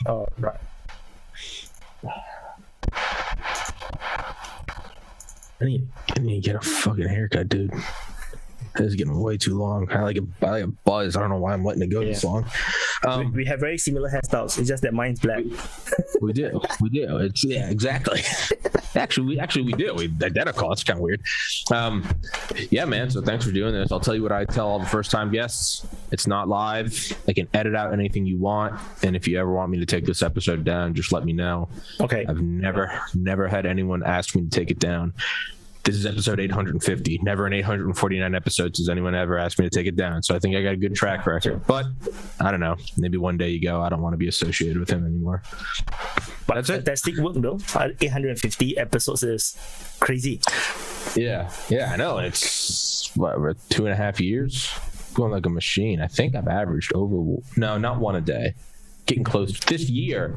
Oh, right. I need to get a fucking haircut, dude. It's getting way too long. I like a buzz. I don't know why I'm letting it go this long. We have very similar hairstyles. It's just that mine's black. We do. It's exactly. Actually, we do. We're identical. It's kind of weird. Yeah, man. So thanks for doing this. I'll tell you what I tell all the first-time guests. It's not live. I can edit out anything you want. And if you ever want me to take this episode down, just let me know. Okay. I've never had anyone ask me to take it down. This is episode 850. Never in 849 episodes has anyone ever asked me to take it down. So I think I got a good track record. But I don't know. Maybe one day you go, I don't want to be associated with him anymore. But that's it. Fantastic work, though. 850 episodes is crazy. Yeah, I know. It's what, 2.5 years? Going like a machine. I think I've averaged not one a day. Getting close. This year,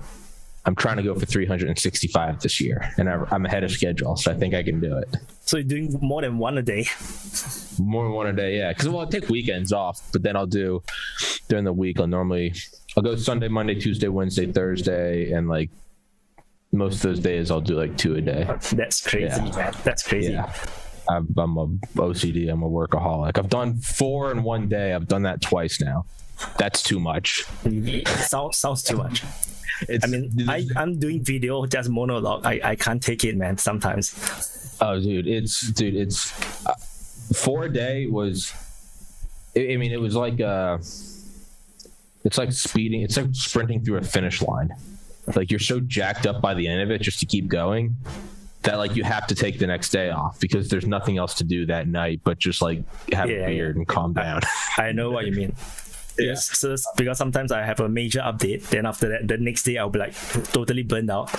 I'm trying to go for 365 this year, and I'm ahead of schedule, so I think I can do it. So you're doing more than one a day? More than one a day, yeah. Because I'll take weekends off, but then I'll do during the week. I'll go Sunday, Monday, Tuesday, Wednesday, Thursday, and like most of those days I'll do like 2 a day. That's crazy, man. That's crazy. Yeah. I'm a OCD. I'm a workaholic. I've done 4 in one day. I've done that twice now. That's too much. Sounds too much. I'm doing video, just monologue. I can't take it, man, sometimes. Oh, dude, it's 4 a day was, it was like, it's like speeding. It's like sprinting through a finish line. Like you're so jacked up by the end of it just to keep going that like you have to take the next day off because there's nothing else to do that night but just like have a beer and calm down. I know what you mean. Yes, so because sometimes I have a major update, then after that, the next day I'll be like totally burned out.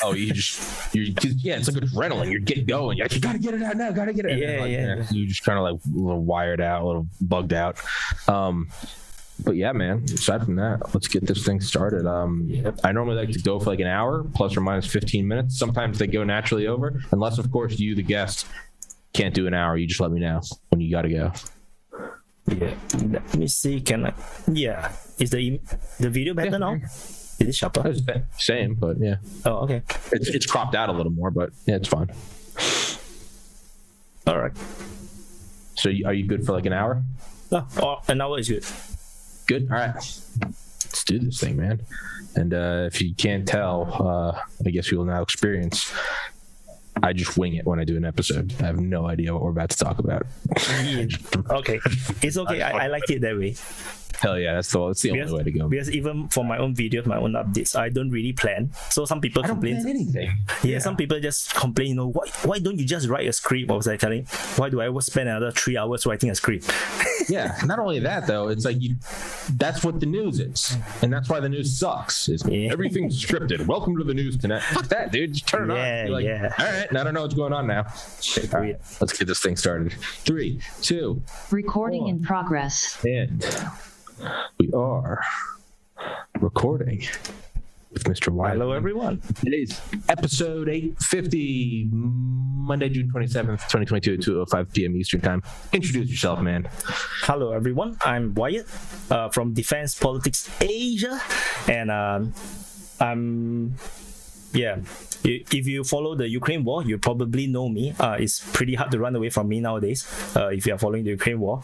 Oh, it's like adrenaline. You're getting going. You gotta get it out now. Gotta get it out. Yeah. You're just kind of like a little wired out, a little bugged out. But yeah, man. Aside from that, let's get this thing started. I normally like to go for like an hour, plus or minus 15 minutes. Sometimes they go naturally over, unless of course you, the guest, can't do an hour. You just let me know when you gotta go. Yeah, let me see. Can I? Yeah, is the video better now? Is it sharper? Same, but yeah. Oh, okay. It's cropped out a little more, but yeah, it's fine. All right. So are you good for like an hour? Oh, an hour is good. Good. All right. Let's do this thing, man. And if you can't tell, I guess you will now experience. I just wing it when I do an episode. I have no idea what we're about to talk about. Okay. It's okay. I like it that way. Hell yeah, that's the only way to go. Because even for my own videos, my own updates, I don't really plan. So some people complain. I don't plan anything. Yeah, some people just complain, why don't you just write a script? I was like telling, why do I spend another 3 hours writing a script? Yeah, not only that though, it's like that's what the news is. And that's why the news sucks. Everything's scripted. Welcome to the news tonight. Fuck that, dude. Just turn it on. Like, all right, I don't know what's going on now. All right, let's get this thing started. 3, 2. Recording 1. in progress. And we are recording with Mr. Wyatt. Hello, everyone. Today's episode 850, Monday, June 27th, 2022 at 2:05 p.m. Eastern Time. Introduce yourself, man. Hello, everyone. I'm Wyatt from Defense Politics Asia, and if you follow the Ukraine war, you probably know me. It's pretty hard to run away from me nowadays. If you are following the Ukraine war,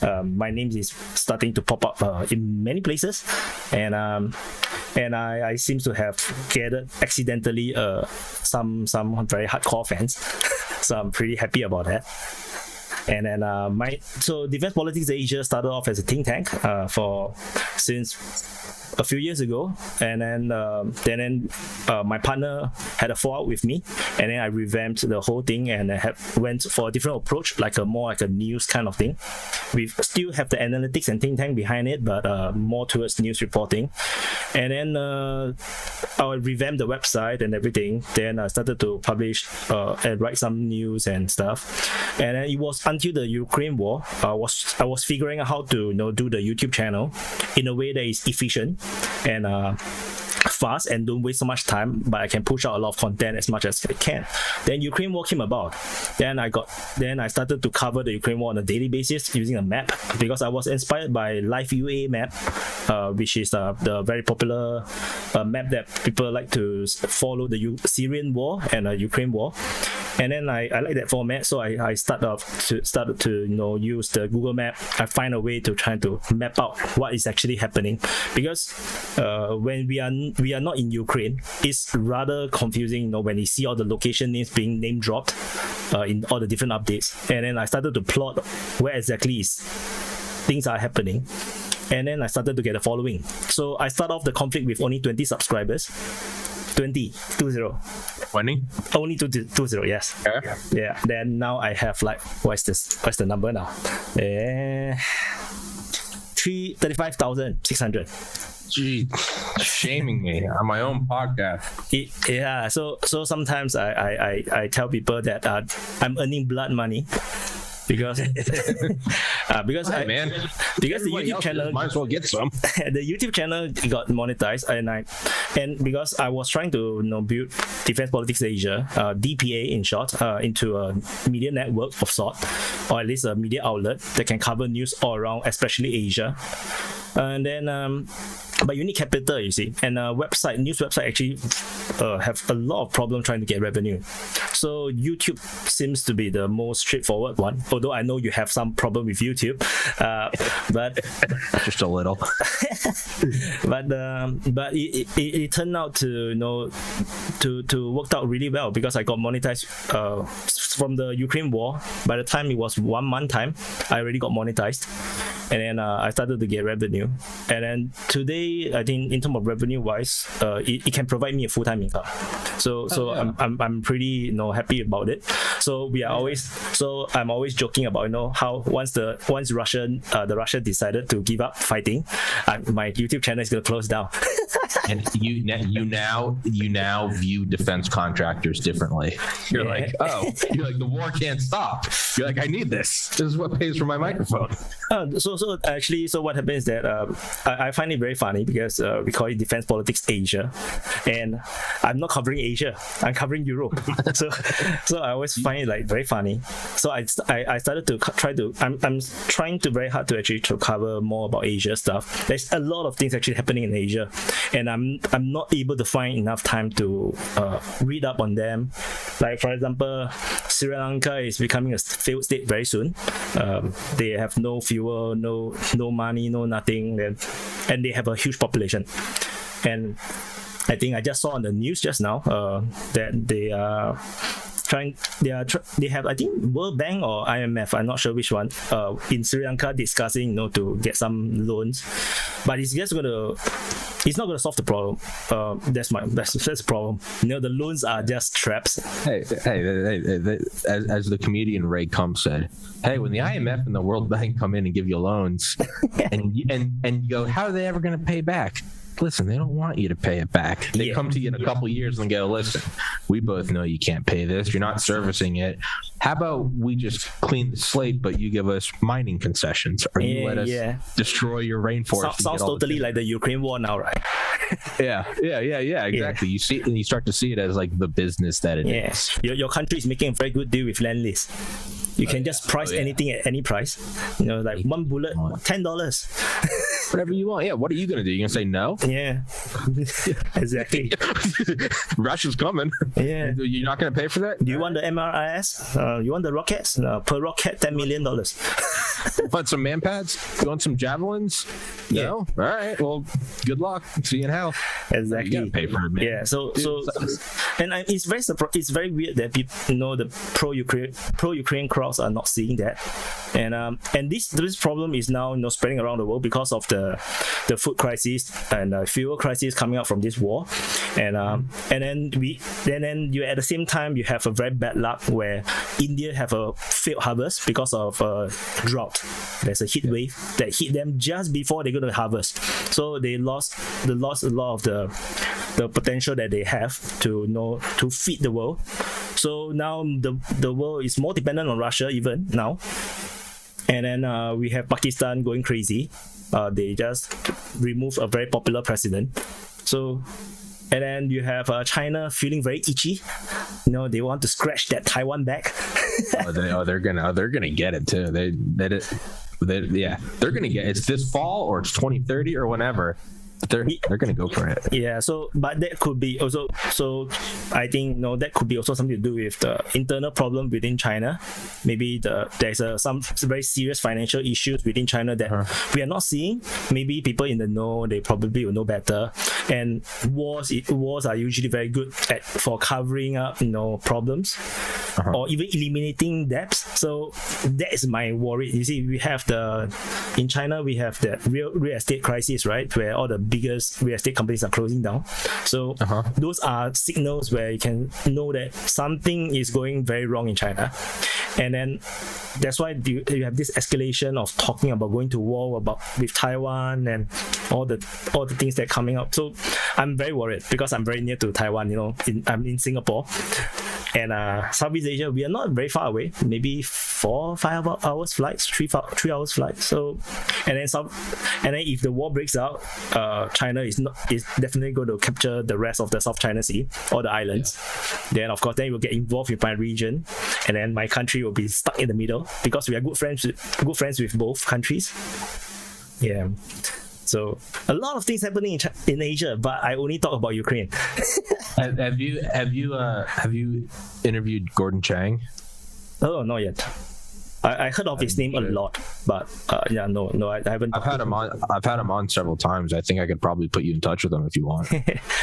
my name is starting to pop up in many places, and I seem to have gathered accidentally some very hardcore fans. So I'm pretty happy about that. And then so Defense Politics Asia started off as a think tank since a few years ago, and then my partner had a fallout with me, and then I revamped the whole thing and went for a different approach, more like a news kind of thing. We still have the analytics and think tank behind it, but more towards news reporting. And then I revamped the website and everything. Then I started to publish and write some news and stuff. And then it was until the Ukraine war, I was figuring out how to do the YouTube channel in a way that is efficient and fast and don't waste so much time, but I can push out a lot of content as much as I can. Then Ukraine war came about. Then I started to cover the Ukraine war on a daily basis using a map, because I was inspired by Live UA map, which is the very popular map that people like to follow the Syrian war and Ukraine war. And then I like that format, so I started to use the Google Map. I find a way to try to map out what is actually happening, because when we are not in Ukraine, it's rather confusing. When you see all the location names being name dropped in all the different updates, and then I started to plot where exactly things are happening. And then I started to get a following. So I start off the conflict with only 20 subscribers. 20. Only 20, yes. Okay. Yeah. Then now I have like, what's the number now? 35,600. Gee, shaming me on my own podcast. Yeah. So sometimes I tell people that I'm earning blood money. Because the YouTube channel might as well get some. The YouTube channel got monetized, and because I was trying to build Defense Politics Asia, DPA in short, into a media network of sort, or at least a media outlet that can cover news all around, especially Asia. And then but you need capital, you see, and news website actually have a lot of problem trying to get revenue. So YouTube seems to be the most straightforward one, although I know you have some problem with YouTube, but just a little. but it turned out to work out really well, because I got monetized from the Ukraine war. By the time it was 1 month time, I already got monetized, and then I started to get revenue. And then today, I think in terms of revenue wise, it can provide me a full-time income. So I'm pretty happy about it. So I'm always joking about how once Russia decided to give up fighting, my YouTube channel is gonna close down. And you now view defense contractors differently. You're like the war can't stop. You're like, I need this. This is what pays for my microphone. So what happens is that I find it very funny, because we call it Defense Politics Asia, and I'm not covering Asia, I'm covering Europe. so I always find it like very funny. So I started to I'm trying to very hard to actually to cover more about Asia stuff. There's a lot of things actually happening in Asia, and I'm not able to find enough time to read up on them. Like, for example, Sri Lanka is becoming a failed state very soon. They have no fuel, no money, no nothing, and they have a huge population. And I think I just saw on the news just now that they have, I think, World Bank or IMF, I'm not sure which one, in Sri Lanka discussing to get some loans, but it's not gonna solve the problem. That's the problem. The loans are just traps. Hey, as the comedian Ray Kump said, hey, when the IMF and the World Bank come in and give you loans, and you go, how are they ever gonna pay back? Listen, they don't want you to pay it back. They come to you in a couple years and go, listen, we both know you can't pay this. You're not servicing it. How about we just clean the slate, but you give us mining concessions, or you let us destroy your rainforest. Sounds totally like the Ukraine war now, right? Yeah, exactly. Yeah. You see, and you start to see it as like the business that it is. Your country is making a very good deal with land lease. You can just price anything at any price. Like one bullet, $10. Whatever you want. Yeah. What are you gonna do? You gonna say no? Yeah. Exactly. Russia's coming. Yeah. You're not gonna pay for that? Do you want the MRIS? You want the rockets? Per rocket, $10 million. Want some man pads? You want some javelins? Yeah. No? All right. Well, good luck. See you in hell. Exactly. You gotta pay for it, man. Yeah. So and it's very weird that people, the pro-Ukraine crowds are not seeing that, and this problem is now spreading around the world because of the food crisis and fuel crisis coming out from this war, and then you at the same time you have a very bad luck where India have a failed harvest because of drought. There's a heat wave that hit them just before they're going to harvest, so they lost a lot of the potential that they have to feed the world. So now the world is more dependent on Russia even now, and then we have Pakistan going crazy. They just removed a very popular president. So, and then you have China feeling very itchy. You know, they want to scratch that Taiwan back. they're gonna get it too. They're gonna get it's this fall or it's 2030 or whenever. They're gonna go for it. Yeah. So, but that could be also. So, I think that could be also something to do with the internal problem within China. Maybe there's some very serious financial issues within China that we are not seeing. Maybe people in the know, they probably will know better. And wars are usually very good for covering up problems or even eliminating debts. So that is my worry. You see, in China we have the real estate crisis, right, where all the biggest real estate companies are closing down. So those are signals where you can know that something is going very wrong in China. And then that's why you have this escalation of talking about going to war with Taiwan and all the things that are coming up. So I'm very worried because I'm very near to Taiwan. I'm in Singapore. And Southeast Asia, we are not very far away, maybe 4-5 hours flights, 3 hours flight. So, and then if the war breaks out, China is definitely going to capture the rest of the South China Sea, all the islands. Yeah. Then of course, it will get involved with my region, and then my country will be stuck in the middle because we are good friends with both countries. Yeah. So a lot of things happening in Asia, but I only talk about Ukraine. Have you interviewed Gordon Chang? Oh, not yet. I heard of his name a lot, but no, I haven't. I've had him on several times. I think I could probably put you in touch with him if you want,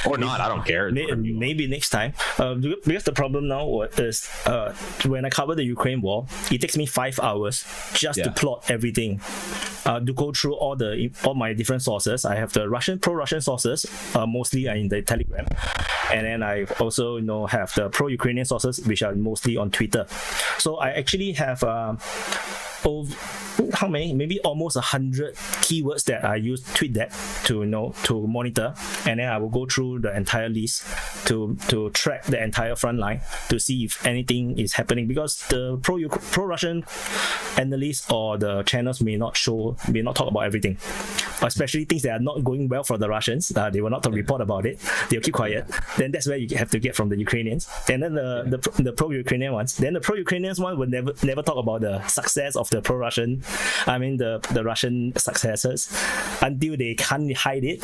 or not. I don't care. Maybe next time. Because the problem now is when I cover the Ukraine war, it takes me 5 hours just to plot everything, to go through all my different sources. I have the pro-Russian sources, mostly in the Telegram, and then I also have the pro-Ukrainian sources, which are mostly on Twitter. So I actually have how many? Maybe almost 100 keywords that I use TweetDeck to monitor, and then I will go through the entire list to track the entire front line to see if anything is happening, because the pro-Russian analysts or the channels may not talk about everything, especially things that are not going well for the Russians. They will not report about it. They'll keep quiet. Then that's where you have to get from the Ukrainians, and then the pro-Ukrainian ones. Then the pro-Ukrainians one will never talk about the success of the pro-Russian, the Russian successes, until they can't hide it.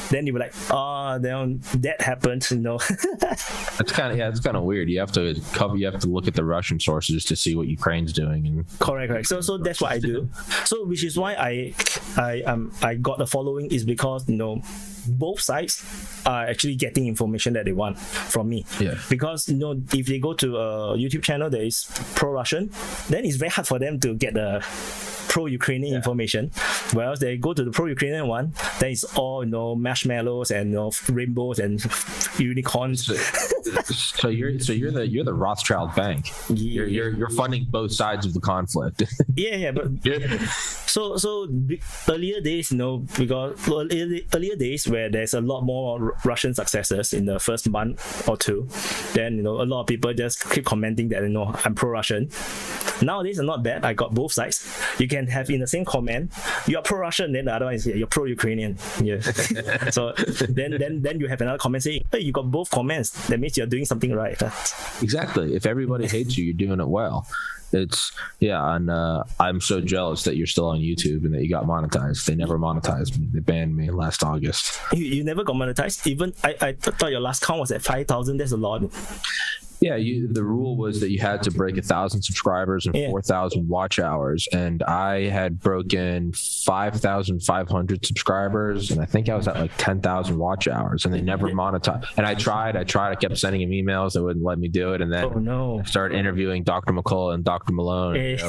Then you were like, then that happened, It's kind of weird. You have to look at the Russian sources to see what Ukraine's doing. And correct. So that's what I do. So which is why I got a following, is because both sides are actually getting information that they want from me. Yeah. Because if they go to a YouTube channel that is pro-Russian, then it's very hard for them to get the pro-Ukrainian information. Whereas they go to the pro-Ukrainian one, then it's all marshmallows and rainbows and unicorns. So you're the Rothschild bank. Yeah. You're funding both sides of the conflict. Yeah, but so earlier days, because earlier days where there's a lot more Russian successes in the first month or two, then a lot of people just keep commenting that I'm pro-Russian. Nowadays are not bad. I got both sides. You can have in the same comment, you are pro-Russian, then the other one is you're pro-Ukrainian. Yeah. So then you have another comment saying, hey, you got both comments. That means you're doing something right. Exactly. If everybody hates you, you're doing it well. And I'm so jealous that you're still on YouTube and that you got monetized. They never monetized me. They banned me last August. You never got monetized? Even I thought your last count was at 5,000. That's a lot. Yeah, the rule was that you had to break 1,000 subscribers and 4,000 watch hours, and I had broken 5,500 subscribers, and I think I was at like 10,000 watch hours, and they never monetized. And I tried. I kept sending them emails. They wouldn't let me do it, and then I started interviewing Dr. McCullough and Dr. Malone. And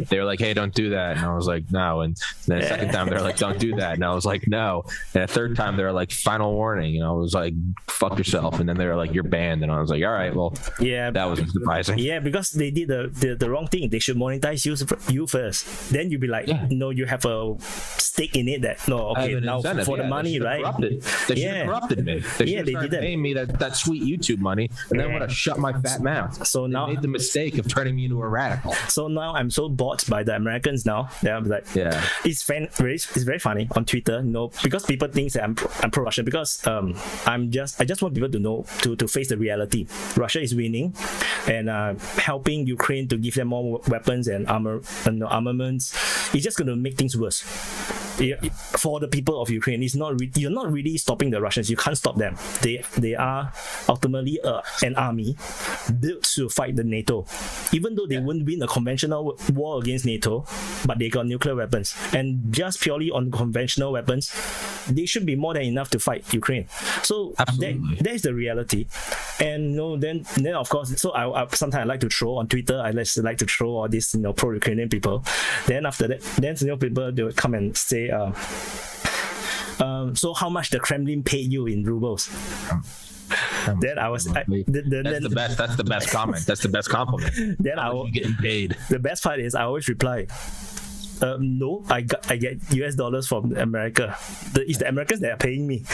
they were like, hey, don't do that. And I was like, no. And then the second time, they were like, don't do that. And I was like, no. And the third time, they were like, final warning. And I was like, fuck yourself. And then they were like, you're banned. And I was like, all right, well, Yeah, that wasn't surprising. Yeah, because they did the wrong thing. They should monetize you first. Then you'd be like, no, you have a stake in it. That no, okay, now for the money, right? They should have corrupted me. They should have started paying me that sweet YouTube money, and then would have shut my fat mouth. So now they made the mistake of turning me into a radical. So now I'm so bought by the Americans now. I'm like, it's very funny on Twitter. Because people think that I'm pro-Russian, because I just want people to know to face the reality. Russia is winning and helping Ukraine to give them more weapons and armaments. It's just going to make things worse. For the people of Ukraine, you're not really stopping the Russians. You can't stop them. They are ultimately an army built to fight the NATO. Even though they wouldn't win a conventional war against NATO, but they got nuclear weapons. And just purely on conventional weapons, they should be more than enough to fight Ukraine. So that is the reality. And then of course, so I sometimes I like to troll on Twitter. I like to troll all these pro-Ukrainian people. Then after that, people they would come and say, so how much the Kremlin paid you in rubles? Then I was that's the best comment. That's the best compliment. Then I was getting paid. The best part is I always reply, no, I get US dollars from America. It's the Americans that are paying me.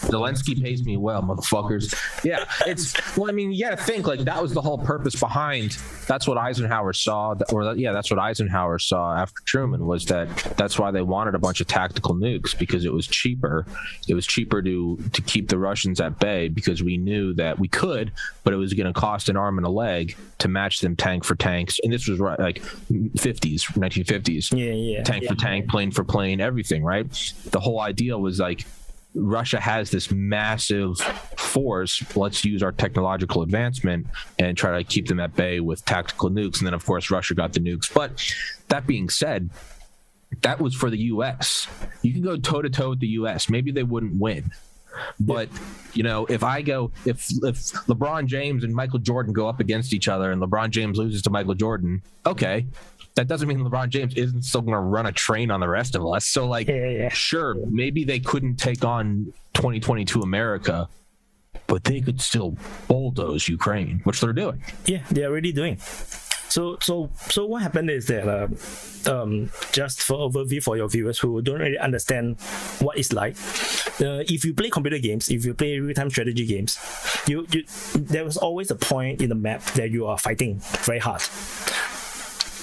Zelensky pays me well, motherfuckers. Yeah, you gotta think, like, that was the whole purpose behind. That's what Eisenhower saw, that's what Eisenhower saw after Truman, was that's why they wanted a bunch of tactical nukes, because it was cheaper. It was cheaper to keep the Russians at bay, because we knew that we could, but it was going to cost an arm and a leg to match them tank for tanks. And this was like 1950s. Yeah. Tank for tank, plane for plane, everything, right? The whole idea was like, Russia has this massive force. Let's use our technological advancement and try to keep them at bay with tactical nukes. And then, of course, Russia got the nukes. But that being said, that was for the U.S. You can go toe-to-toe with the U.S. Maybe they wouldn't win. But, if LeBron James and Michael Jordan go up against each other and LeBron James loses to Michael Jordan, okay, that doesn't mean LeBron James isn't still going to run a train on the rest of us. So, sure, maybe they couldn't take on 2022 America, but they could still bulldoze Ukraine, which they're doing. Yeah, they're already doing. So what happened is that just for overview for your viewers who don't really understand what it's like, if you play computer games, if you play real-time strategy games, there was always a point in the map that you are fighting very hard.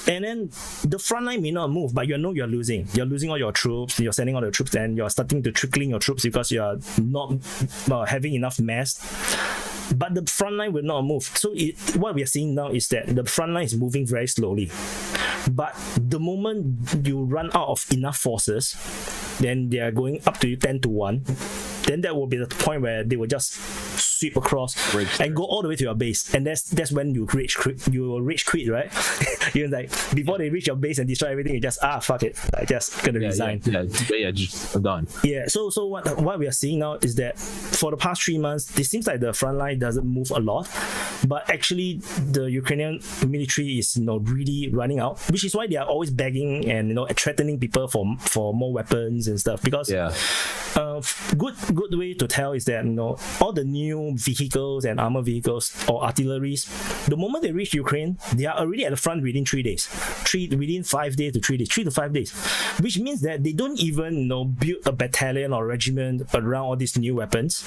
And then the front line may not move, but you're losing. You're losing all your troops. You're sending all the troops, and you're starting to trickling your troops because you are not having enough mass. But the front line will not move. So what we are seeing now is that the front line is moving very slowly. But the moment you run out of enough forces, then they are going up to you 10-1. Then that will be the point where they will just sweep across and go all the way to your base. And that's when you rage quit, right? You're like, before they reach your base and destroy everything, you just fuck it, I just gonna resign. I'm done. Yeah. So what we are seeing now is that for the past 3 months, it seems like the front line doesn't move a lot, but actually the Ukrainian military is really running out, which is why they are always begging and threatening people for more weapons and stuff. Because good way to tell is that all the new vehicles and armor vehicles or artilleries, the moment they reach Ukraine, they are already at the front within 3 days. Within 5 days to 3 days, 3 to 5 days, which means that they don't even build a battalion or regiment around all these new weapons.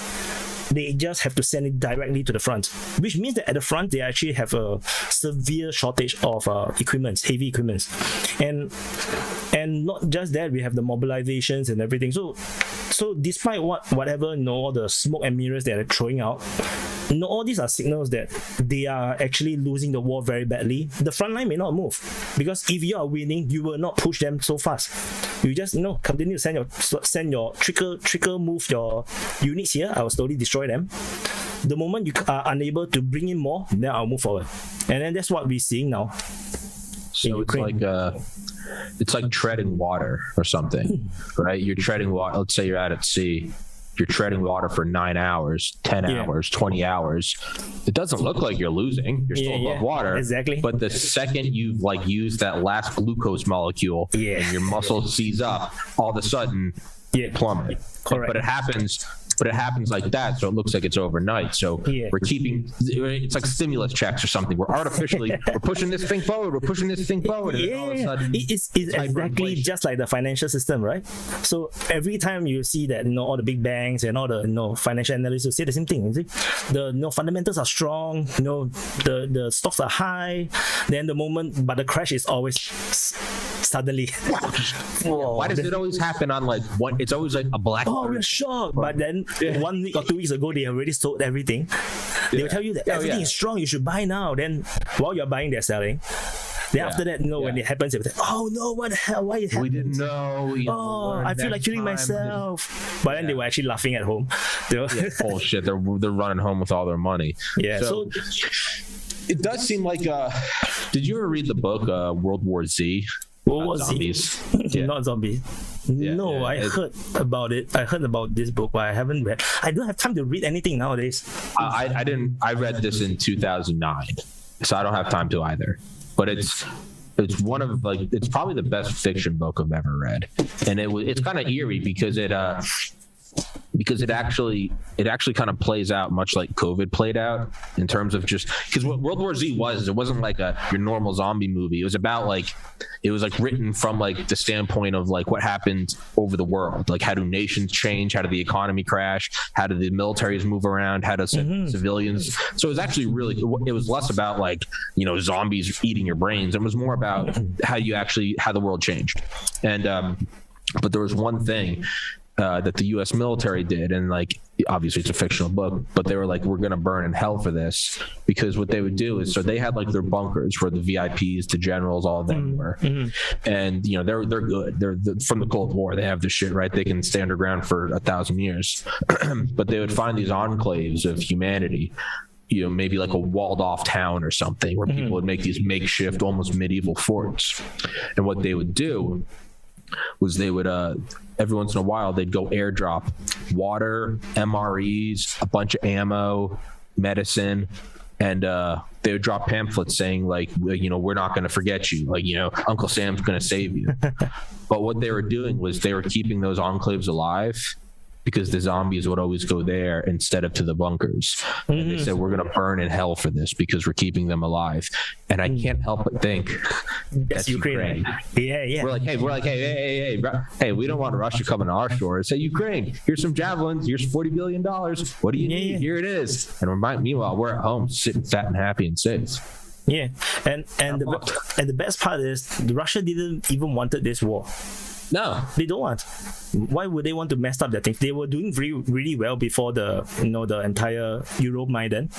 They just have to send it directly to the front, which means that at the front they actually have a severe shortage of heavy equipment, and not just that, we have the mobilizations and everything. So despite whatever all the smoke and mirrors that are throwing out, all these are signals that they are actually losing the war very badly. The front line may not move, because if you are winning, you will not push them so fast. You just continue to send your trickle move your units here. I will slowly destroy them. The moment you are unable to bring in more, then I'll move forward. And then that's what we're seeing now. So it's like treading water or something, right? You're treading water. Let's say you're out at sea. You're treading water for 9 hours, 10 hours, 20 hours. It doesn't look like you're losing. You're still above water. Exactly. But the second you've used that last glucose molecule and your muscle seize up, all of a sudden, plummet. Correct. But it happens but it happens like that, so it looks like it's overnight. So we're keeping, it's like stimulus checks or something. We're artificially we're pushing this thing forward. We're pushing this thing forward. And all of a sudden, it's exactly just like the financial system, right? So every time you see that, all the big banks and all the financial analysts will say the same thing. You see, the fundamentals are strong. The stocks are high. Then the crash is always suddenly. Why does it always happen on like one? It's always like a black. Oh, we're shocked. But then 1 week or 2 weeks ago, they already sold everything. They will tell you that everything is strong. You should buy now. Then while you're buying, they're selling. Then after that, when it happens, they're like, oh no, what the hell? Why it happened? We didn't know. I feel like killing myself. But then they were actually laughing at home. Bullshit. They're running home with all their money. Yeah. So it does seem like. Did you ever read the book World War Z? What was zombies? Not zombies. I heard about it. I heard about this book, but I haven't read. I don't have time to read anything nowadays. I didn't. I read this in 2009, so I don't have time to either. But it's one of it's probably the best fiction book I've ever read, and it's kind of eerie because it actually kind of plays out much like COVID played out in terms of just because what World War Z was, it wasn't like your normal zombie movie. It was about it was written from the standpoint of what happened over the world, how do nations change, how did the economy crash, how did the militaries move around, how do civilians. So it was actually it was less about zombies eating your brains. It was more about how the world changed. And but there was one thing that the U.S. military did, and obviously it's a fictional book, but they were we're gonna burn in hell for this, because what they would do is, so they had their bunkers where the VIPs, the generals, all of them were, and they're good. They're from the Cold War. They have this shit right. They can stay underground for 1,000 years, but they would find these enclaves of humanity. Maybe a walled off town or something where people would make these makeshift, almost medieval forts, and what they would do was they would every once in a while they'd go airdrop water, MREs, a bunch of ammo, medicine, and they would drop pamphlets saying we're not going to forget you, Uncle Sam's going to save you. But what they were doing was they were keeping those enclaves alive, because the zombies would always go there instead of to the bunkers. And they said, we're going to burn in hell for this because we're keeping them alive. And I can't help but think that's Ukraine. Yeah. We're hey, we don't want Russia coming to our shores. Say, Ukraine, here's some javelins. Here's $40 billion. What do you need? Here it is. And meanwhile, we're at home sitting fat and happy and safe. Yeah. And the best part is Russia didn't even wanted this war. No, they don't want. Why would they want to mess up their things? They were doing really well before the entire Euromaidan.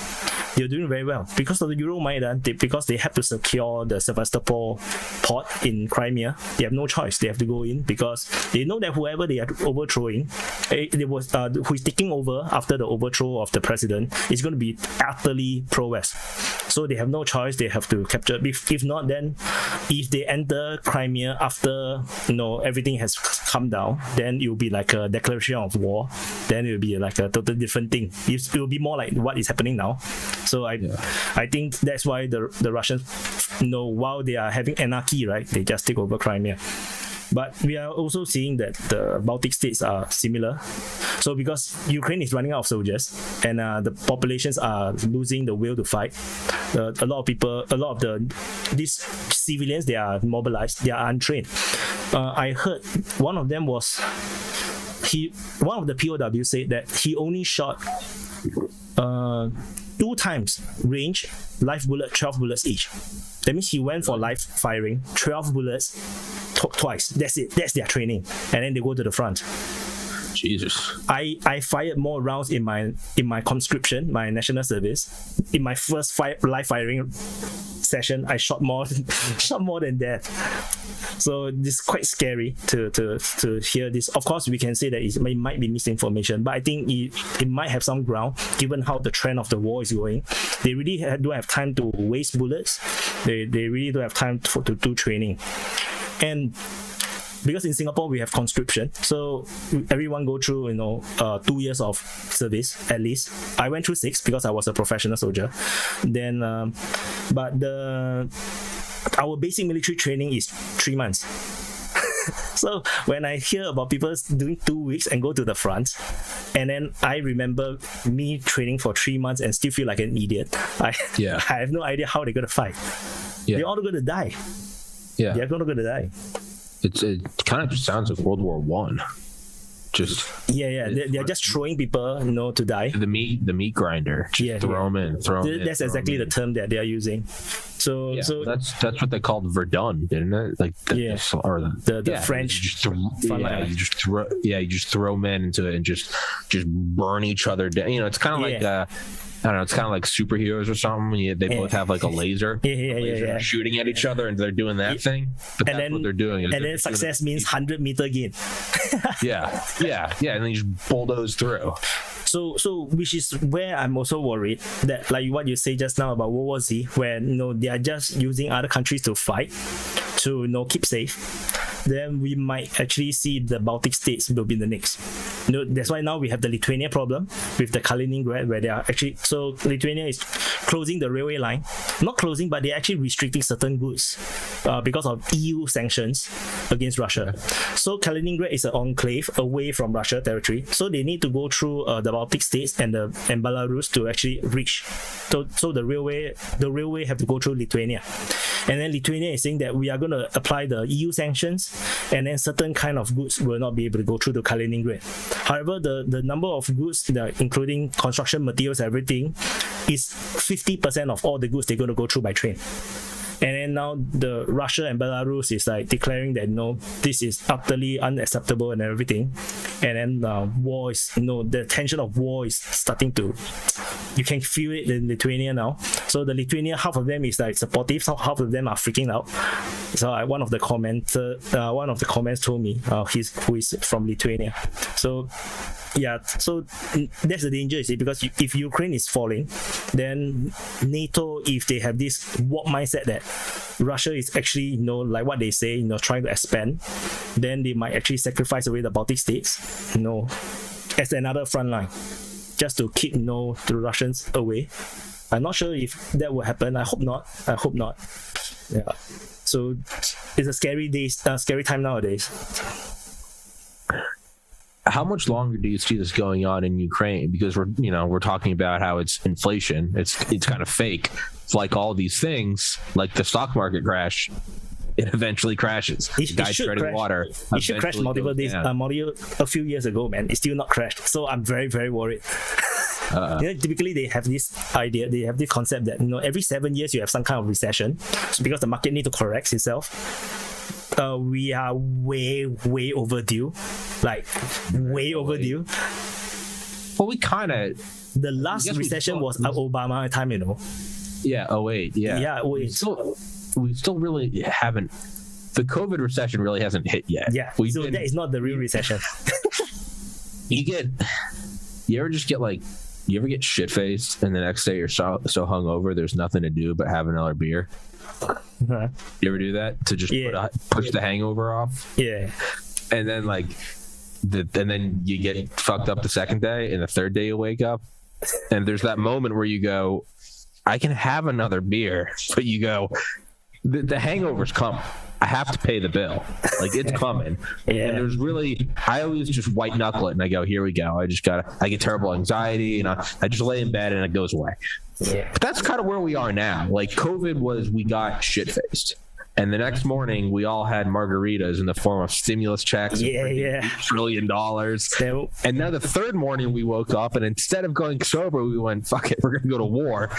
They were doing very well because of the Euromaidan. Because they had to secure the Sevastopol port in Crimea. They have no choice. They have to go in because they know that whoever they are overthrowing, who is taking over after the overthrow of the president, is going to be utterly pro-West. So they have no choice. They have to capture. If not, then if they enter Crimea after everything has come down, then it will be like a declaration of war. Then it will be like a totally different thing. It will be more like what is happening now. So I think that's why the Russians, while they are having anarchy, right, they just take over Crimea. But we are also seeing that the Baltic states are similar. So because Ukraine is running out of soldiers and the populations are losing the will to fight, a lot of these civilians, they are mobilized, they are untrained. I heard one of them was one of the POW said that he only shot 2 times range live bullet, 12 bullets each. That means he went for live firing, 12 bullets twice. That's it. That's their training. And then they go to the front. Jesus. I fired more rounds in my conscription, my national service. In my first live firing session, I shot more than that. So it's quite scary to hear this. Of course, we can say that it might be misinformation, but I think it might have some ground given how the trend of the war is going. They really don't have time to waste bullets. They really don't have time to do training. And because in Singapore we have conscription, so everyone go through 2 years of service at least. I went through 6 because I was a professional soldier. Then, but our basic military training is 3 months. So when I hear about people doing 2 weeks and go to the front, and then I remember me training for 3 months and still feel like an idiot. I have no idea how they're gonna fight. They're all gonna die. They're gonna die. It kind of just sounds like World War One. Just they're just throwing people, to die. The meat grinder. Just throw them in. That's exactly the term that they are using. So that's what they called Verdun, didn't it? Like the French. You just throw men into it and just burn each other down. It's kind of like I don't know. It's kind of like superheroes or something. They both have like a laser. Laser shooting at each other, and they're doing that thing. But that's what they're doing. And then success means 100-meter gain. And then you just bulldoze through. So which is where I'm also worried that, like what you say just now about World War Z, where they are just using other countries to fight to keep safe. Then we might actually see the Baltic states will be the next. That's why now we have the Lithuania problem with the Kaliningrad, where they are actually, so Lithuania is closing the railway line, not closing, but they're actually restricting certain goods because of EU sanctions against Russia. So Kaliningrad is an enclave away from Russia territory, so they need to go through the Baltic states and Belarus to actually reach. So the railway have to go through Lithuania, and then Lithuania is saying that we are going to apply the EU sanctions, and then certain kind of goods will not be able to go through to Kaliningrad. However, the number of goods, including construction materials, everything, is 50% of all the goods they're going to go through by train. And then now the Russia and Belarus is like declaring that this is utterly unacceptable and everything. And then war is the tension of war is starting to, you can feel it in Lithuania now. So the Lithuania, half of them is like supportive, so half of them are freaking out. So one of the comments told me who is from Lithuania. So so that's the danger, you see, because if Ukraine is falling, then NATO, if they have this warp mindset that Russia is actually, like what they say, trying to expand, then they might actually sacrifice away the Baltic states, as another front line, just to keep, the Russians away. I'm not sure if that will happen. I hope not. Yeah. So it's a scary time nowadays. How much longer do you see this going on in Ukraine? Because we're talking about how it's inflation. It's kind of fake. It's like all these things, like the stock market crash, it eventually crashes. It should crash. Water. It should crash multiple days. A few years ago, man. It's still not crashed. So I'm very, very worried. Typically they have this idea, they have this concept that every 7 years you have some kind of recession. So because the market need to correct itself. We are way overdue. Like way overdue. Well, we kind of. The last recession was Obama time, Yeah, 08. Yeah, 08. We still really haven't. The COVID recession really hasn't hit yet. Yeah, that is not the real recession. You ever get shit faced and the next day you're so hungover there's nothing to do but have another beer? Uh-huh. You ever do that to just push the hangover off? Yeah. And then and then you get fucked up the second day, and the third day you wake up, and there's that moment where you go, I can have another beer, but you go, the hangover's coming. I have to pay the bill. Like, it's coming. And there's really, I always just white knuckle it and I go, here we go. I get terrible anxiety and I just lay in bed and it goes away. Yeah. But that's kind of where we are now. Like, COVID was, we got shit faced. And the next morning, we all had margaritas in the form of stimulus checks. $1 trillion. And now the third morning, we woke up, and instead of going sober, we went, fuck it, we're going to go to war.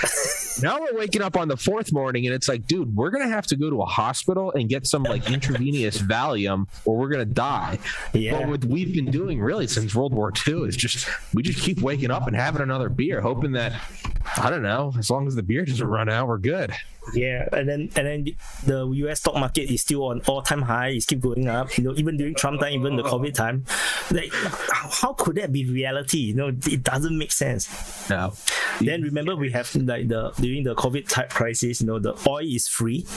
Now we're waking up on the fourth morning, and it's like, dude, we're going to have to go to a hospital and get some intravenous Valium, or we're going to die. Yeah. But what we've been doing really since World War II is we just keep waking up and having another beer, hoping that, I don't know, as long as the beer doesn't run out, we're good. Yeah, and then the US stock market is still on all-time high. It's keep going up. Even during Trump time, even the COVID time. Like, how could that be reality? It doesn't make sense. No. Then remember, we have during the COVID type crisis. The oil is free.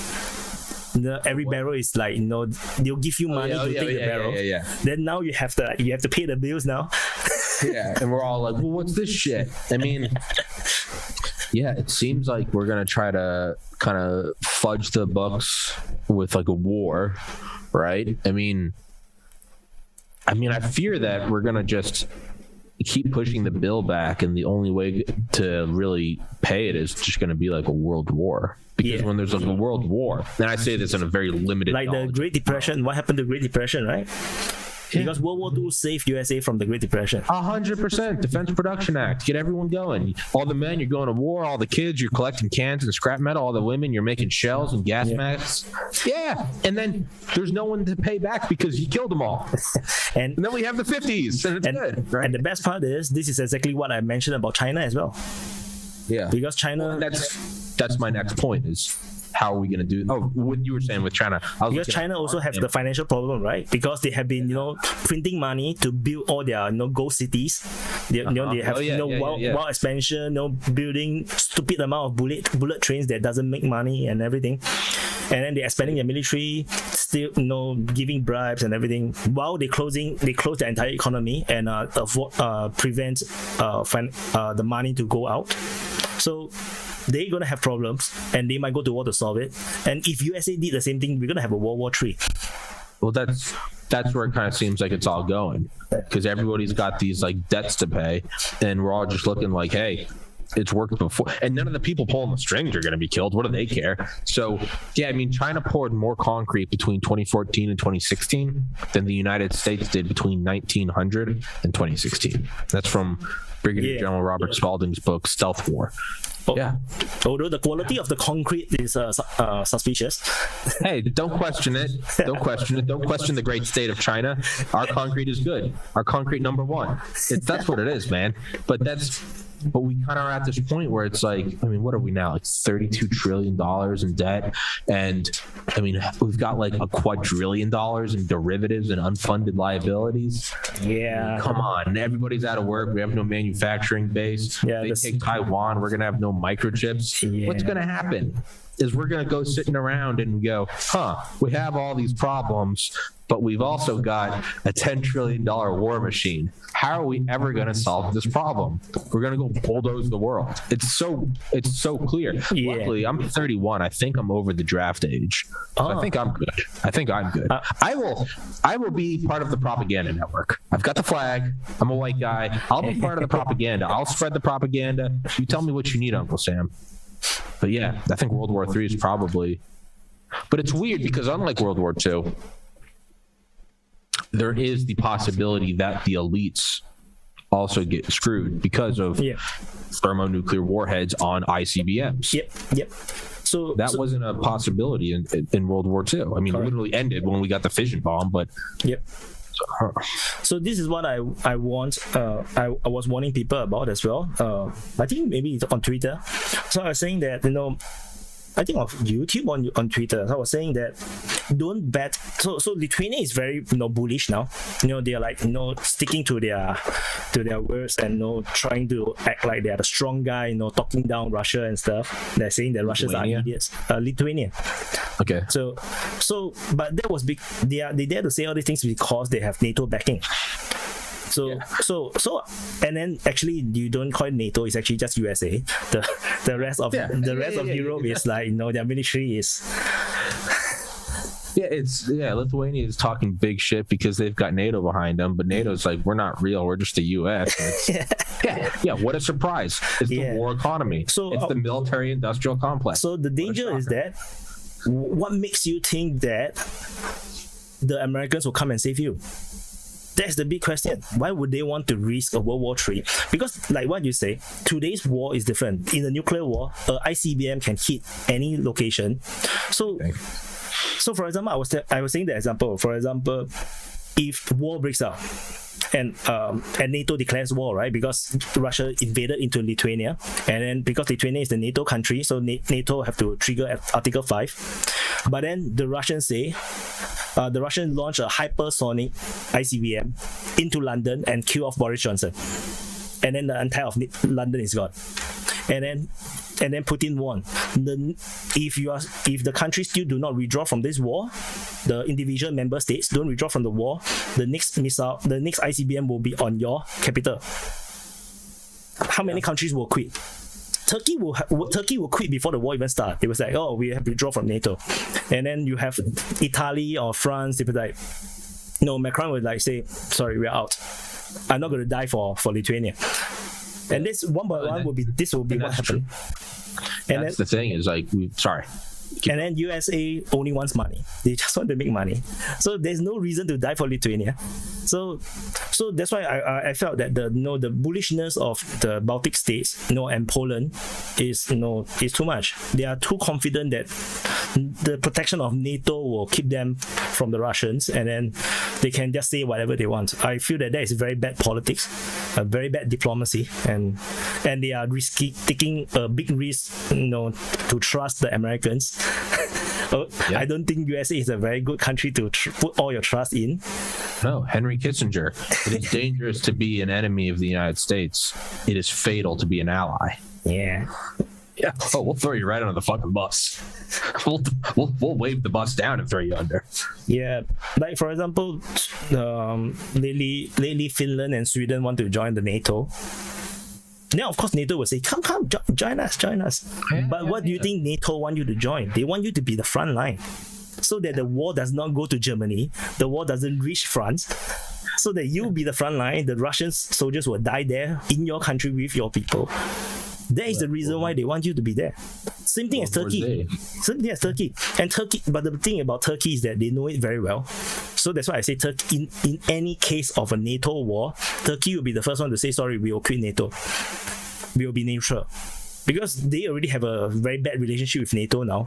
Every barrel is they'll give you money to take the barrel. Yeah. Then now you have to pay the bills now. Yeah, and we're all like, well, what's this shit? I mean, Yeah, it seems like we're gonna try to kind of fudge the books with like a war, right? I mean, I fear that we're gonna just keep pushing the bill back, and the only way to really pay it is just gonna be like a world war. Because when there's like a world war, and I say this in a very limited, like the Great Depression. What happened to the Great Depression, right? Because World War II saved USA from the Great Depression. 100%. Defense Production Act. Get everyone going. All the men, you're going to war. All the kids, you're collecting cans and scrap metal. All the women, you're making shells and gas masks. Yeah. And then there's no one to pay back because you killed them all. and then we have the 50s. And it's good. Right? And the best part is, this is exactly what I mentioned about China as well. Yeah. Because China... That's my next point is... How are we going to do? Oh, what you were saying with China. Because China also have the financial problem, right? Because they have been, printing money to build all their, gold cities. They have, wild expansion, building stupid amount of bullet trains that doesn't make money and everything. And then they're expanding their military, still, giving bribes and everything, while they close the entire economy and prevent the money to go out. So they're gonna have problems, and they might go to war to solve it. And if USA did the same thing, we're gonna have a World War III. Well, that's where it kind of seems like it's all going, because everybody's got these like debts to pay, and we're all just looking like, hey, it's worked before, and none of the people pulling the strings are going to be killed. What do they care? So yeah, I mean, China poured more concrete between 2014 and 2016 than the United States did between 1900 and 2016. That's from Brigadier General Robert Spalding's book Stealth War. Yeah. Although the quality of the concrete is suspicious. Hey, don't question it. Don't question it. Don't question the great state of China. Our concrete is good. Our concrete #1. That's what it is, man. But we kind of are at this point where it's like, I mean, what are we now? Like $32 trillion in debt. And I mean, we've got like $2 quadrillion in derivatives and unfunded liabilities. Yeah. I mean, come on. Everybody's out of work. We have no manufacturing base. Yeah, they take Taiwan. We're going to have no microchips. Yeah. What's going to happen is we're going to go sitting around and go, we have all these problems, but we've also got a $10 trillion war machine. How are we ever going to solve this problem? We're going to go bulldoze the world. It's so clear. Yeah. Luckily, I'm 31. I think I'm over the draft age. So I think I'm good. I will be part of the propaganda network. I've got the flag. I'm a white guy. I'll be part of the propaganda. I'll spread the propaganda. You tell me what you need, Uncle Sam. But yeah, I think World War III is probably... But it's weird because unlike World War II, there is the possibility that the elites also get screwed because of thermonuclear warheads on ICBMs. Yep. So that wasn't a possibility in World War II. I mean, it literally ended when we got the fission bomb, but... Yep. So this is what I want. I was warning people about as well. I think maybe it's on Twitter. So I was saying that, I think of YouTube on Twitter. So I was saying that don't bet. So Lithuania is very bullish now. They're like sticking to their words and trying to act like they are the strong guy. Talking down Russia and stuff. They're saying that Russians are idiots. Lithuania. Okay. So but that was big. They dare to say all these things because they have NATO backing. So and then actually you don't call it NATO, it's actually just USA. The rest of Europe is like their military is Lithuania is talking big shit because they've got NATO behind them, but NATO's like, we're not real, we're just the US. What a surprise. It's the war economy. So it's the military industrial complex. So the danger is that what makes you think that the Americans will come and save you? That's the big question. Why would they want to risk a World War III? Because like what you say, today's war is different. In a nuclear war, ICBM can hit any location. So for example, I was saying the example. For example, if war breaks out and NATO declares war, right? Because Russia invaded into Lithuania, and then because Lithuania is the NATO country, so NATO have to trigger Article 5. But then the Russians say, the Russians launch a hypersonic ICBM into London and kill off Boris Johnson, and then the entire of London is gone. And then Putin won. If the countries still do not withdraw from this war, the individual member states don't withdraw from the war, the next ICBM will be on your capital. How many countries will quit? Turkey will quit before the war even start. It was like, oh, we have to withdraw from NATO, and then you have Italy or France. They would like, no, Macron would like say, sorry, we're out. I'm not going to die for Lithuania. And this one by one will be what happened. And that's the thing is like sorry. And then USA only wants money. They just want to make money. So there's no reason to die for Lithuania. So that's why I felt that the bullishness of the Baltic states, and Poland is too much. They are too confident that the protection of NATO will keep them from the Russians, and then they can just say whatever they want. I feel that is very bad politics, a very bad diplomacy, and they are taking a big risk, to trust the Americans. I don't think USA is a very good country to put all your trust in. No, Henry Kissinger. It is dangerous to be an enemy of the United States. It is fatal to be an ally. Yeah. Yeah. Oh, we'll throw you right under the fucking bus. We'll wave the bus down and throw you under. Yeah. Like for example, lately Finland and Sweden want to join the NATO. Now, of course, NATO will say, come, join us. But what do you think NATO want you to join? They want you to be the front line so that the war does not go to Germany, the war doesn't reach France, so that you be the front line, the Russian soldiers will die there in your country with your people. That is the reason why they want you to be there. Same thing as Turkey. And Turkey, but the thing about Turkey is that they know it very well. So that's why I say Turkey, in any case of a NATO war, Turkey will be the first one to say, sorry, we will quit NATO. We will be neutral. Because they already have a very bad relationship with NATO now.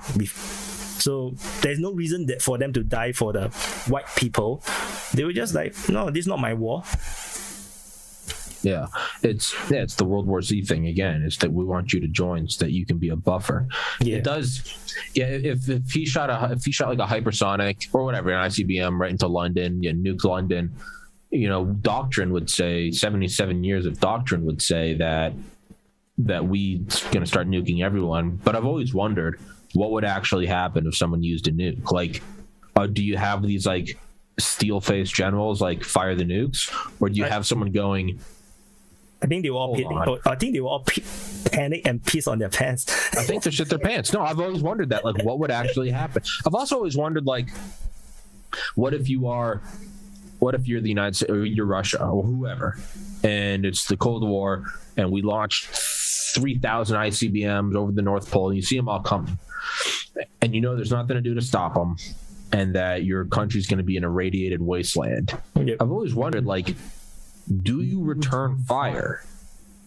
So there's no reason for them to die for the white people. They were just like, no, this is not my war. Yeah, it's the World War Z thing again. Is that we want you to join so that you can be a buffer. Yeah. It does. Yeah, if he shot like a hypersonic or whatever, an ICBM right into London, nuked London, doctrine would say 77 years of doctrine would say that we gonna start nuking everyone. But I've always wondered what would actually happen if someone used a nuke. Like, do you have these like steel-faced generals like fire the nukes, or do you have someone going? I think they were all panic and piss on their pants. I think they shit their pants. No, I've always wondered that. Like, what would actually happen? I've also always wondered, like, what if you're the United States or you're Russia or whoever, and it's the Cold War, and we launched 3,000 ICBMs over the North Pole, and you see them all coming, and there's nothing to do to stop them, and that your country's going to be an irradiated wasteland. Yep. I've always wondered, like, do you return fire,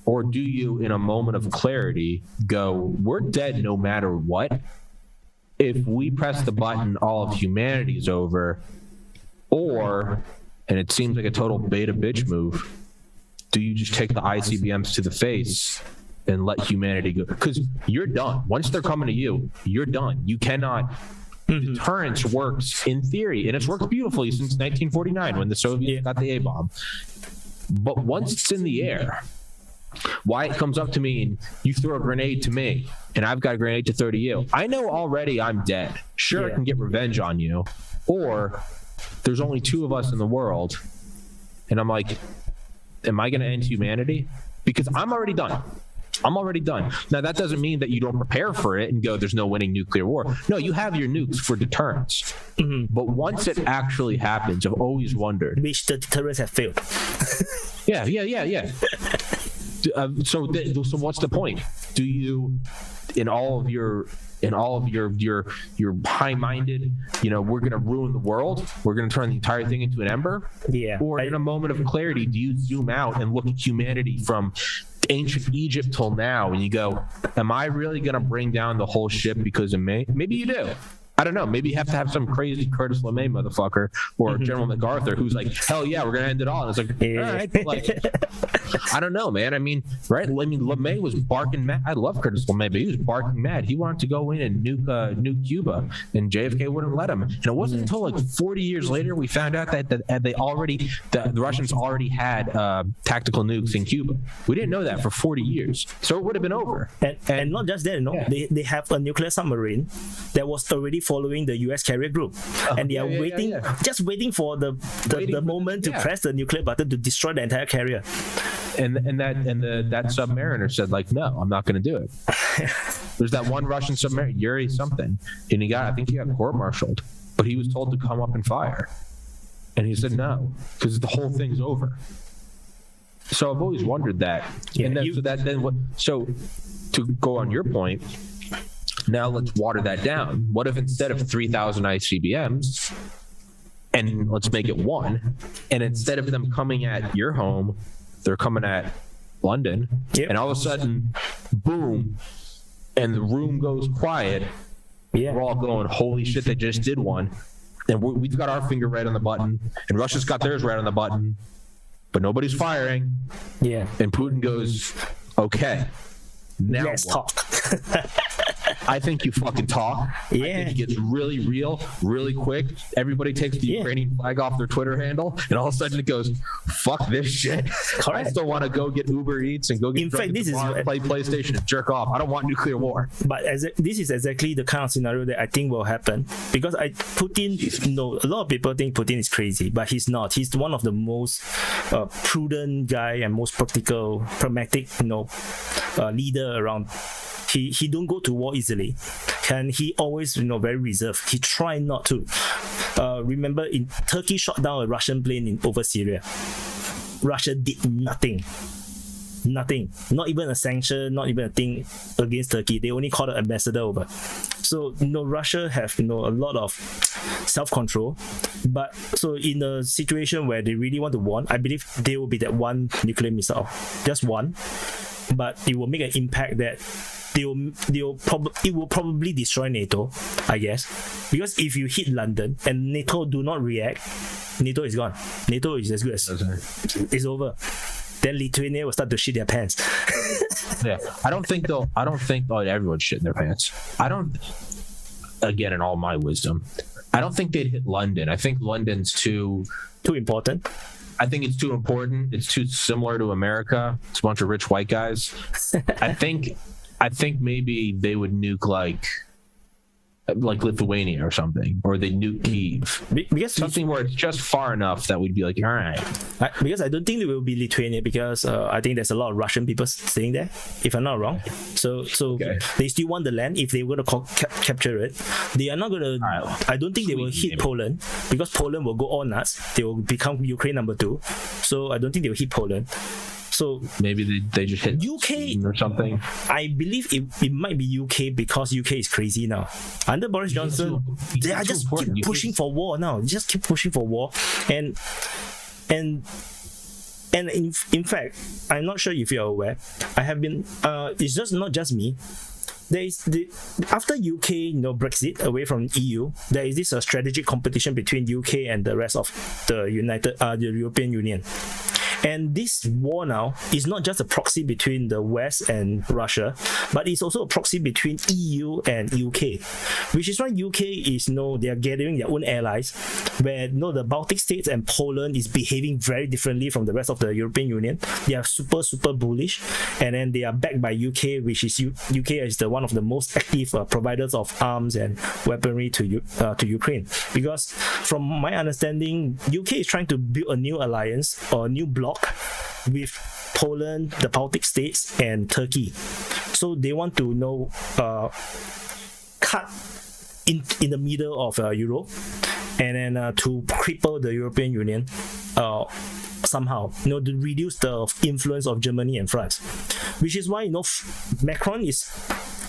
or do you, in a moment of clarity, go, we're dead no matter what? If we press the button, all of humanity is over. Or, and it seems like a total beta bitch move, do you just take the ICBMs to the face and let humanity go? Because you're done. Once they're coming to you, you're done. You cannot... Deterrence works in theory, and it's worked beautifully since 1949 when the Soviets got the A-bomb. But once it's in the air, Wyatt comes up to me and you throw a grenade to me, and I've got a grenade to throw to you. I know already I'm dead. Sure, I can get revenge on you, or there's only two of us in the world, and I'm like, am I going to end humanity? Because I'm already done. Now, that doesn't mean that you don't prepare for it and go, there's no winning nuclear war. No, you have your nukes for deterrence. Mm-hmm. But once it actually happens, I've always wondered. Which the deterrents have failed. Yeah. So what's the point? Do you, in all of your high-minded, we're going to ruin the world, we're going to turn the entire thing into an ember? Yeah. Or in a moment of clarity, do you zoom out and look at humanity from ancient Egypt till now, and you go, am I really going to bring down the whole ship because of me? Maybe you do. I don't know. Maybe you have to have some crazy Curtis LeMay motherfucker or General MacArthur who's like, hell yeah, we're going to end it all. And it's like, all right. Like, I don't know, man. I mean, right? I mean, LeMay was barking mad. I love Curtis LeMay, but he was barking mad. He wanted to go in and nuke Cuba, and JFK wouldn't let him. And it wasn't until like 40 years later we found out that the Russians already had tactical nukes in Cuba. We didn't know that for 40 years. So it would have been over. And not just that, they have a nuclear submarine that was already following the US carrier group, and they are waiting for the moment to press the nuclear button to destroy the entire carrier. And that submariner said like, no, I'm not going to do it. There's that one Russian submariner, Yuri something, and I think he got court-martialed, but he was told to come up and fire, and he said no because the whole thing's over. So I've always wondered that. Yeah, and then so to go on your point, now let's water that down. What if instead of 3,000 ICBMs, and let's make it 1, and instead of them coming at your home, they're coming at London, and all of a sudden, boom, and the room goes quiet. We're all going, holy shit, they just did one. And we've got our finger right on the button, and Russia's got theirs right on the button, but nobody's firing. And Putin goes, okay, now let's talk. I think you fucking talk. I think it gets really real, really quick. Everybody takes the Ukrainian flag off their Twitter handle, and all of a sudden it goes, fuck this shit. I still want to go get Uber Eats and go get play PlayStation and jerk off. I don't want nuclear war. But this is exactly the kind of scenario that I think will happen, because Putin, a lot of people think Putin is crazy, but he's not. He's one of the most prudent guy and most pragmatic, leader around. He don't go to war easily, and he always very reserved. He try not to. Remember, in Turkey shot down a Russian plane over Syria. Russia did nothing. Not even a sanction, not even a thing against Turkey. They only called an ambassador over. So Russia have a lot of self-control. But so in a situation where they really want to warn, I believe there will be that one nuclear missile, just one, but it will make an impact that it will probably destroy NATO, I guess, because if you hit London and NATO do not react, NATO is gone. NATO is as good as it's over. Then Lithuania will start to shit their pants. I don't think everyone's shitting their pants. Again, in all my wisdom, I don't think they'd hit London. I think London's too important. I think it's too important. It's too similar to America. It's a bunch of rich white guys. I think maybe they would nuke like Lithuania or something, or they nuke Kyiv. Because something where it's just far enough that we'd be like, all right. Because I don't think it will be Lithuania, because I think there's a lot of Russian people staying there, if I'm not wrong. So they still want the land. If they were to capture it, they are not going to. I don't think they will hit Poland, because Poland will go all nuts. They will become Ukraine number 2. So I don't think they will hit Poland. So maybe they just hit UK or something. I believe it might be UK, because UK is crazy now. Under Boris Johnson, they are just keep pushing for war now. They just keep pushing for war, and in fact, I'm not sure if you're aware. I have been. It's just not just me. There is after UK, Brexit away from EU, there is this strategic competition between UK and the rest of the European Union. And this war now is not just a proxy between the West and Russia, but it's also a proxy between EU and UK, which is why UK is they are gathering their own allies, where the Baltic states and Poland is behaving very differently from the rest of the European Union. They are super bullish, and then they are backed by UK, which is UK is one of the most active providers of arms and weaponry to Ukraine. Because from my understanding, UK is trying to build a new alliance or a new bloc with Poland, the Baltic states, and Turkey. So they want to cut in the middle of Europe, and then to cripple the European Union somehow, to reduce the influence of Germany and France. Which is why Macron is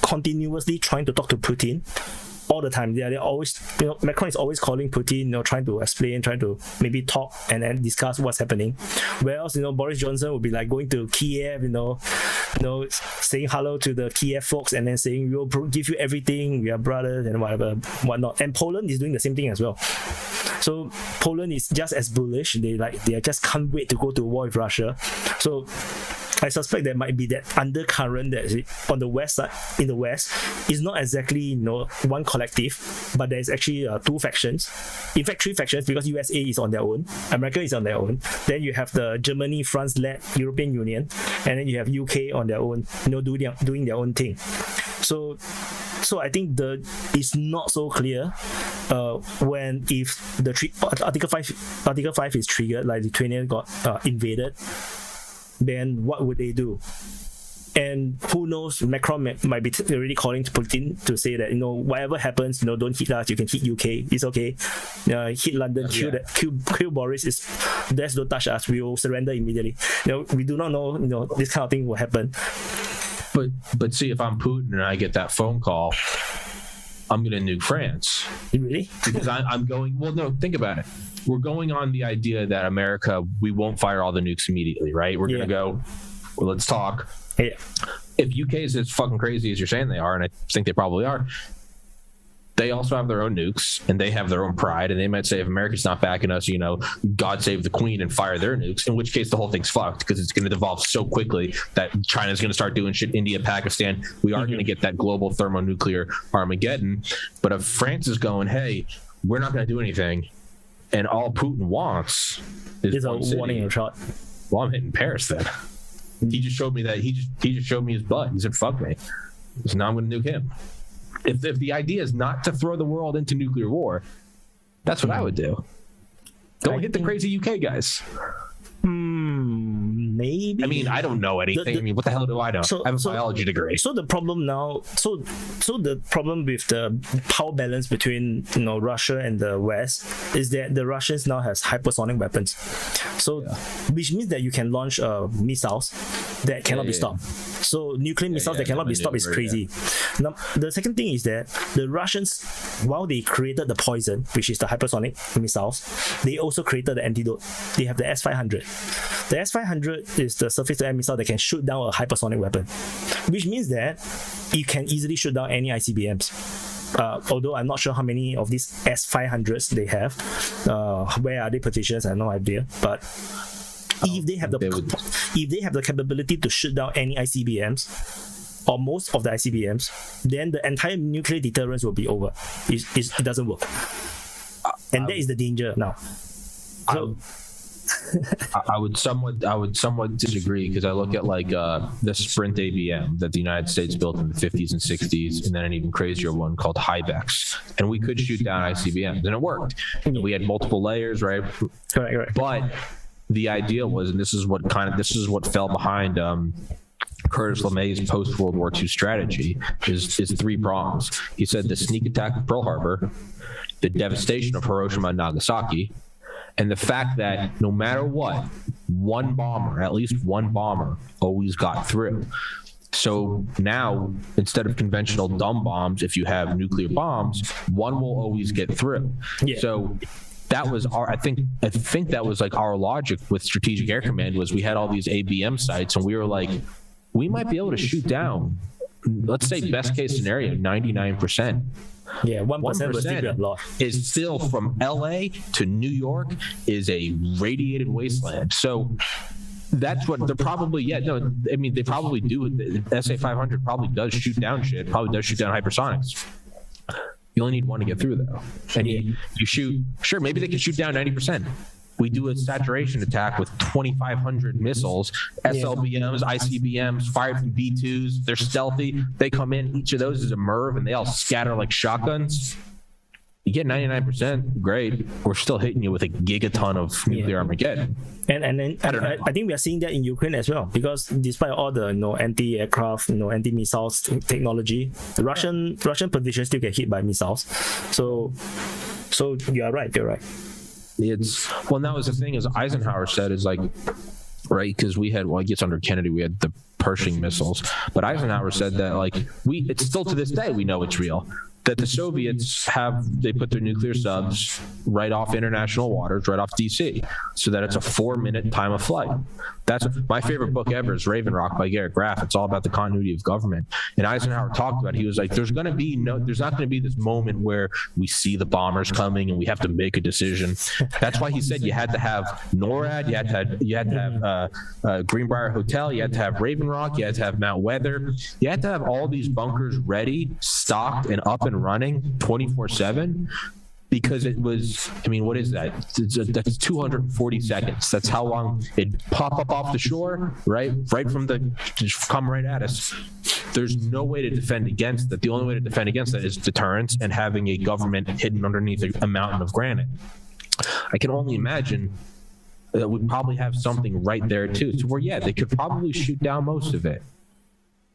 continuously trying to talk to Putin all the time. They're always, Macron is always calling Putin, trying to explain, trying to maybe talk and then discuss what's happening. Whereas, Boris Johnson will be like going to Kiev, saying hello to the Kiev folks, and then saying we'll give you everything, we are brothers and whatnot. And Poland is doing the same thing as well. So Poland is just as bullish. They just can't wait to go to war with Russia. So I suspect there might be that undercurrent that on the west side, in the west, is not exactly one collective, but there's actually 2 factions. In fact, 3 factions, because USA is on their own, America is on their own. Then you have the Germany, France-led European Union, and then you have UK on their own, doing their own thing. So I think it's not so clear if the Article 5 is triggered, like Lithuania got invaded. then what would they do? And who knows, Macron might be already calling to Putin to say that, whatever happens, don't hit us, you can hit UK, it's okay. Hit London, kill Boris, just don't touch us, we will surrender immediately. We do not know, this kind of thing will happen. But see, if I'm Putin and I get that phone call, I'm going to nuke France. Really? Because I'm going, well, no, think about it. We're going on the idea that America, we won't fire all the nukes immediately, right? We're going to go, well, let's talk. Yeah. If UK is as fucking crazy as you're saying they are, and I think they probably are, they also have their own nukes and they have their own pride, and they might say, if America's not backing us, God save the Queen, and fire their nukes, in which case the whole thing's fucked, because it's going to devolve so quickly that China's going to start doing shit. India, Pakistan, we are going to get that global thermonuclear Armageddon. But if France is going, hey, we're not going to do anything, and all Putin wants is a warning shot, well, I'm hitting Paris then. He just showed me that he just showed me his butt. He said, fuck me. So now I'm going to nuke him. If the idea is not to throw the world into nuclear war, that's what I would do. Don't hit the crazy UK guys. Maybe. I mean, I don't know anything. What the hell do I know? I have a biology degree. So the problem now, so the problem with the power balance between Russia and the West is that the Russians now has hypersonic weapons. So, which means that you can launch missiles that cannot be stopped. So nuclear missiles that cannot be stopped is crazy. Now, the second thing is that the Russians, while they created the poison, which is the hypersonic missiles, they also created the antidote. They have the S-500. The S-500 is the surface-to-air missile that can shoot down a hypersonic weapon, which means that you can easily shoot down any ICBMs. Although I'm not sure how many of these S-500s they have. Where are they positioned? I have no idea. But if they have the capability to shoot down any ICBMs, or most of the ICBMs, then the entire nuclear deterrence will be over. It doesn't work. And that is the danger now. So, I would somewhat disagree, because I look at the Sprint ABM that the United States built in the 50s and 60s, and then an even crazier one called Hybex, and we could shoot down ICBMs, and it worked. We had multiple layers, right? Correct. But the idea was, and this is what fell behind Curtis LeMay's post-World War II strategy, is three prongs. He said the sneak attack of Pearl Harbor, the devastation of Hiroshima and Nagasaki, and the fact that no matter what, at least one bomber always got through. So now, instead of conventional dumb bombs, if you have nuclear bombs, one will always get through. Yeah. So that was I think that was our logic with Strategic Air Command, was we had all these ABM sites, and we were like, we might be able to shoot down, let's say best case scenario, 99%. Yeah, 1% is still from LA to New York is a radiated wasteland. So that's what they're probably, they probably do. The SA-500 probably does shoot down shit, probably does shoot down hypersonics. You only need one to get through, though. And you shoot, sure, maybe they can shoot down 90%. We do a saturation attack with 2,500 missiles, SLBMs, ICBMs, fired from B-2s. They're stealthy. They come in. Each of those is a MIRV, and they all scatter like shotguns. You get 99%, great. We're still hitting you with a gigaton of nuclear Armageddon. And then I think we are seeing that in Ukraine as well, because despite all the anti-aircraft, anti-missiles technology, the Russian positions still get hit by missiles. So you're right. And that was the thing, is Eisenhower said, is right, because we had, I guess under Kennedy we had the Pershing missiles, but Eisenhower said that it's still to this day we know it's real, that the Soviets they put their nuclear subs right off international waters, right off DC, so that it's a 4-minute time of flight. That's my favorite book ever is Raven Rock by Garrett Graff. It's all about the continuity of government. And Eisenhower talked about, he was like, there's not going to be this moment where we see the bombers coming and we have to make a decision. That's why he said you had to have NORAD, you had to have Greenbrier Hotel, you had to have Raven Rock, you had to have Mount Weather, you had to have all these bunkers ready, stocked, and up and running 24/7. Because it was, what is that? That's 240 seconds. That's how long it'd pop up off the shore, right from just come right at us. There's no way to defend against that. The only way to defend against that is deterrence and having a government hidden underneath a mountain of granite. I can only imagine would probably have something right there too. So where they could probably shoot down most of it.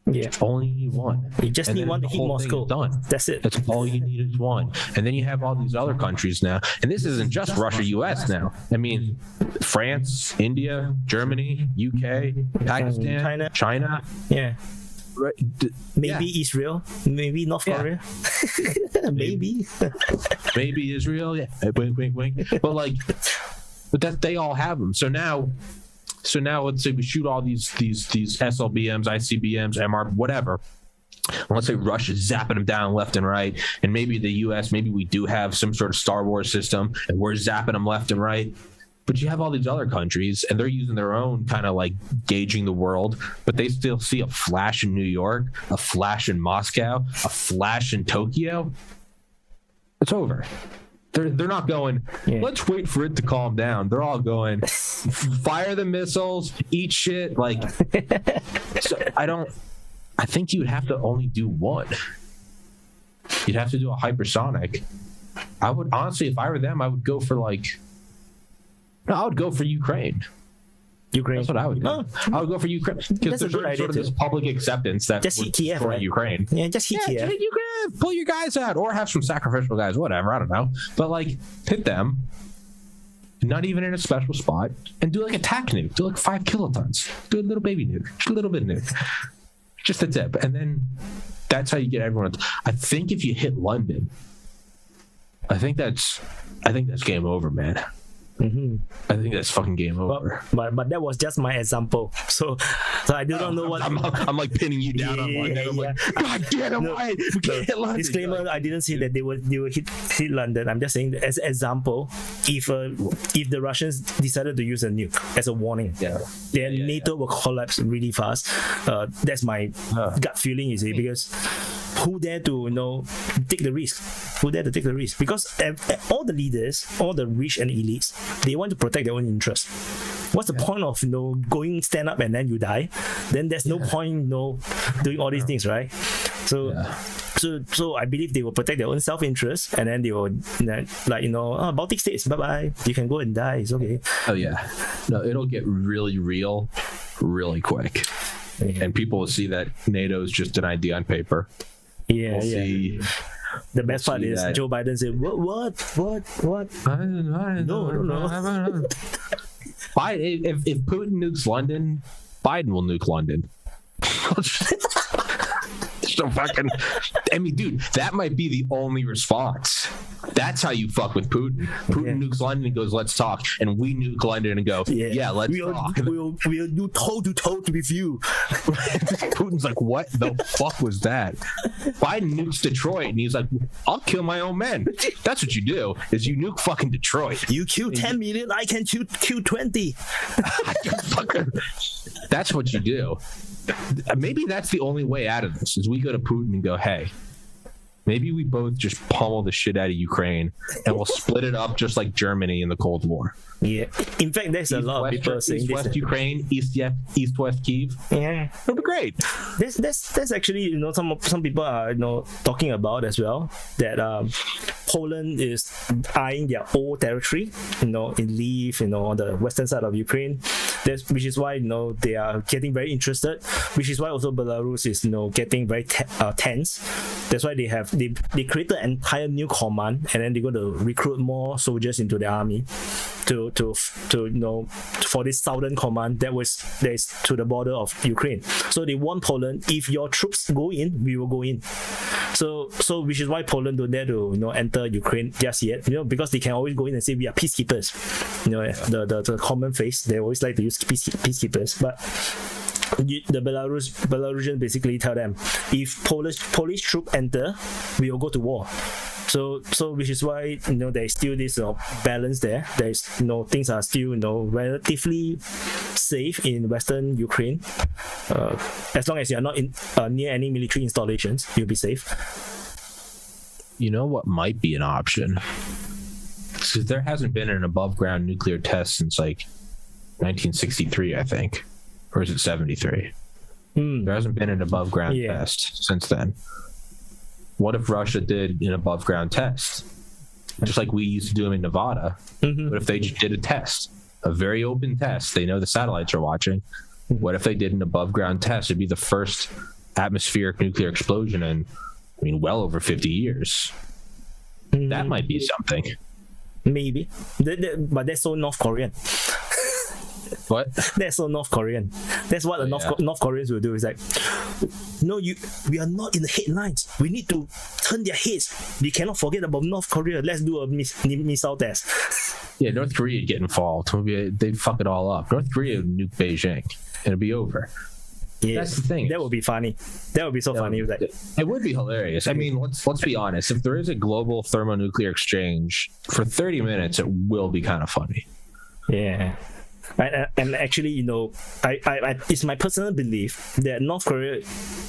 Yeah. Only need one. You just need one to hit Moscow. Done. That's it. That's all you need is one. And then you have all these other countries now. And this isn't just Russia, US now. I mean, France, India, Germany, UK, Pakistan, China. Yeah. Right. Maybe Israel. Maybe North Korea. Maybe. Maybe Israel. Yeah. Wink, wink, wink. But that they all have them. So now let's say we shoot all these SLBMs, ICBMs, MR, whatever. And let's say Russia's zapping them down left and right, and maybe the US, maybe we do have some sort of Star Wars system, and we're zapping them left and right. But you have all these other countries, and they're using their own kind of like gauging the world, but they still see a flash in New York, a flash in Moscow, a flash in Tokyo. It's over. They're not going, let's wait for it to calm down. They're all going, fire the missiles, eat shit. Like, so I think you would have to only do one. You'd have to do a hypersonic. I would, honestly, if I were them, I would go for I would go for Ukraine. That's what I would do. I would go for Ukraine because there's sort of this public acceptance that just hit Kiev, right? Ukraine. Yeah, just hit Kiev. Hit Ukraine. Pull your guys out, or have some sacrificial guys, whatever. I don't know, but hit them. Not even in a special spot, and do a tac nuke. Do 5 kilotons. Do a little baby nuke. Just a little bit nuke. Just a tip, and then that's how you get everyone. I think if you hit London, I think that's game over, man. Mm-hmm. I think that's fucking game over. But that was just my example. So I do not know what I'm pinning you down on London. I'm God damn it, Wyatt, we can't hit London. Disclaimer: I didn't say that they will hit London. I'm just saying that as an example, if the Russians decided to use a nuke as a warning, then NATO will collapse really fast. That's my gut feeling, you see, because who dare to take the risk? Who dare to take the risk? Because all the leaders, all the rich and elites, they want to protect their own interests. What's the point of going stand up and then you die? Then there's no point doing all these things, right? So I believe they will protect their own self-interest, and then they will Baltic states, bye-bye, you can go and die, it's okay. Oh yeah, no, it'll get really real really quick, and people will see that NATO is just an idea on paper. We'll see. The best part is Joe Biden said, What? No. If Putin nukes London, Biden will nuke London. So fucking, I mean, dude, that might be the only response. That's how you fuck with Putin. Putin nukes London and goes, let's talk. And we nuke London and go, let's talk. We'll do toe-to-toe with you. Putin's like, what the fuck was that? Biden nukes Detroit and he's like, I'll kill my own men. That's what you do, is you nuke fucking Detroit. You kill 10 million, I can kill 20. That's what you do. Maybe that's the only way out of this, is we go to Putin and go, hey, maybe we both just pummel the shit out of Ukraine and we'll split it up just like Germany in the Cold War. Yeah. In fact, there's a lot of people saying this. East-West Ukraine, East-West Kyiv. Yeah. It'll be great. There's actually, some people are, talking about as well that Poland is eyeing their old territory, in Lviv, on the western side of Ukraine. Which is why, they are getting very interested, which is why also Belarus is, getting very tense. That's why they created an entire new command, and then they're going to recruit more soldiers into the army to for this southern command that is to the border of Ukraine. So they want Poland, if your troops go in, we will go in. So which is why Poland don't dare to enter Ukraine just yet, because they can always go in and say we are peacekeepers. The common phrase, they always like to use peacekeepers, but the Belarusian basically tell them, if Polish troop enter, we will go to war. So which is why there is still this balance there. There is things are still relatively safe in Western Ukraine. As long as you are not near any military installations, you'll be safe. You know what might be an option? Because there hasn't been an above ground nuclear test since 1963, I think, or is it 73? There hasn't been an above ground test since then. What if Russia did an above ground test, just like we used to do them in Nevada? But if they just did a test, a very open test. They know the satellites are watching. What if they did an above ground test? It'd be the first atmospheric nuclear explosion in, well over 50 years. That might be something. Maybe. But that's so North Korean. What? That's so North Korean. That's what the North Koreans will do. It's like, no, we are not in the headlines. We need to turn their heads. We cannot forget about North Korea. Let's do a missile test. Yeah, North Korea would get involved. They'd fuck it all up. North Korea would nuke Beijing. It'll be over. Yeah, that's the thing. That would be funny. That would be so funny. It would be hilarious. Let's be honest. If there is a global thermonuclear exchange for 30 minutes, it will be kind of funny. Yeah. And actually, it's my personal belief that North Korea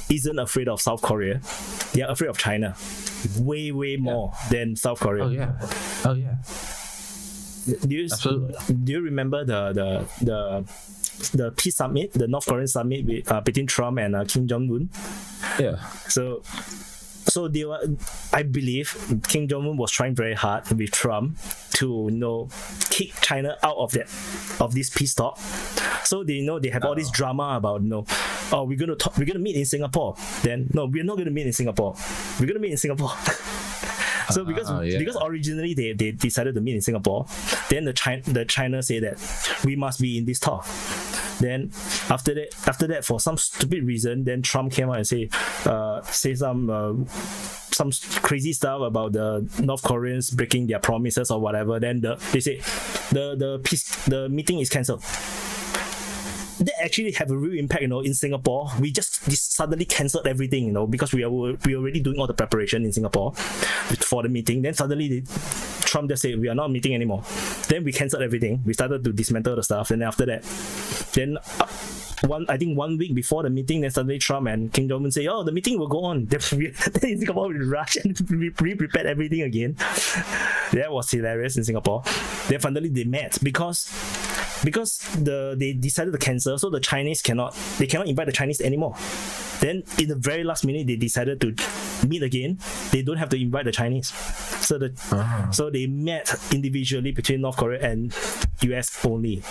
isn't afraid of South Korea. They are afraid of China way more than South Korea. Oh yeah. Do you remember the peace summit, the North Korean summit between Trump and Kim Jong-un? Yeah. So they were, I believe Kim Jong-un was trying very hard with Trump to kick China out of this peace talk. So they have all this drama about we're gonna meet in Singapore. Then no, we're not gonna meet in Singapore. We're gonna meet in Singapore. So because originally they decided to meet in Singapore, then the China say that we must be in this talk. Then after that for some stupid reason, then Trump came out and say some crazy stuff about the North Koreans breaking their promises or whatever. Then they say the meeting is cancelled. That actually have a real impact, in Singapore. We just suddenly cancelled everything, because we already doing all the preparation in Singapore for the meeting. Then suddenly Trump just said we are not meeting anymore. Then we cancelled everything. We started to dismantle the stuff. And then after that, I think 1 week before the meeting, then suddenly Trump and Kim Jong-un say, the meeting will go on. Then in Singapore we rush and we prepared everything again. That was hilarious in Singapore. Then finally they met because they decided to cancel, so the Chinese cannot invite the Chinese anymore. Then in the very last minute they decided to meet again. They don't have to invite the Chinese. So they met individually between North Korea and US only,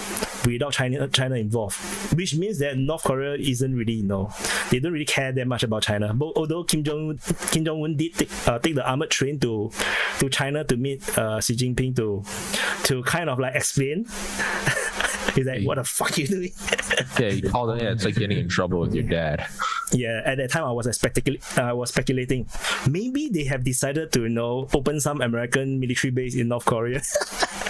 without China involved. Which means that North Korea isn't really, they don't really care that much about China. But although Kim Jong-un did take the armored train to China to meet Xi Jinping to kind of like explain. He's like, what the fuck are you doing? Yeah, you called it. Yeah, it's like getting in trouble with your dad. Yeah, at that time I was speculating. Maybe they have decided to open some American military base in North Korea.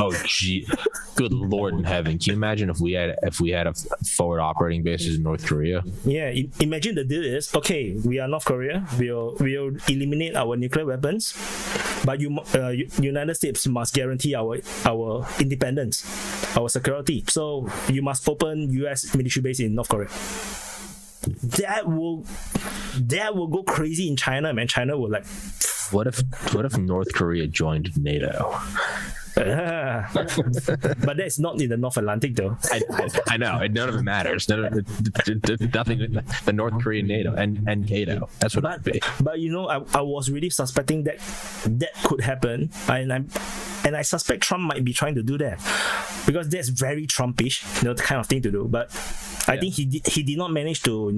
Oh gee, good Lord in heaven! Can you imagine if we had a forward operating bases in North Korea? Yeah, imagine the deal is okay. We are North Korea. We'll eliminate our nuclear weapons, but United States must guarantee our independence, our security. So you must open U.S. military base in North Korea. That will go crazy in China, man. China will like. What if North Korea joined NATO? But that's not in the North Atlantic, though. I know. None of it matters. Nothing. The North Korean NATO and NATO. That's what it'd be. But I was really suspecting that could happen, and I suspect Trump might be trying to do that because that's very Trumpish, the kind of thing to do. But I think he did not manage to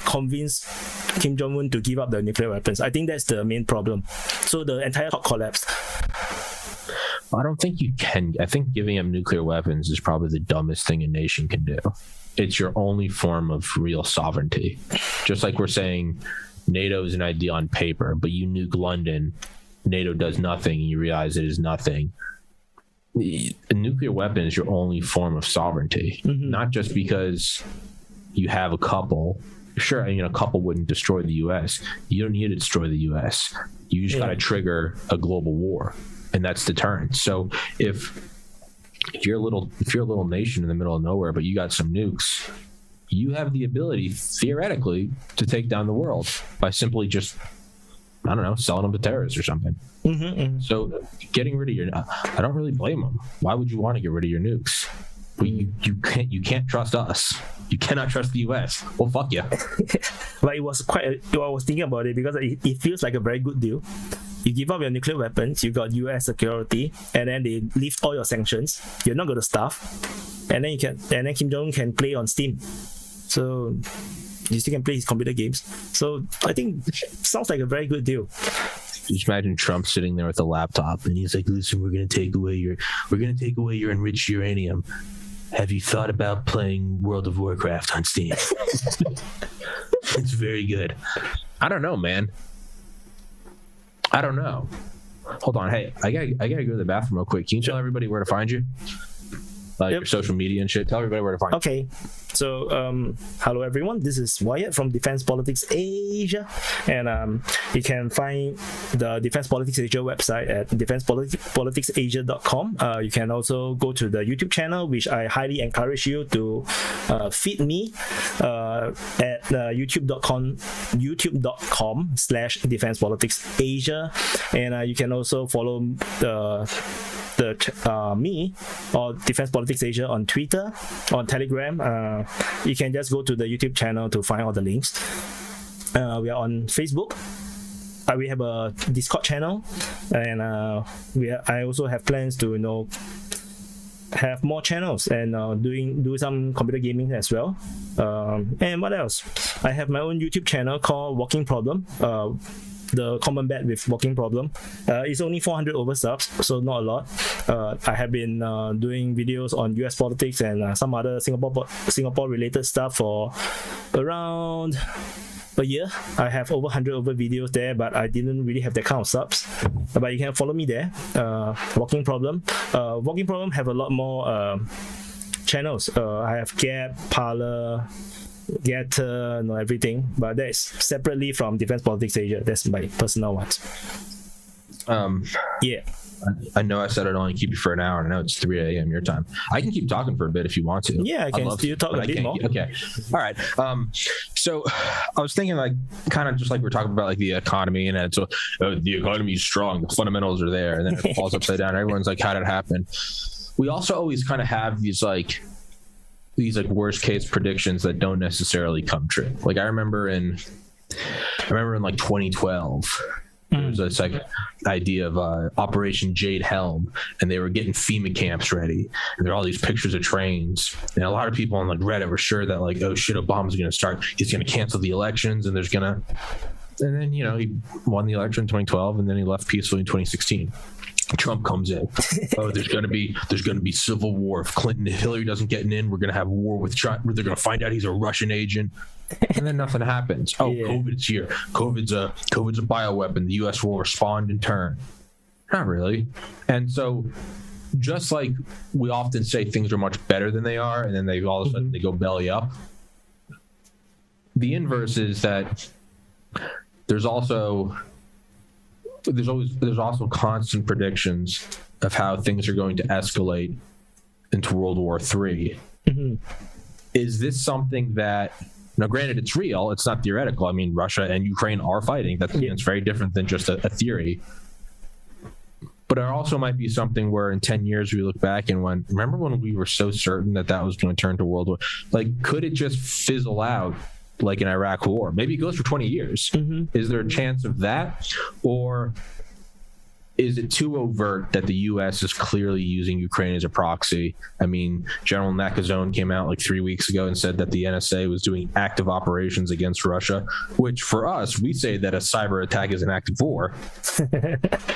convince Kim Jong-un to give up the nuclear weapons. I think that's the main problem. So the entire talk collapsed. I don't think you can. I think giving up nuclear weapons is probably the dumbest thing a nation can do. It's your only form of real sovereignty. Just like we're saying NATO is an idea on paper, but you nuke London, NATO does nothing, and you realize it is nothing. A nuclear weapon is your only form of sovereignty, not just because you have a couple. Sure, a couple wouldn't destroy the U.S. You don't need to destroy the U.S. You just got to trigger a global war. And that's deterrent. So if you're a little nation in the middle of nowhere, but you got some nukes, you have the ability theoretically to take down the world by simply just, I don't know, selling them to terrorists or something. So getting rid of I don't really blame them. Why would you want to get rid of your nukes? Well, you can't trust us. You cannot trust the U.S. Well, fuck you. But it was I was thinking about it because it feels like a very good deal. you give up your nuclear weapons, you got US security, and then they lift all your sanctions. You're not going to starve, and then Kim Jong Un can play on Steam. So you still can play his computer games. So I think sounds like a very good deal. Just imagine Trump sitting there with a laptop, and he's like, "Listen, we're gonna take away your enriched uranium. Have you thought about playing World of Warcraft on Steam? It's very good." I don't know, man. I don't know. Hold on. Hey, I gotta go to the bathroom real quick. Can you tell everybody where to find you? Like your social media and shit. Tell everybody where to find you. Okay. So, hello everyone. This is Wyatt from Defense Politics Asia, and you can find the Defense Politics Asia website at defensepoliticsasia.com. You can also go to the YouTube channel, which I highly encourage you to feed me at youtube.com/defensepoliticsasia, and you can also follow me or Defense Politics Asia on Twitter, on Telegram. You can just go to the YouTube channel to find all the links. We are on Facebook. We have a Discord channel, and I also have plans to have more channels and do some computer gaming as well. And what else? I have my own YouTube channel called Walking Problem. The common bet with Walking Problem. It's only 400 over subs, so not a lot. I have been doing videos on US politics and some other Singapore related stuff for around a year. I have over 100 over videos there, but I didn't really have that kind of subs. But you can follow me there. Walking Problem. Walking Problem have a lot more channels. I have Gap, Parler, Getter, everything, but that's separately from Defense Politics Asia. That's my personal ones. Yeah. I know I said I'd only keep you for an hour, and I know it's 3 a.m. your time. I can keep talking for a bit if you want to. Yeah, I can still talk a bit more. Okay. All right. So I was thinking, like, kind of just like we're talking about, like, the economy, and so the economy is strong, the fundamentals are there, and then it falls upside down. Everyone's like, how did it happen? We also always kind of have these worst case predictions that don't necessarily come true. Like I remember in like 2012, there was this like idea of Operation Jade Helm, and they were getting FEMA camps ready, and there are all these pictures of trains, and a lot of people on like Reddit were sure that like, oh shit, Obama's going to start, he's going to cancel the elections, and then he won the election in 2012, and then he left peacefully in 2016. Trump comes in. Oh, there's gonna be civil war if Hillary doesn't get in. We're gonna have war with Trump. They're gonna find out he's a Russian agent, and then nothing happens. Oh, yeah. COVID's here. COVID's a bioweapon. The U.S. will respond in turn. Not really. And so, just like we often say things are much better than they are, and then they all of a sudden they go belly up. The inverse is that there's also constant predictions of how things are going to escalate into World War III. Mm-hmm. Is this something that, now granted it's real, it's not theoretical. I mean, Russia and Ukraine are fighting. It's very different than just a theory. But it also might be something where in 10 years we look back and remember when we were so certain that was going to turn to World War? Like, could it just fizzle out like an Iraq war? Maybe it goes for 20 years. Mm-hmm. Is there a chance of that? Or is it too overt that the U.S. is clearly using Ukraine as a proxy? I mean, General Nakazone came out like 3 weeks ago and said that the NSA was doing active operations against Russia, which for us, we say that a cyber attack is an act of war.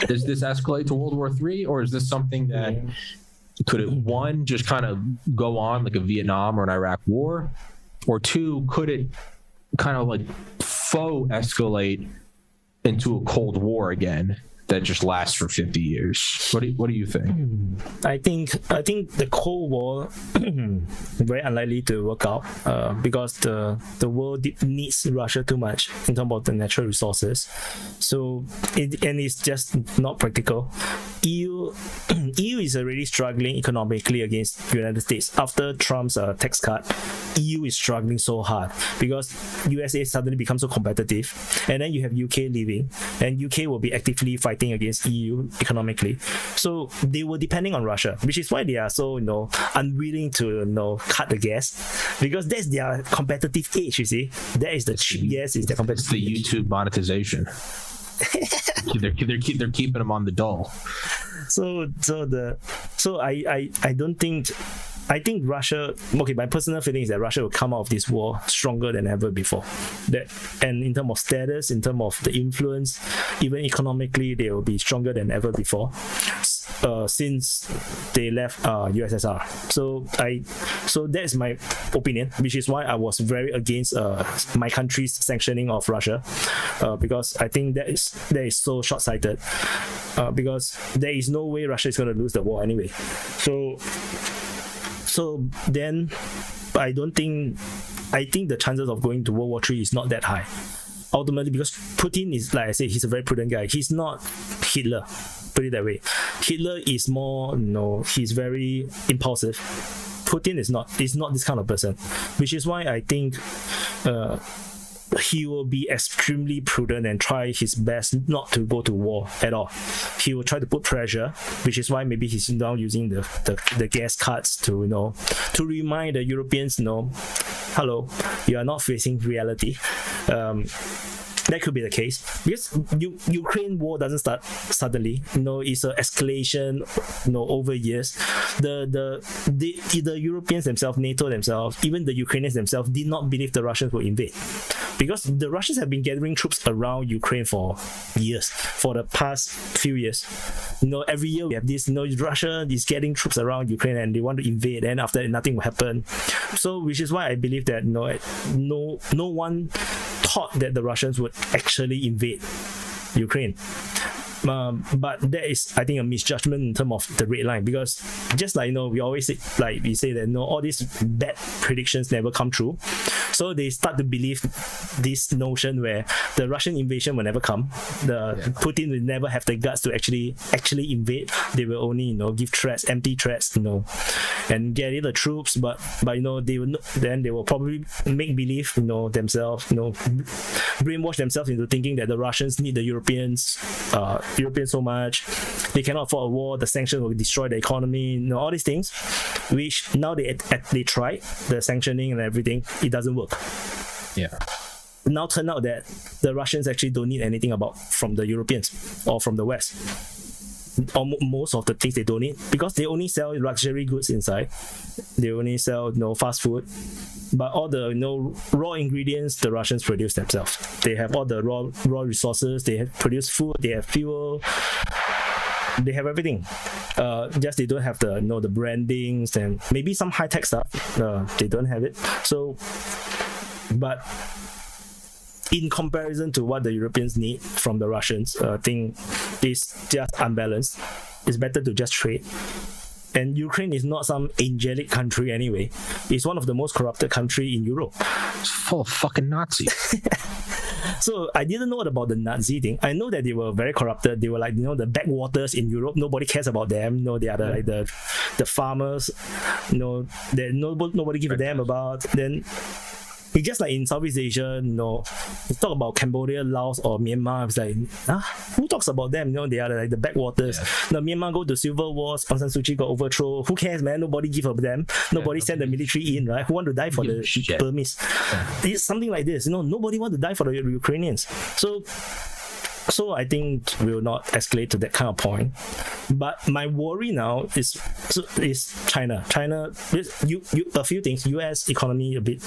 Does this escalate to World War III? Or is this something that could it, one, just kind of go on like a Vietnam or an Iraq war? Or two, could it kind of like faux escalate into a Cold War again that just lasts for 50 years? What do you think? I think the Cold War very unlikely to work out because the world needs Russia too much in terms of the natural resources. So it's just not practical. EU is already struggling economically against the United States. After Trump's tax cut, EU is struggling so hard because USA suddenly becomes so competitive, and then you have UK leaving, and UK will be actively fighting against EU economically. So they were depending on Russia, which is why they are so unwilling to cut the gas, because that's their competitive edge. You see, that is the cheap gas is their competitive. It's the YouTube monetization. they're keeping them on the dole. So I don't think. I think Russia. Okay, my personal feeling is that Russia will come out of this war stronger than ever before. And in terms of status, in terms of the influence, even economically, they will be stronger than ever before. Since they left USSR. So that's my opinion, which is why I was very against my country's sanctioning of Russia, because I think that is so short-sighted, because there is no way Russia is going to lose the war anyway. So then I think the chances of going to World War III is not that high. Ultimately, because Putin is, like I say, he's a very prudent guy. He's not Hitler, put it that way. Hitler is more, he's very impulsive. Putin is not this kind of person, which is why I think he will be extremely prudent and try his best not to go to war at all. He will try to put pressure, which is why maybe he's now using the gas cards to remind the Europeans, hello, you are not facing reality. That could be the case, because Ukraine war doesn't start suddenly. It's an escalation, over years. The Europeans themselves, NATO themselves, even the Ukrainians themselves did not believe the Russians would invade, because the Russians have been gathering troops around Ukraine for years, for the past few years. Every year we have this. Russia is getting troops around Ukraine and they want to invade, and after that nothing will happen. So, which is why I believe that no one thought that the Russians would actually invade Ukraine. But that is, I think, a misjudgment in terms of the red line, because just like we always say, we say that all these bad predictions never come true. So they start to believe this notion where the Russian invasion will never come. Putin will never have the guts to actually invade. They will only give threats, empty threats, and get in the troops. But they will probably make believe themselves, brainwash themselves into thinking that the Russians need the Europeans so much, they cannot afford a war, the sanctions will destroy the economy, all these things, which now they tried the sanctioning and everything, it doesn't work. Yeah. Now turn out that the Russians actually don't need anything from the Europeans or from the West. Or most of the things they don't need, because they only sell luxury goods inside. They only sell fast food, but all the raw ingredients the Russians produce themselves. They have all the raw resources. They have produced food. They have fuel. They have everything. Just they don't have the the brandings and maybe some high tech stuff. They don't have it. So, but in comparison to what the Europeans need from the Russians, I think it's just unbalanced. It's better to just trade. And Ukraine is not some angelic country anyway. It's one of the most corrupted countries in Europe. It's full of fucking Nazis. So I didn't know about the Nazi thing. I know that they were very corrupted. They were like, the backwaters in Europe. Nobody cares about them. They are the farmers. That nobody gives a damn about. Then it's just like in Southeast Asia, you talk about Cambodia, Laos, or Myanmar. It's like, who talks about them? They are like the backwaters. Yeah. Myanmar go to civil wars. Aung San Suu Kyi got overthrown. Who cares, man? Nobody give a damn. Nobody send the military in, right? Who want to die for the Burmese? Yeah. It's something like this. Nobody want to die for the Ukrainians. So I think we'll not escalate to that kind of point. But my worry now is China. China, a few things. US economy a bit.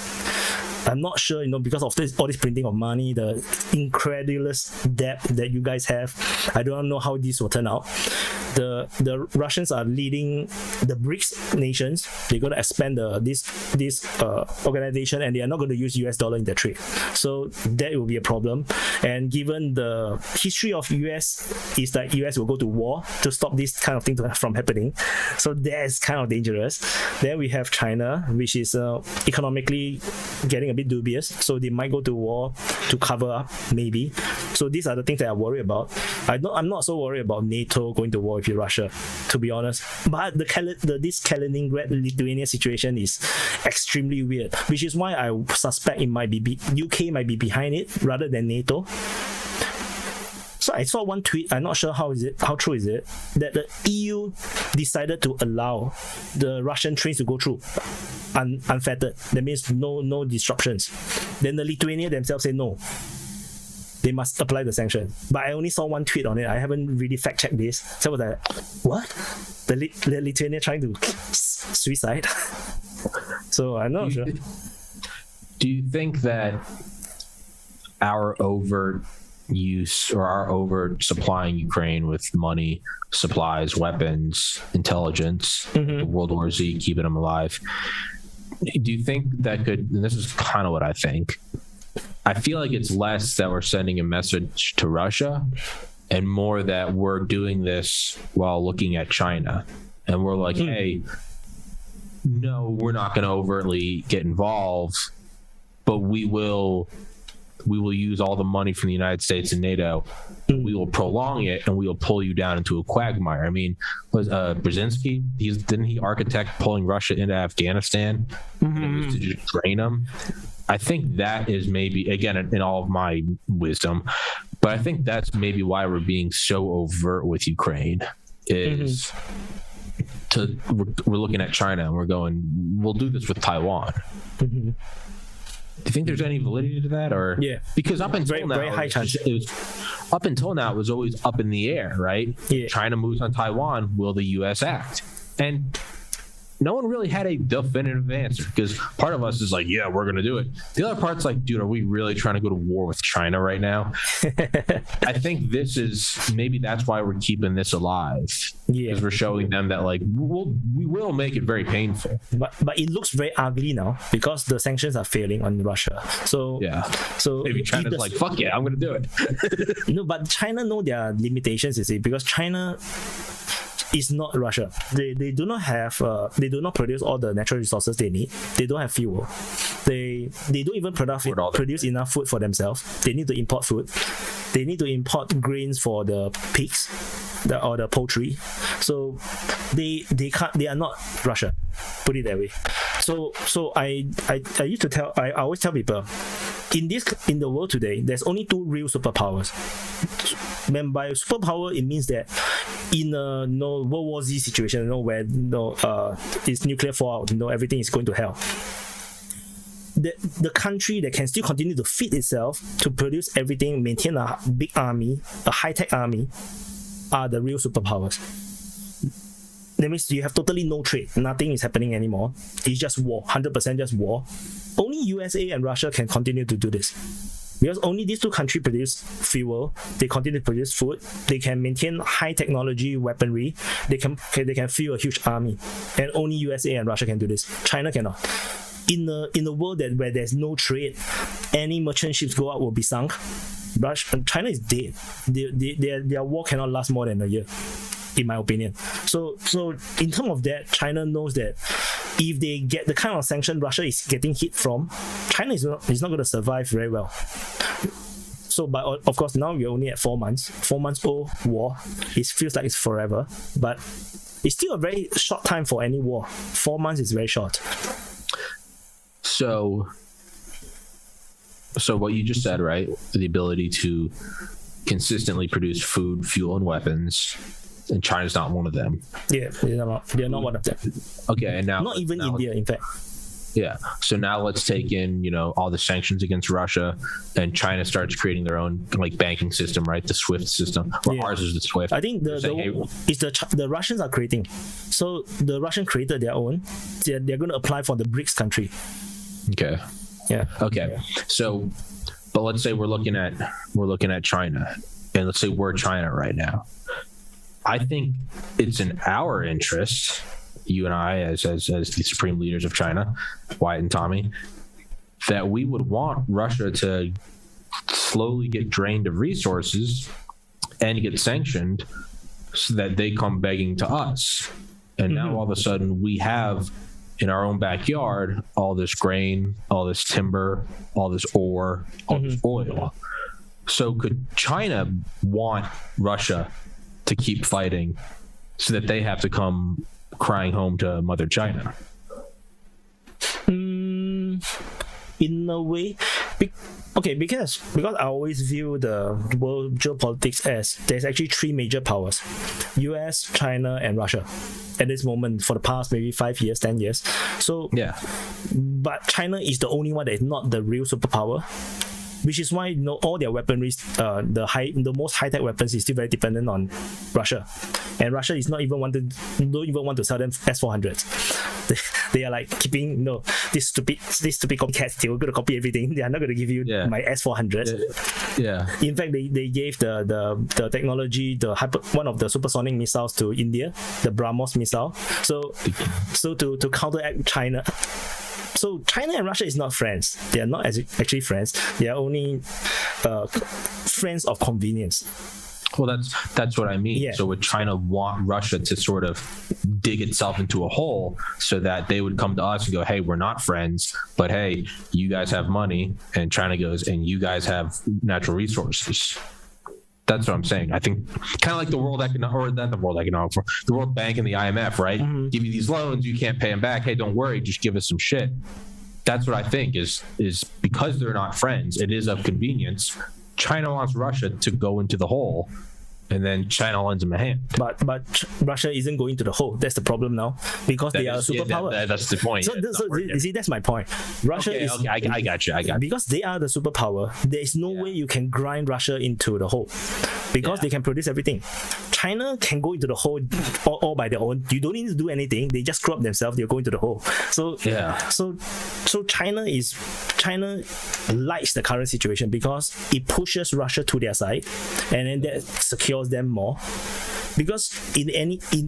I'm not sure, because of all this printing of money, the incredulous debt that you guys have. I don't know how this will turn out. The Russians are leading the BRICS nations. They're going to expand this organization, and they are not going to use US dollar in their trade. So that will be a problem. And given the history of US is that US will go to war to stop this kind of thing from happening. So that's kind of dangerous. Then we have China, which is economically getting a bit dubious. So they might go to war to cover up, maybe. So these are the things that I worry about. I'm not so worried about NATO going to war with Russia, to be honest. But this Kaliningrad-Lithuania situation is extremely weird, which is why I suspect it might be UK might be behind it rather than NATO. So I saw one tweet, I'm not sure how true is it, that the EU decided to allow the Russian trains to go through unfettered. That means no disruptions. Then the Lithuania themselves say no. they must apply the sanction. But I only saw one tweet on it. I haven't really fact checked this. So I was like, what? The Lithuania trying to suicide? So I'm not sure. Do you think that our overt use or our overt supplying Ukraine with money, supplies, weapons, intelligence, World War Z, keeping them alive, do you think that could, and this is kind of what I think, I feel like it's less that we're sending a message to Russia and more that we're doing this while looking at China. And we're like, hey, no, we're not going to overtly get involved, but we will use all the money from the United States and NATO. We will prolong it, and we will pull you down into a quagmire. I mean, was Brzezinski? Didn't he architect pulling Russia into Afghanistan? And it was to just drain them. I think that is maybe, again, in all of my wisdom, but I think that's maybe why we're being so overt with Ukraine. Is we're looking at China and we're going, we'll do this with Taiwan. Do you think there's any validity to that, or because up until now, very high chance. Up until now, it was always up in the air, right? Yeah. China moves on Taiwan, will the U.S. act? And no one really had a definitive answer, because part of us is like, yeah, we're gonna do it. The other part's like, dude, are we really trying to go to war with China right now? I think this is maybe that's why we're keeping this alive, because we're showing them that like we will make it very painful. But it looks very ugly now because the sanctions are failing on Russia. So so maybe China's like, fuck yeah, I'm gonna do it. No, but China know their limitations, you see, because China is not Russia. They do not have they do not produce all the natural resources they need. They don't have fuel. They don't even produce enough food for themselves. They need to import food. They need to import grains for the pigs or the poultry. So they are not Russia. Put it that way. So I used to tell, I always tell people, in the world today, there's only two real superpowers. When by superpower, it means that in a World War Z situation, where it's nuclear fallout, everything is going to hell. The country that can still continue to feed itself, to produce everything, maintain a big army, a high-tech army, are the real superpowers. That means you have totally no trade. Nothing is happening anymore. It's just war, 100% just war. Only USA and Russia can continue to do this. Because only these two countries produce fuel, they continue to produce food, they can maintain high technology weaponry, they can fuel a huge army. And only USA and Russia can do this. China cannot. In a world where there's no trade, any merchant ships go out will be sunk. China is dead. Their war cannot last more than a year, in my opinion. So in terms of that, China knows that if they get the kind of sanction Russia is getting hit from, China is not going to survive very well. So, but of course, now we're only at 4 months. 4 months old war. It feels like it's forever, but it's still a very short time for any war. 4 months is very short. So what you just said, right? The ability to consistently produce food, fuel, and weapons, and China's not one of them. Yeah, they're not one of them. Okay, and now not even India, in fact. Yeah. So now let's take in, all the sanctions against Russia, and China starts creating their own banking system, right? The SWIFT system. Or ours is the SWIFT. I think the Russians are creating. So the Russian created their own. They're going to apply for the BRICS country. Okay. Yeah. Okay. So, but let's say we're looking at China, and let's say we're China right now. I think it's in our interest, you and I, as the supreme leaders of China, Wyatt and Tommy, that we would want Russia to slowly get drained of resources and get sanctioned, so that they come begging to us. And now all of a sudden we have in our own backyard all this grain, all this timber, all this ore, all this oil. So could China want Russia to keep fighting so that they have to come crying home to Mother China? In a way, because I always view the world geopolitics as there's actually three major powers: US, China, and Russia at this moment for the past maybe 5 years, 10 years. So but China is the only one that is not the real superpower. which is why all their weaponry, the most high tech weapons is still very dependent on Russia, and Russia is don't even want to sell them S-400s. They are like keeping these stupid copycats. They were going to copy everything. They are not going to give you my S-400s. Yeah. In fact, they gave the technology, one of the supersonic missiles to India, the BrahMos missile. So to counteract China. So China and Russia is not friends. They are not actually friends. They are only friends of convenience. Well, that's what I mean. Yeah. So would China want Russia to sort of dig itself into a hole so that they would come to us and go, hey, we're not friends, but hey, you guys have money, and China goes, and you guys have natural resources. That's what I'm saying. I think kind of like the World Bank and the IMF, right? Mm-hmm. Give you these loans, you can't pay them back. Hey, don't worry, just give us some shit. That's what I think is because they're not friends, it is of convenience. China wants Russia to go into the hole, and then China lends them a hand. But Russia isn't going to the hole. That's the problem now, because they are a superpower. That's the point. So you see, that's my point. Russia is. Okay, I got you. Because they are the superpower, there is no way you can grind Russia into the hole, because they can produce everything. China can go into the hole all by their own. You don't need to do anything. They just screw up themselves. They're going to the hole. So China likes the current situation because it pushes Russia to their side, and then that secures them more. Because in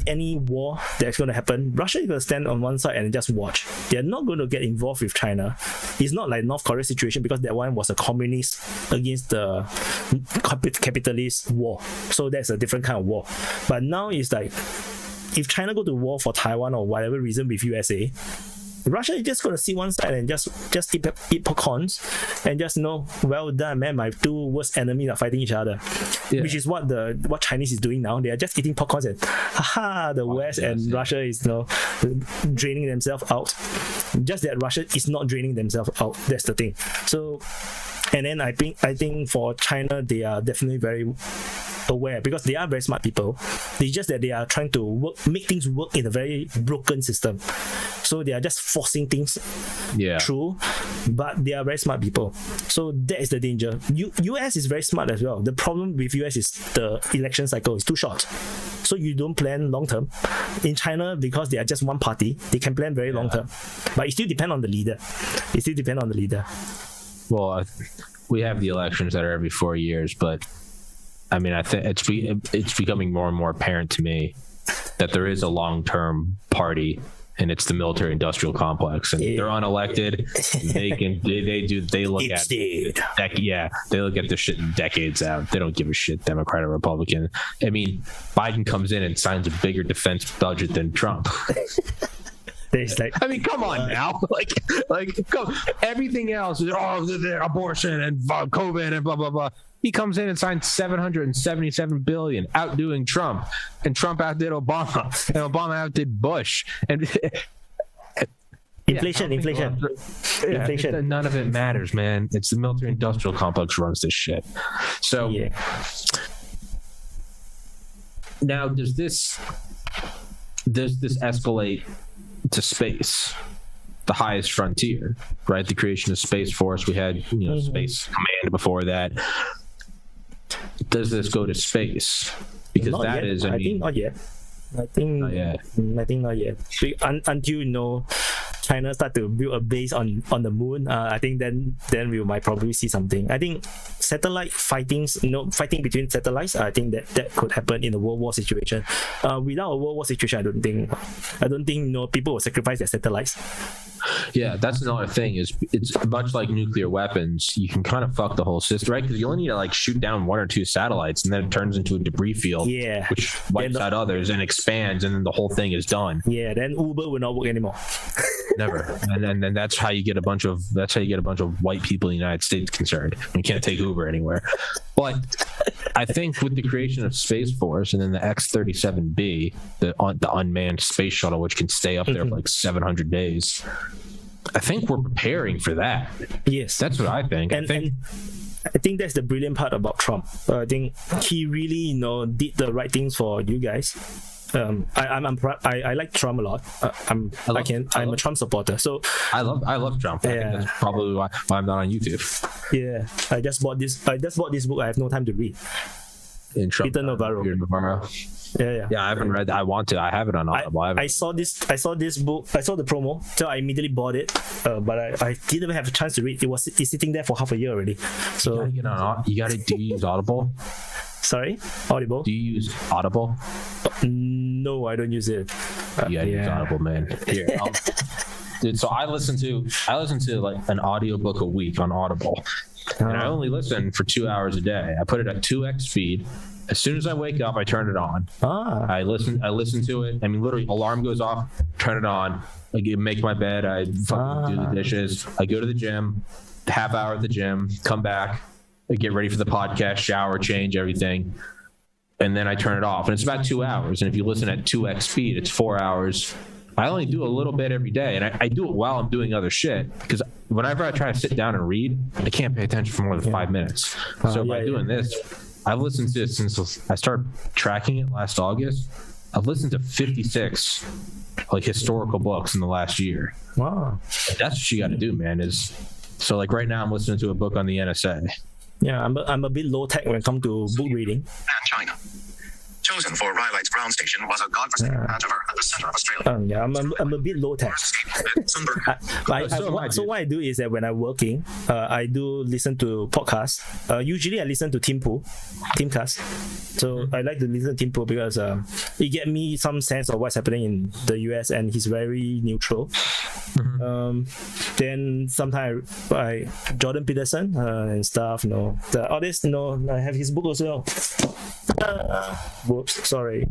any war that's going to happen, Russia is going to stand on one side and just watch. They're not going to get involved with China. It's not like North Korea situation, because that one was a communist against the capitalist war. So that's a different kind of war. But now it's like, if China go to war for Taiwan or whatever reason with USA, Russia is just going to see one side and just eat popcorns and just well done, man. My two worst enemies are fighting each other, which is what Chinese is doing now. They are just eating popcorns and the West and Russia is draining themselves out. Just that Russia is not draining themselves out. That's the thing. So, and then I think for China, they are definitely very aware, because they are very smart people. It's just that they are trying to make things work in a very broken system. So they are just forcing things through, but they are very smart people. So that is the danger. US is very smart as well. The problem with US is the election cycle is too short. So you don't plan long term. In China, because they are just one party, they can plan very long term. But it still depends on the leader. Well, we have the elections that are every 4 years, but I mean, I think it's becoming more and more apparent to me that there is a long-term party, and it's the military-industrial complex, and they're unelected. They look at the shit decades out. They don't give a shit, Democrat or Republican. I mean, Biden comes in and signs a bigger defense budget than Trump. I mean, come on now. Everything else is abortion and COVID and blah blah blah. He comes in and signs $777 billion, outdoing Trump, and Trump outdid Obama, and Obama outdid Bush, and inflation. None of it matters, man. It's the military-industrial complex runs this shit. So now, does this escalate to space, the highest frontier, right? The creation of Space Force. We had Space Command before that. Does this go to space? Because not that yet. Is, I think not yet. I think not yet. Until China start to build a base on the moon, I think then we might probably see something. I think satellite fighting between satellites, I think that could happen in a World War situation. Without a World War situation, I don't think people will sacrifice their satellites. Yeah, that's another thing. Is it's much like nuclear weapons. You can kind of fuck the whole system, right? Because you only need to shoot down one or two satellites, and then it turns into a debris field, which wipes out others and expands, and then the whole thing is done. Yeah, then Uber will not work anymore. Never. And then that's how you get a bunch of white people in the United States concerned. You can't take Uber anywhere. But I think with the creation of Space Force and then the X-37B, the unmanned space shuttle, which can stay up there for 700 days, I think we're preparing for that. Yes, that's what I think. I think that's the brilliant part about Trump. I think he really, did the right things for you guys. I like Trump a lot. I'm a Trump supporter. So I love Trump. I think that's probably why I'm not on YouTube. Yeah, I just bought this book. I have no time to read. In Trump, Peter Navarro. Yeah. I haven't read that. I want to. I have it on Audible. I saw this book. I saw the promo, so I immediately bought it. But I didn't have a chance to read. It's sitting there for half a year already. So do you use Audible? Sorry, Audible. Do you use Audible? No, I don't use it. You gotta use Audible, man. Here, dude. So I listen to like an audiobook a week on Audible, and I only listen for 2 hours a day. I put it at 2x speed. As soon as I wake up, I turn it on. I listen to it. I mean, literally, alarm goes off, turn it on. I make my bed. I fucking do the dishes. I go to the gym, half hour at the gym, come back, I get ready for the podcast, shower, change everything, and then I turn it off. And it's about 2 hours. And if you listen at 2x speed, it's 4 hours. I only do a little bit every day, and I do it while I'm doing other shit, because whenever I try to sit down and read, I can't pay attention for more than 5 minutes. So by doing this, I've listened to it since I started tracking it last August. I've listened to 56 like historical books in the last year. Wow. That's what you got to do, man. So like right now I'm listening to a book on the NSA. Yeah, I'm a bit low tech when it comes to book reading. And China. Chosen for Rylight's ground station was a godforsaken mantiver at the center of Australia. I'm a bit low tech. So what I do is that when I'm working, I do listen to podcasts. Usually I listen to Teamcast. So I like to listen to Timpo because it get me some sense of what's happening in the US, and he's very neutral. Then sometimes Jordan Peterson and stuff, the artist, I have his book also. Whoops, sorry.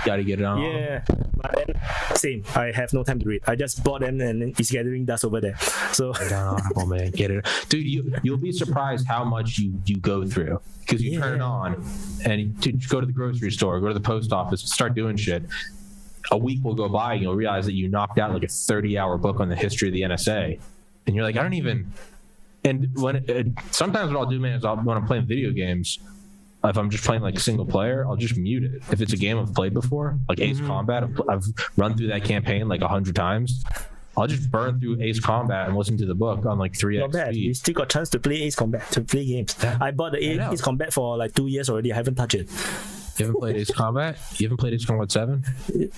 Gotta get it on. Yeah, but then same. I have no time to read. I just bought them, and it's gathering dust over there. So oh man, get it, dude. You'll be surprised how much you go through, because you turn it on, and you go to the grocery store, go to the post office, start doing shit. A week will go by, and you'll realize that you knocked out like a 30-hour book on the history of the NSA, and you're like, I don't even. And sometimes what I'll do, man, is when I'm playing video games. If I'm just playing like single player, I'll just mute it. If it's a game I've played before, like Ace Combat, I've run through that campaign like 100 times. I'll just burn through Ace Combat and listen to the book on like 3x Not bad. speed. You still got chance to play Ace Combat, to play games. Yeah. I bought the Ace Combat for like 2 years already. I haven't touched it. You haven't played Ace Combat? You haven't played Ace Combat 7?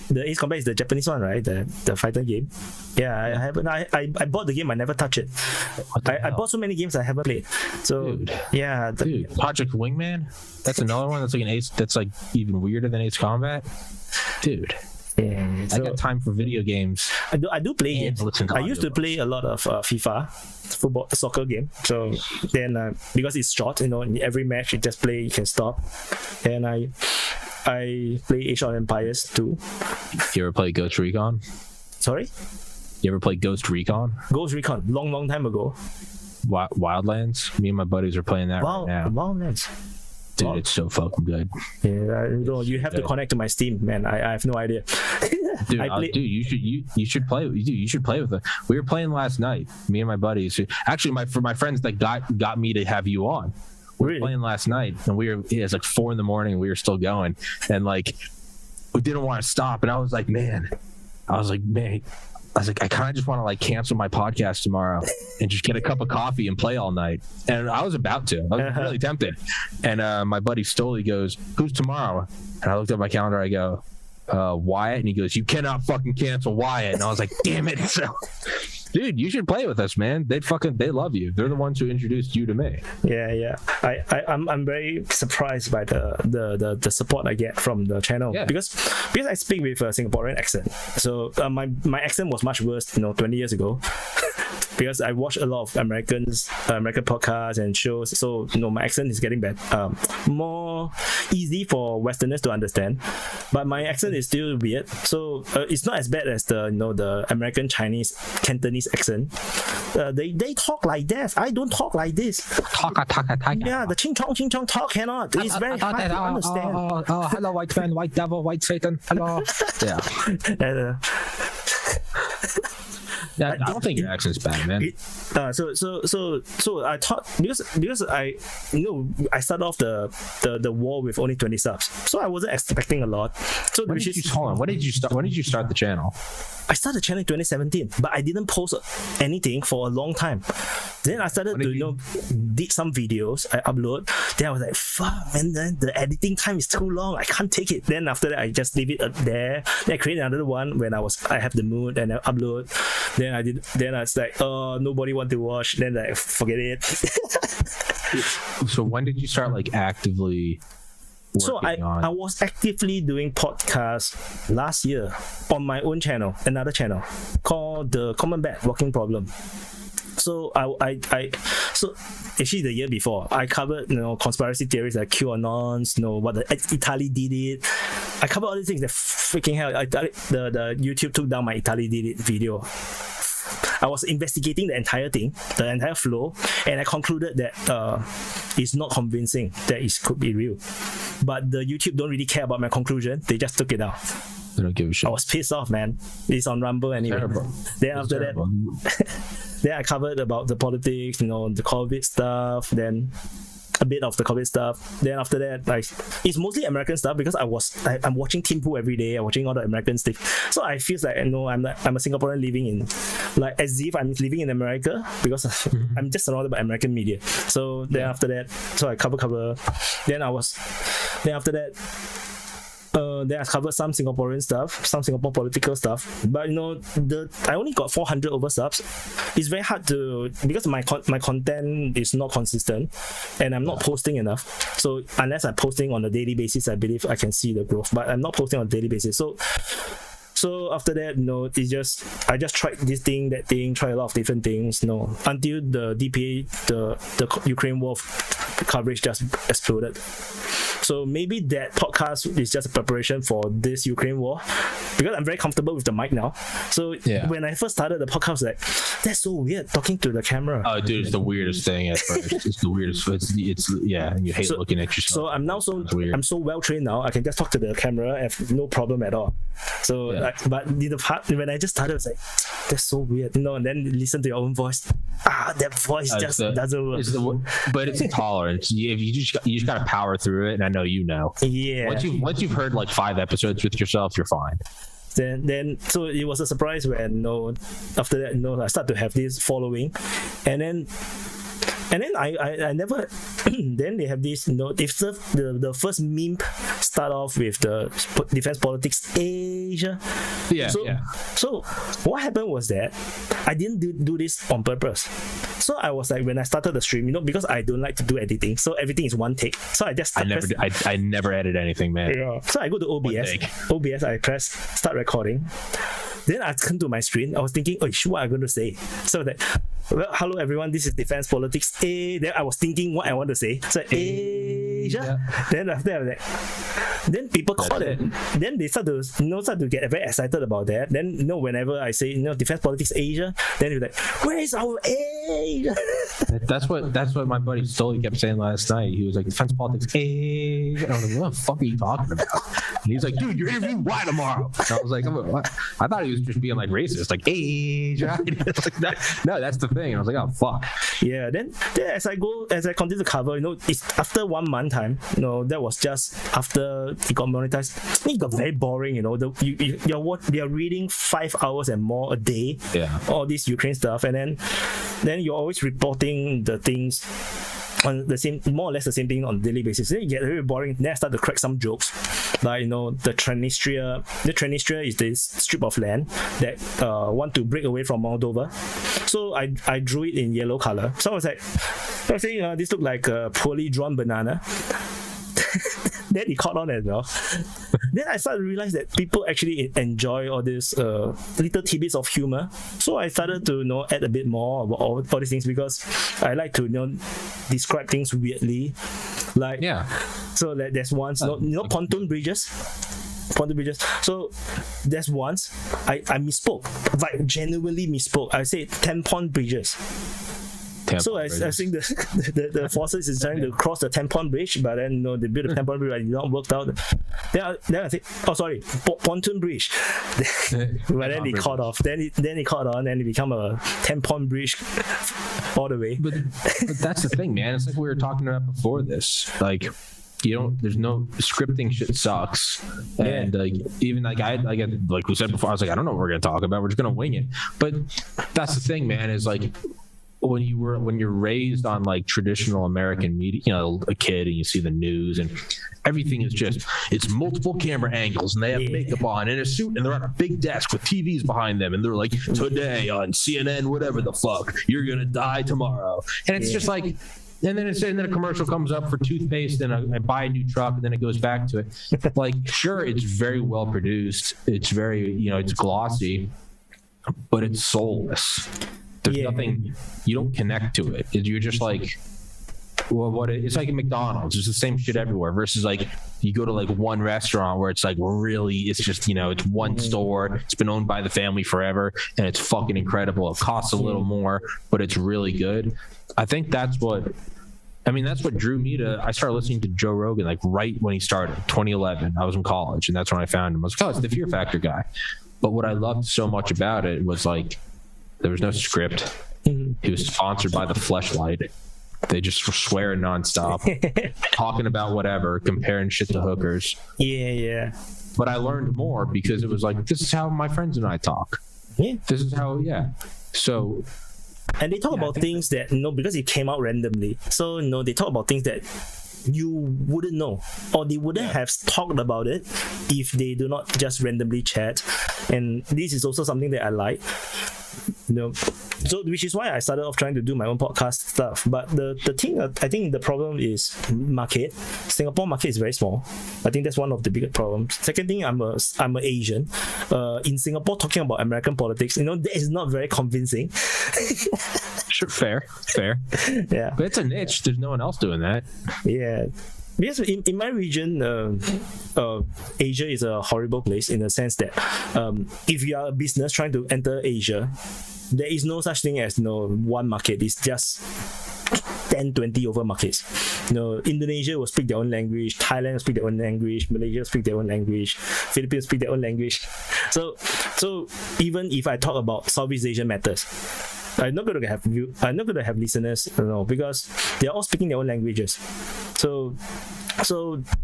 The Ace Combat is the Japanese one, right? The fighter game. Yeah, I haven't. I bought the game. I never touched it. I bought so many games I haven't played. So dude, Project Wingman. That's another one that's like an Ace. That's like even weirder than Ace Combat. Dude. Yeah, I got time for video games. I do play games. I used to play a lot of FIFA, football, soccer game. So then because it's short, in every match you just play, you can stop. And I play Age of Empires too. You ever play Ghost Recon? Sorry? You ever play Ghost Recon? Ghost Recon, long time ago. Wildlands? Me and my buddies are playing that right now. Wildlands. Dude, it's so fucking good. Yeah, you have to connect to my Steam, man. I have no idea. Dude, you should play. Dude, you should play with it. We were playing last night. Me and my buddies. Actually, my friends that got me to have you on. We were playing last night, and it was like 4 a.m. We were still going, and like we didn't want to stop. And I was like, I kind of just want to like cancel my podcast tomorrow and just get a cup of coffee and play all night. And I was about to. I was really tempted. And my buddy Stoli goes, "Who's tomorrow?" And I looked at my calendar. I go, "Wyatt." And he goes, "You cannot fucking cancel Wyatt." And I was like, "Damn it!" So, dude, you should play with us, man. They love you. They're the ones who introduced you to me. Yeah. I'm very surprised by the support I get from the channel because I speak with a Singaporean accent. So my accent was much worse, 20 years ago. Because I watch a lot of American podcasts and shows, so my accent is getting better, more easy for Westerners to understand. But my accent is still weird, so it's not as bad as the American Chinese Cantonese accent. They talk like that. I don't talk like this. Yeah, the ching chong talk cannot. It's very hard to understand. Oh, hello, white man, white devil, white Satan. Hello. Yeah. I don't think your accent's bad, man. So I thought because I I started off the war with only 20 subs, so I wasn't expecting a lot. So When did you start the channel? I started the channel in 2017, but I didn't post anything for a long time. Then I started to did some videos, I upload. Then I was like, fuck man, then the editing time is too long. I can't take it. Then after that, I just leave it there. Then I create another one when I have the mood and I upload. Then I was like, oh, nobody want to watch. Then I forget it. So when did you start like actively? So I was actively doing podcasts last year on my own channel, another channel called the Common Bad Walking Problem. So so actually the year before I covered conspiracy theories like QAnons, what the Italy did it. I covered all these things that freaking hell. The YouTube took down my Italy did it video. I was investigating the entire thing, the entire flow, and I concluded that it's not convincing that it could be real. But the YouTube don't really care about my conclusion. They just took it out. They don't give a shit. I was pissed off, man. It's on Rumble anyway. Terrible. Then after that, then I covered about the politics, the COVID stuff, then a bit of the COVID stuff. Then after that, like it's mostly American stuff because I'm watching Tim Pool every day. I'm watching all the American stuff. So I feel like I'm a Singaporean living in, like as if I'm living in America because I'm just surrounded by American media. So then after that, so I cover. Then after that. Then I covered some Singaporean stuff, some Singapore political stuff. But I only got 400 over subs. It's very hard to, because my content is not consistent and I'm not posting enough. So unless I'm posting on a daily basis, I believe I can see the growth. But I'm not posting on a daily basis. So after that, I just tried this thing, that thing, try a lot of different things, until the DPA, the Ukraine war coverage just exploded. So maybe that podcast is just a preparation for this Ukraine war, because I'm very comfortable with the mic now. So when I first started the podcast, I was like, that's so weird talking to the camera. Oh, dude, it's the weirdest thing at first. It's the weirdest. It's and you hate looking at yourself. So I'm now I'm so well trained now. I can just talk to the camera and have no problem at all. So but the part when I just started, I was like, that's so weird, and then listen to your own voice. That voice just doesn't work. But it's a tolerance. You just gotta power through it, and I know you know. Yeah. Once you've heard like 5 episodes with yourself, you're fine. Then so it was a surprise when after that I start to have this following, and then I never then they have this if the first meme start off with the defense politics Asia. So what happened was that I didn't do this on purpose. So I was like, when I started the stream, because I don't like to do editing, so everything is one take. So I just I never edit anything, man. Yeah. So I go to OBS, I press start recording. Then I come to my screen. I was thinking, what I'm going to say. So that, well, hello everyone, this is Defense Politics. Then I was thinking what I want to say. So Asia. Then after that, I was like, then people call it. Then they start to get very excited about that. Then whenever I say Defense Politics Asia, then they're like, where is our Asia? That's what my buddy Stoli kept saying last night. He was like, Defense Politics Asia. And I was like, what the fuck are you talking about? And he's like, dude, you're interviewing Wyatt tomorrow. And I was like, what? I thought he was just being like racist, like Asia. Like, no, that's the thing. And I was like, oh fuck. Yeah. Then as I continue to cover, it's after 1 month time. That was just after it got monetized. It got very boring. You're reading 5 hours and more a day. Yeah. All this Ukraine stuff, and then you're always reporting the things on the same, more or less the same thing on a daily basis. Then you get very boring. Then I start to crack some jokes, like the Transnistria. The Transnistria is this strip of land that want to break away from Moldova. So I drew it in yellow color. So I was saying, this looked like a poorly drawn banana. Then it caught on as well. Then I started to realize that people actually enjoy all these little tidbits of humor. So I started to add a bit more about all these things, because I like to describe things weirdly. Like so there's once pontoon bridges. So there's once I misspoke, like genuinely misspoke. I said 10-pond bridges. So I think the forces is trying to cross the tampon bridge, but then they built a tampon bridge, but it not worked out. Then I think, pontoon bridge. But then it caught off. Then it caught on, and it became a tampon bridge all the way. But that's the thing, man. It's like we were talking about before this. Like, there's no scripting. Shit sucks. And even like we said before, I was like, I don't know what we're gonna talk about. We're just gonna wing it. But that's the thing, man. Is like, when you're raised on like traditional American media, a kid, and you see the news and everything is it's multiple camera angles, and they have makeup on and a suit, and they're on a big desk with TVs behind them, and they're like, today on CNN, whatever the fuck, you're gonna die tomorrow, and it's just like. And then a commercial comes up for toothpaste, and I buy a new truck, and then it goes back to it. Like, sure, it's very well produced. It's very, it's glossy, but it's soulless. There's nothing, you don't connect to it. You're just like, well, it's like at McDonald's. It's the same shit everywhere. Versus like you go to like one restaurant where it's like really, it's just it's one store. It's been owned by the family forever, and it's fucking incredible. It costs a little more, but it's really good. I think that's what drew me to. I started listening to Joe Rogan like right when he started, 2011. I was in college, and that's when I found him. I was like, oh, it's the Fear Factor guy. But what I loved so much about it was like there was no script. He was sponsored by the Fleshlight. They just were swearing nonstop, talking about whatever, comparing shit to hookers. Yeah. But I learned more because it was like, this is how my friends and I talk. Yeah. This is how, So. And they talk about things that, because it came out randomly. So, they talk about things that you wouldn't know, or they wouldn't have talked about it if they do not just randomly chat. And this is also something that I like. So which is why I started off trying to do my own podcast stuff. But the thing, I think the problem is market. Singapore market is very small. I think that's one of the biggest problems. Second thing, I'm an Asian. In Singapore, talking about American politics, that is not very convincing. Sure, fair. Yeah, but it's a niche. There's no one else doing that. Yeah. Because in my region, Asia is a horrible place in the sense that if you are a business trying to enter Asia, there is no such thing as one market. It's just 10, 20 over markets. Indonesia will speak their own language, Thailand will speak their own language, Malaysia will speak their own language, Philippines speak their own language. So even if I talk about Southeast Asian matters, I'm not going to have listeners, because they're all speaking their own languages. So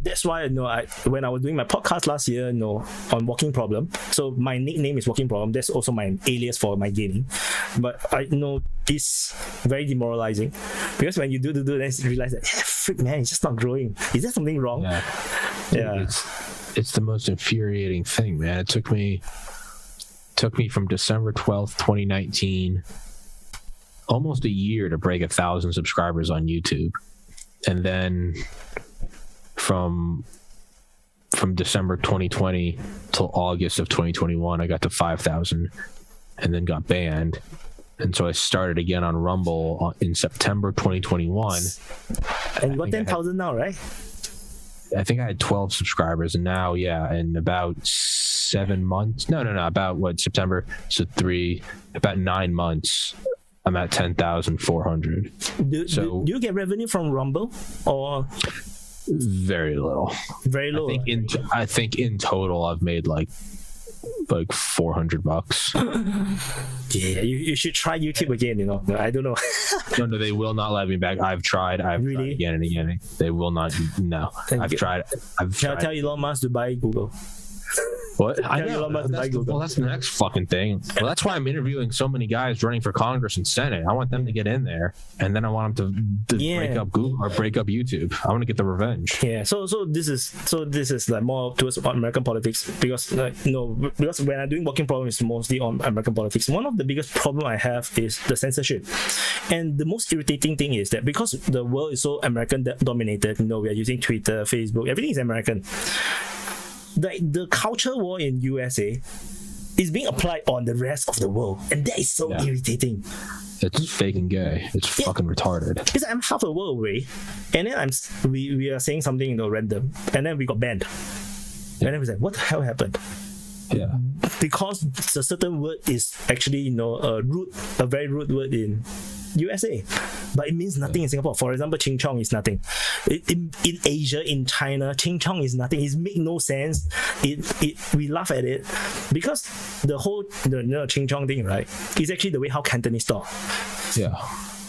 that's why when I was doing my podcast last year, on Walking Problem. So my nickname is Walking Problem. That's also my alias for my gaming. But I know it's very demoralizing because when you do, then you realize that freak man, it's just not growing. Is there something wrong? Yeah. It's the most infuriating thing, man. It took me from December 12th, 2019. Almost a year to break 1,000 subscribers on YouTube, and then from December 2020 till August of 2021, I got to 5,000, and then got banned, and so I started again on Rumble in September 2021. And you got 10,000 now, right? I think I had 12 subscribers, and now, in about 7 months. No, about September? So about 9 months. I'm at 10,400. Do you get revenue from Rumble or very little? Very low. I think in total I've made like $400. Yeah, you should try YouTube again. I don't know. No, they will not let me back. I've tried again and again. They will not. No, I've tried. Can I tell Elon Musk to buy Google? What? I know. That's the next fucking thing. Well, that's why I'm interviewing so many guys running for Congress and Senate. I want them to get in there, and then I want them to break up Google or break up YouTube. I want to get the revenge. Yeah. So this is like more towards American politics because because when I'm doing Walking Problem, it's mostly on American politics. One of the biggest problem I have is the censorship, and the most irritating thing is that because the world is so American dominated, we are using Twitter, Facebook, everything is American. The culture war in USA is being applied on the rest of the world, and that is so irritating. It's fake and gay. It's fucking retarded. Because I'm half a world away, and then we are saying something random, and then we got banned, and then we like, what the hell happened? Yeah. Because a certain word is actually a very rude word in USA, but it means nothing in Singapore. For example, Ching Chong is nothing. In Asia, in China, Ching Chong is nothing. It makes no sense. We laugh at it because the whole Ching Chong thing, right, is actually the way how Cantonese talk. Yeah.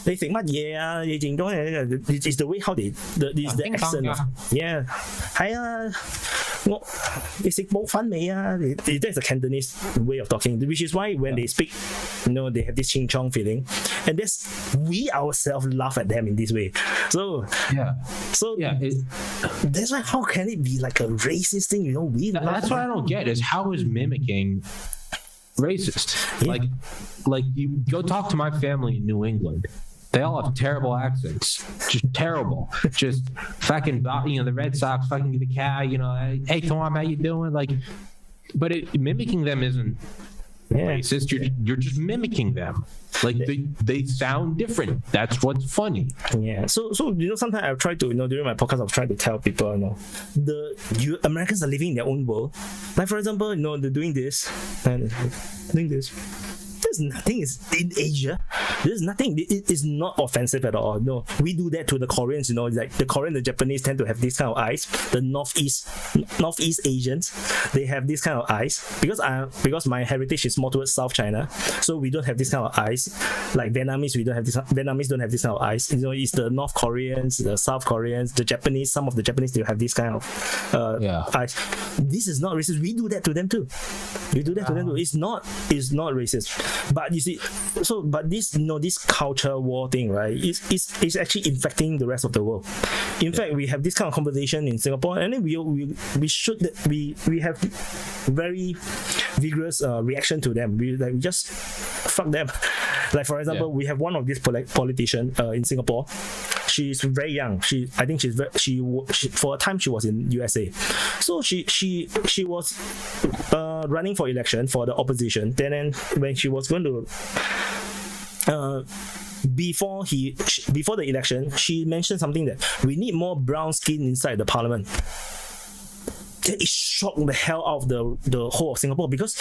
你食乜嘢啊？你整咗係 is the way how they is the accent of yeah 係啊，你食冇粉未啊？That's a Cantonese way of talking, which is why when they speak, they have this Ching Chong feeling, and that's we ourselves laugh at them in this way. So that's why how can it be like a racist thing? That's what I don't get is how is mimicking racist? Yeah. Like you go talk to my family in New England. They all have terrible accents, just terrible. Just fucking, the Red Sox, fucking the cow, hey, Tom, how you doing? Like, but mimicking them isn't racist. You're just mimicking them. Like they sound different. That's what's funny. Yeah. So sometimes I've tried to during my podcast I've tried to tell people Americans are living in their own world. Like for example, they're doing this and doing this. There's nothing in Asia. There's nothing. It is not offensive at all. No, we do that to the Koreans. Like the Korean, the Japanese tend to have this kind of eyes. The Northeast Asians, they have this kind of eyes because my heritage is more towards South China, so we don't have this kind of eyes. Like Vietnamese, we don't have this. Vietnamese don't have this kind of eyes. It's the North Koreans, the South Koreans, the Japanese. Some of the Japanese they have this kind of eyes. This is not racist. We do that to them too. We do that to them too. It's not racist. But you see, but this this culture war thing, right? Is actually infecting the rest of the world. In fact, we have this kind of conversation in Singapore, and then we have very vigorous reaction to them. We just fuck them. Like for example, we have one of these politicians in Singapore. She's very young. I think she for a time she was in USA. So she was running for election for the opposition. Then when she was going to before the election, she mentioned something that we need more brown skin inside the parliament. It shocked the hell out of the whole of Singapore because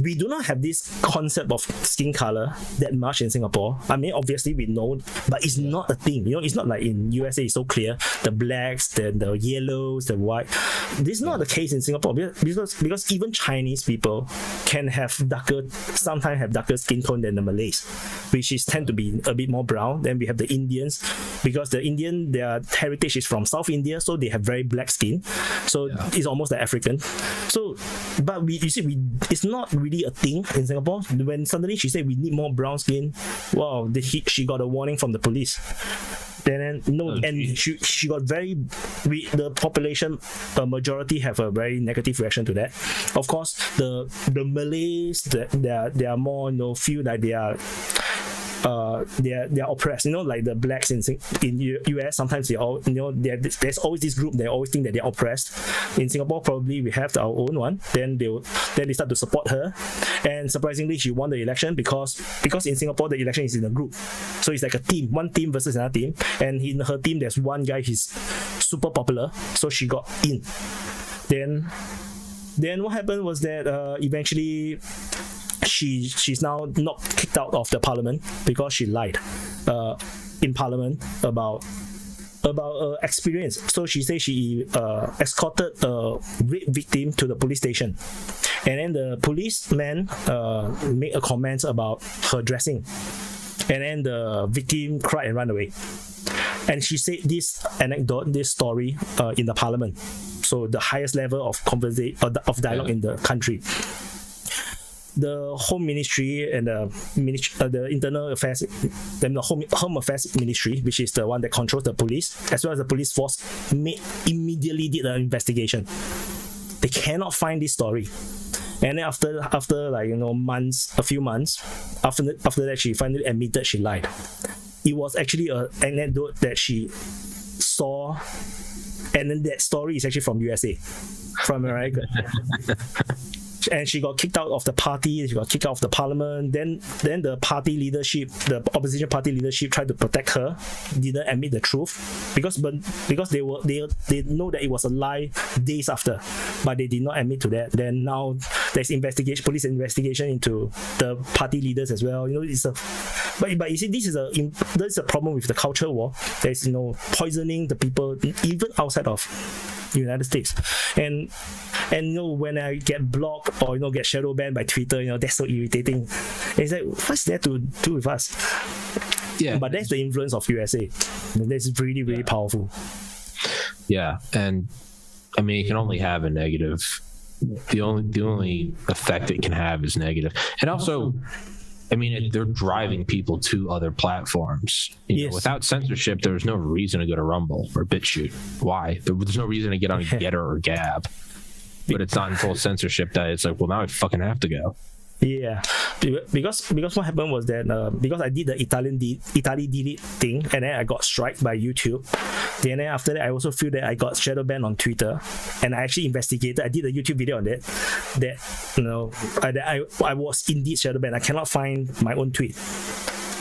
we do not have this concept of skin color that much in Singapore. I mean, obviously we know, but it's not a thing. It's not like in USA. It's so clear. The blacks, the yellows, the white. This is not the case in Singapore because even Chinese people can sometimes have darker skin tone than the Malays, which tend to be a bit more brown. Then we have the Indians because the Indian their heritage is from South India, so they have very black skin. So it's almost like African. So, but it's not really a thing in Singapore. When suddenly she said we need more brown skin, wow, she got a warning from the police. And she got the population majority have a very negative reaction to that. Of course, the Malays they are more feel like they are oppressed, like the blacks in US. Sometimes they all there's always this group, they always think that they're oppressed. In Singapore probably we have our own one. Then they start to support her, and surprisingly she won the election because in Singapore the election is in a group, so it's like a team, one team versus another team, and in her team there's one guy, he's super popular, so she got in. Then what happened was that eventually she's now not kicked out of the parliament because she lied in parliament about experience. So she said she escorted a rape victim to the police station, and then the policeman made a comment about her dressing, and then the victim cried and ran away. And she said this story in the parliament, so the highest level of of dialogue in the country. The Home Ministry and the Internal Affairs, then the Home Affairs Ministry, which is the one that controls the police, as well as the police force, immediately did an investigation. They cannot find this story, and then after a few months after that, she finally admitted she lied. It was actually an anecdote that she saw, and then that story is actually from USA, from America. And she got kicked out of the party, she got kicked out of the parliament. Then the party leadership, the opposition party leadership, tried to protect her, didn't admit the truth because they know that it was a lie days after, but they did not admit to that. Then now there's police investigation into the party leaders as well. But you see, there's a problem with the culture war. There's poisoning the people even outside of the United States, and when I get blocked or get shadow banned by Twitter, that's so irritating. And it's like, what's that to do with us? Yeah, but that's the influence of USA. That's really, really powerful. Yeah, and I mean, it can only have a negative. The only effect it can have is negative, and also, I mean, they're driving people to other platforms. Without censorship, there was no reason to go to Rumble or BitChute. Why? There's no reason to get on Getter or Gab. But it's not until censorship that it's like, well, now I fucking have to go. Yeah, because what happened was that because I did the Italy delete thing, and then I got striked by YouTube. Then after that, I also feel that I got shadow banned on Twitter, and I actually investigated. I did a YouTube video on that. I was indeed shadow banned. I cannot find my own tweet.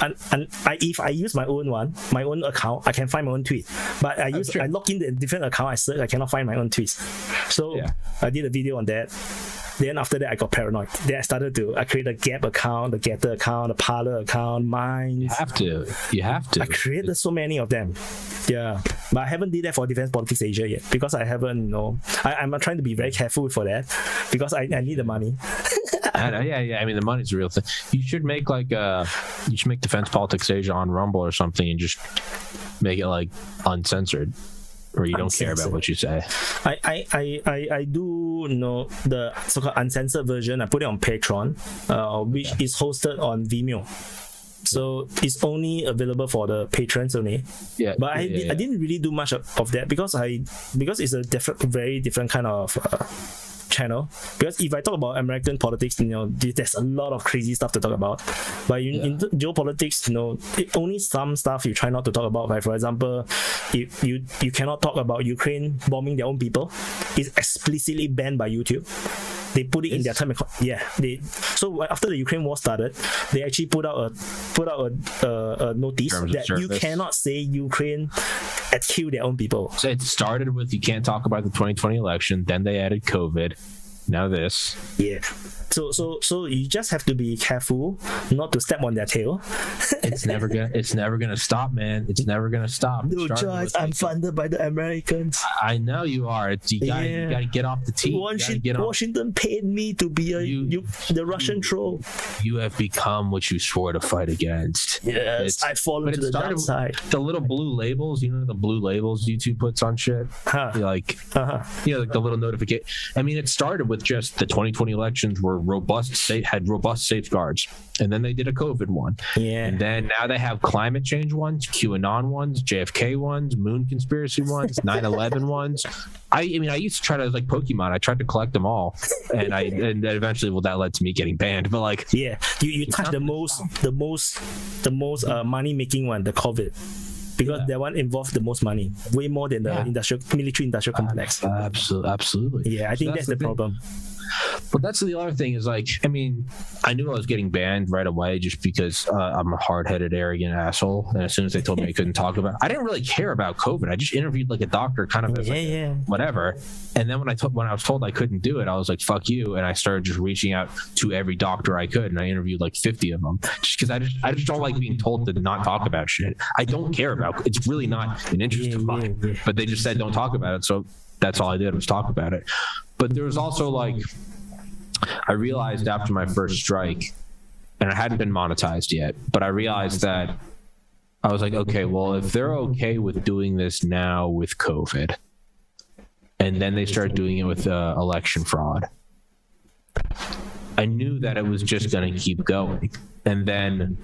And if I use my own account, I can find my own tweet. But I log in the different account, I search, I cannot find my own tweets. So I did a video on that. Then after that, I got paranoid. Then I created a Gap account, the Getter account, the Parler account, mine. You have to. I created so many of them. Yeah, but I haven't did that for Defense Politics Asia yet because I haven't. I'm trying to be very careful for that because I need the money. Yeah. I mean, the money's a real thing. You should make you should make Defense Politics Asia on Rumble or something and just make it like uncensored. Or you don't care about what you say. I do know the so-called uncensored version. I put it on Patreon, which is hosted on Vimeo. So it's only available for the patrons only. Yeah. But I didn't really do much of that because it's a very different kind of channel. Because if I talk about American politics, there's a lot of crazy stuff to talk about. But in geopolitics, only some stuff you try not to talk about. Like for example, if you cannot talk about Ukraine bombing their own people. It's explicitly banned by YouTube. They put it in their term. So after the Ukraine war started, they actually put out a notice that you cannot say Ukraine had killed their own people. So it started with you can't talk about the 2020 election. Then they added COVID. Now this. Yeah. So you just have to be careful not to step on their tail. It's never gonna stop, man. It's never gonna stop. No choice. I'm funded by the Americans. I know you are. You gotta get off the team. Washington paid me to be the Russian troll. You have become what you swore to fight against. Yes, I fall into the dark side. The little blue labels, the blue labels YouTube puts on shit. Like the little notification. I mean, it started with just the 2020 elections were had robust safeguards, and then they did a COVID one, and then now they have climate change ones, QAnon ones, JFK ones, moon conspiracy ones, 9/11 ones. I used to try to like Pokemon. I tried to collect them all, and then eventually, that led to me getting banned. But you touched the most money making one, the COVID. Because that one involved the most money, way more than the military industrial complex. Absolutely. Yeah, I think that's the problem. But that's the other thing is I knew I was getting banned right away just because I'm a hard-headed, arrogant asshole. And as soon as they told me I couldn't talk about it, I didn't really care about COVID. I just interviewed like a doctor kind of as whatever. And then when I was told I couldn't do it, I was like, fuck you. And I started just reaching out to every doctor I could. And I interviewed like 50 of them just because I just don't like being told to not talk about shit. I don't care about it. It's really not an interest of mine. But they just said don't talk about it. So that's all I did was talk about it. But there was also I realized after my first strike, and it hadn't been monetized yet, but I realized that I was like, okay, well, if they're okay with doing this now with COVID, and then they started doing it with election fraud, I knew that it was just going to keep going. And then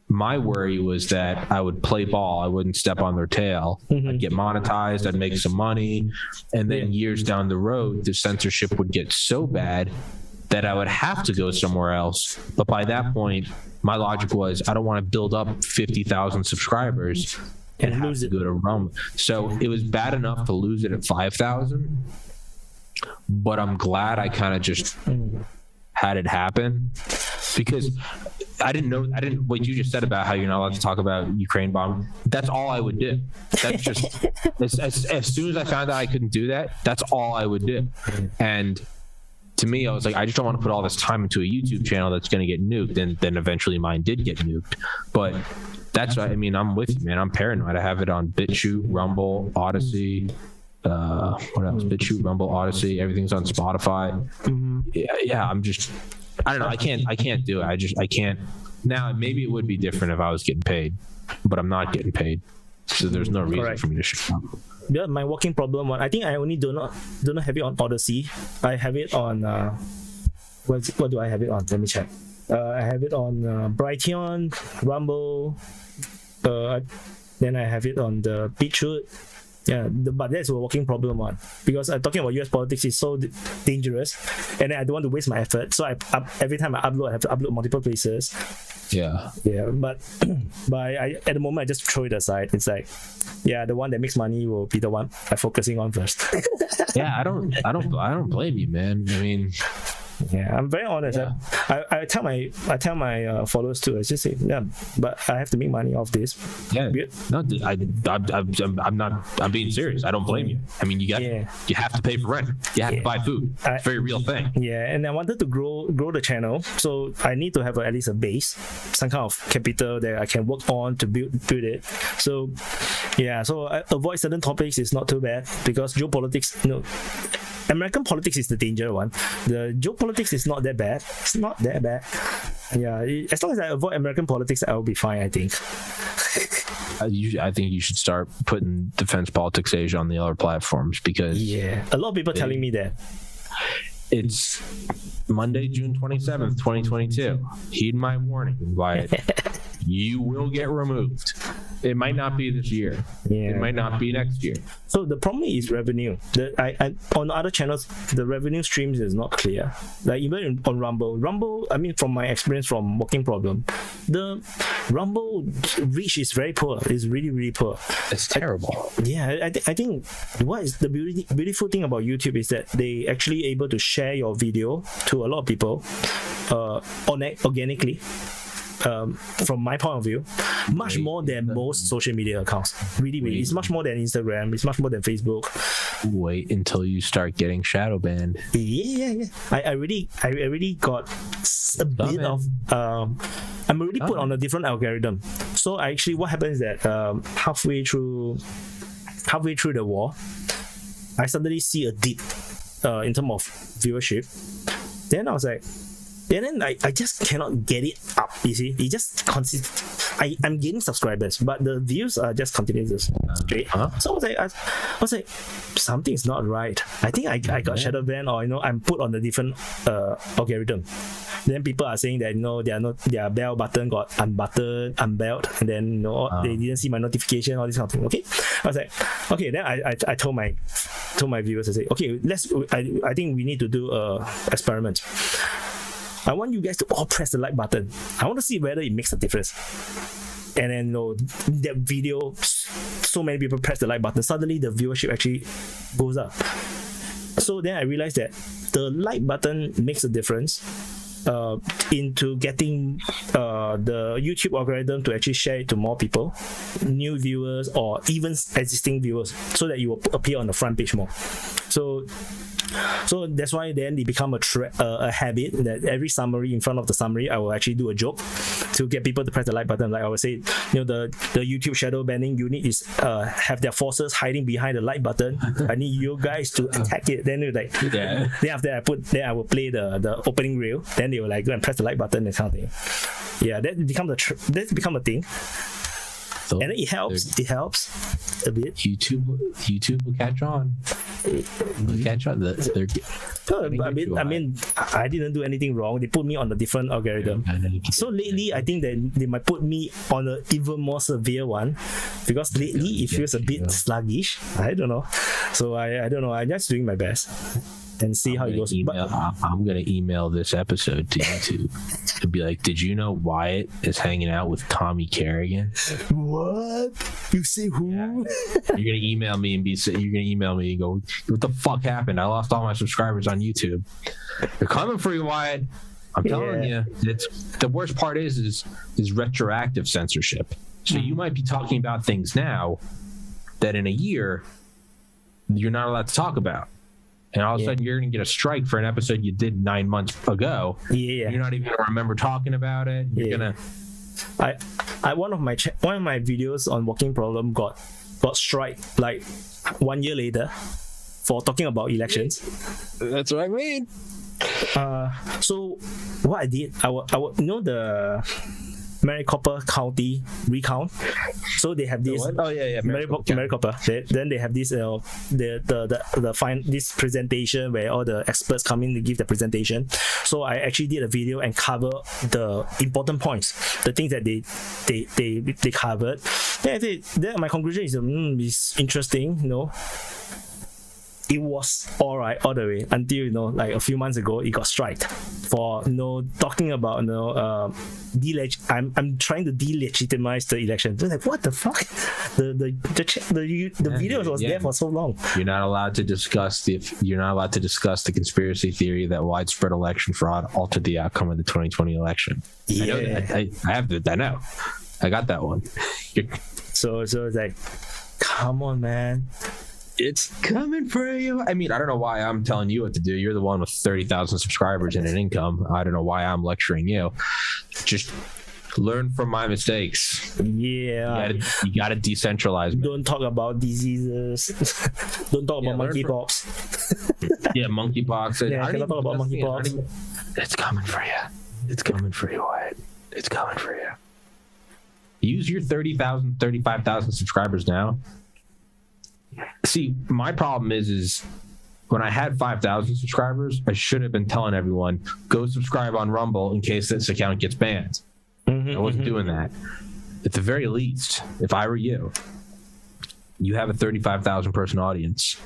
my worry was that I would play ball. I wouldn't step on their tail. I'd get monetized. I'd make some money. And then years down the road, the censorship would get so bad that I would have to go somewhere else. But by that point, my logic was I don't want to build up 50,000 subscribers and lose it. Go to Rome. So it was bad enough to lose it at 5,000. But I'm glad I kind of just had it happen because I didn't what you just said about how you're not allowed to talk about Ukraine bombing. That's all I would do. That's just as soon as I found out I couldn't do that, that's all I would do. And to me, I was like, I just don't want to put all this time into a YouTube channel that's going to get nuked. And then eventually mine did get nuked. But that's what I mean. I'm with you, man. I'm paranoid. I have it on BitChute, Rumble, Odyssey. What else? BitChute, Rumble, Odyssey. Everything's on Spotify. Yeah. I'm just, I don't know. I can't do it. I can't. Now, maybe it would be different if I was getting paid, but I'm not getting paid. So there's no reason for me to shut up. Yeah, my walking problem one. I think I only do not have it on Odyssey. I have it on what do I have it on? Let me check. I have it on Brighteon, Rumble. Then I have it on the BitChute. Yeah, but that's a walking problem one, because talking about US politics is so dangerous, and I don't want to waste my effort. So every time I upload, I have to upload multiple places. Yeah. But at the moment I just throw it aside. It's like, yeah, the one that makes money will be the one I'm focusing on first. Yeah, I don't blame you, man. I mean, yeah, I'm very honest. Yeah. I tell my followers too. I just say, yeah, but I have to make money off this. Yeah, no, I'm being serious. I don't blame you. I mean, you have to pay for rent. You have to buy food. It's a very real thing. Yeah, and I wanted to grow the channel, so I need to have at least a base, some kind of capital that I can work on to build it. So, yeah, so I avoid certain topics is not too bad, because geopolitics, American politics is the danger one. The geopolitics is not that bad. It's not that bad. Yeah, as long as I avoid American politics, I will be fine, I think. I think you should start putting Defense Politics Asia on the other platforms, because a lot of people telling me that. It's Monday, June 27th, 2022. Heed my warning, Wyatt. You will get removed. It might not be this year. It might not be next year. So the problem is revenue. On other channels, the revenue streams is not clear. Like even on Rumble, I mean, from my experience from Walking Problem, the Rumble reach is very poor. It's really, really poor. It's terrible. I think what is the beautiful thing about YouTube is that they actually able to share your video to a lot of people organically. From my point of view, much more than most social media accounts. Really, it's much more than Instagram. It's much more than Facebook. Wait until you start getting shadow banned. Yeah. I already got a bit of. I'm already put on a different algorithm. So actually, what happens is that halfway through the war, I suddenly see a dip in terms of viewership. Then I was like. And then I just cannot get it up, you see. It just I'm gaining subscribers, but the views are just continuing straight. So I was like, something's not right. I think I got shadow banned, or I'm put on a different algorithm. Then people are saying that their bell button got unbuttoned, unbelled, and then they didn't see my notification, all this kind of thing. Okay, I was like, okay. Then I told my viewers, I say, okay, I think we need to do a experiment. I want you guys to all press the like button. I want to see whether it makes a difference. And then that video, so many people press the like button. Suddenly the viewership actually goes up. So then I realized that the like button makes a difference into getting the YouTube algorithm to actually share it to more people, new viewers or even existing viewers, so that you will appear on the front page more. So that's why then it become a habit that every summary, in front of the summary, I will actually do a joke to get people to press the like button. Like I would say, the YouTube shadow banning unit is have their forces hiding behind the like button. I need you guys to attack it. Then then after I will play the opening reel. Then they will go and press the like button and kind of thing. Yeah, that become a thing. So and it helps. It helps a bit. YouTube will catch on. Will catch on. I mean, I didn't do anything wrong. They put me on a different algorithm. So lately, I think that they might put me on an even more severe one, because lately it feels a bit sluggish. I don't know. So I don't know. I'm just doing my best and see how it goes. I'm gonna email this episode to YouTube and be like, did you know Wyatt is hanging out with Tommy Carrigan? What? You say who? Yeah. You're gonna email me and go, what the fuck happened? I lost all my subscribers on YouTube. They're coming for you, Wyatt. I'm telling you. It's the worst part is retroactive censorship. So you might be talking about things now that in a year you're not allowed to talk about. and all of a sudden you're going to get a strike for an episode you did 9 months ago. Yeah. You're not even going to remember talking about it. You're going to. One of my videos on Walking Problem got strike like 1 year later for talking about elections. That's what I mean. So what I did, I would the Maricopa County recount. So they have this. Oh yeah. Maricopa. Then they have this this presentation where all the experts come in to give the presentation. So I actually did a video and cover the important points, the things that they covered. Then my conclusion is it's interesting, It was alright all the way until like a few months ago it got striked for talking about I'm trying to delegitimize the election. They're like, what the fuck? The video was there for so long. You're not allowed to discuss the conspiracy theory that widespread election fraud altered the outcome of the 2020 election. Yeah, I know. I got that one. So it's like, come on, man. It's coming for you. I mean, I don't know why I'm telling you what to do. You're the one with 30,000 subscribers and an income. I don't know why I'm lecturing you. Just learn from my mistakes. Yeah. You gotta decentralize. Man. Don't talk about diseases. Don't talk about monkeypox. Monkeypox. Yeah, I cannot talk about monkeypox. It's coming for you. It's coming for you, Wyatt. It's coming for you. Use your 30,000, 35,000 subscribers now. See, my problem is when I had 5,000 subscribers, I should have been telling everyone, go subscribe on Rumble in case this account gets banned. I wasn't doing that. At the very least, if I were you have a 35,000 person audience,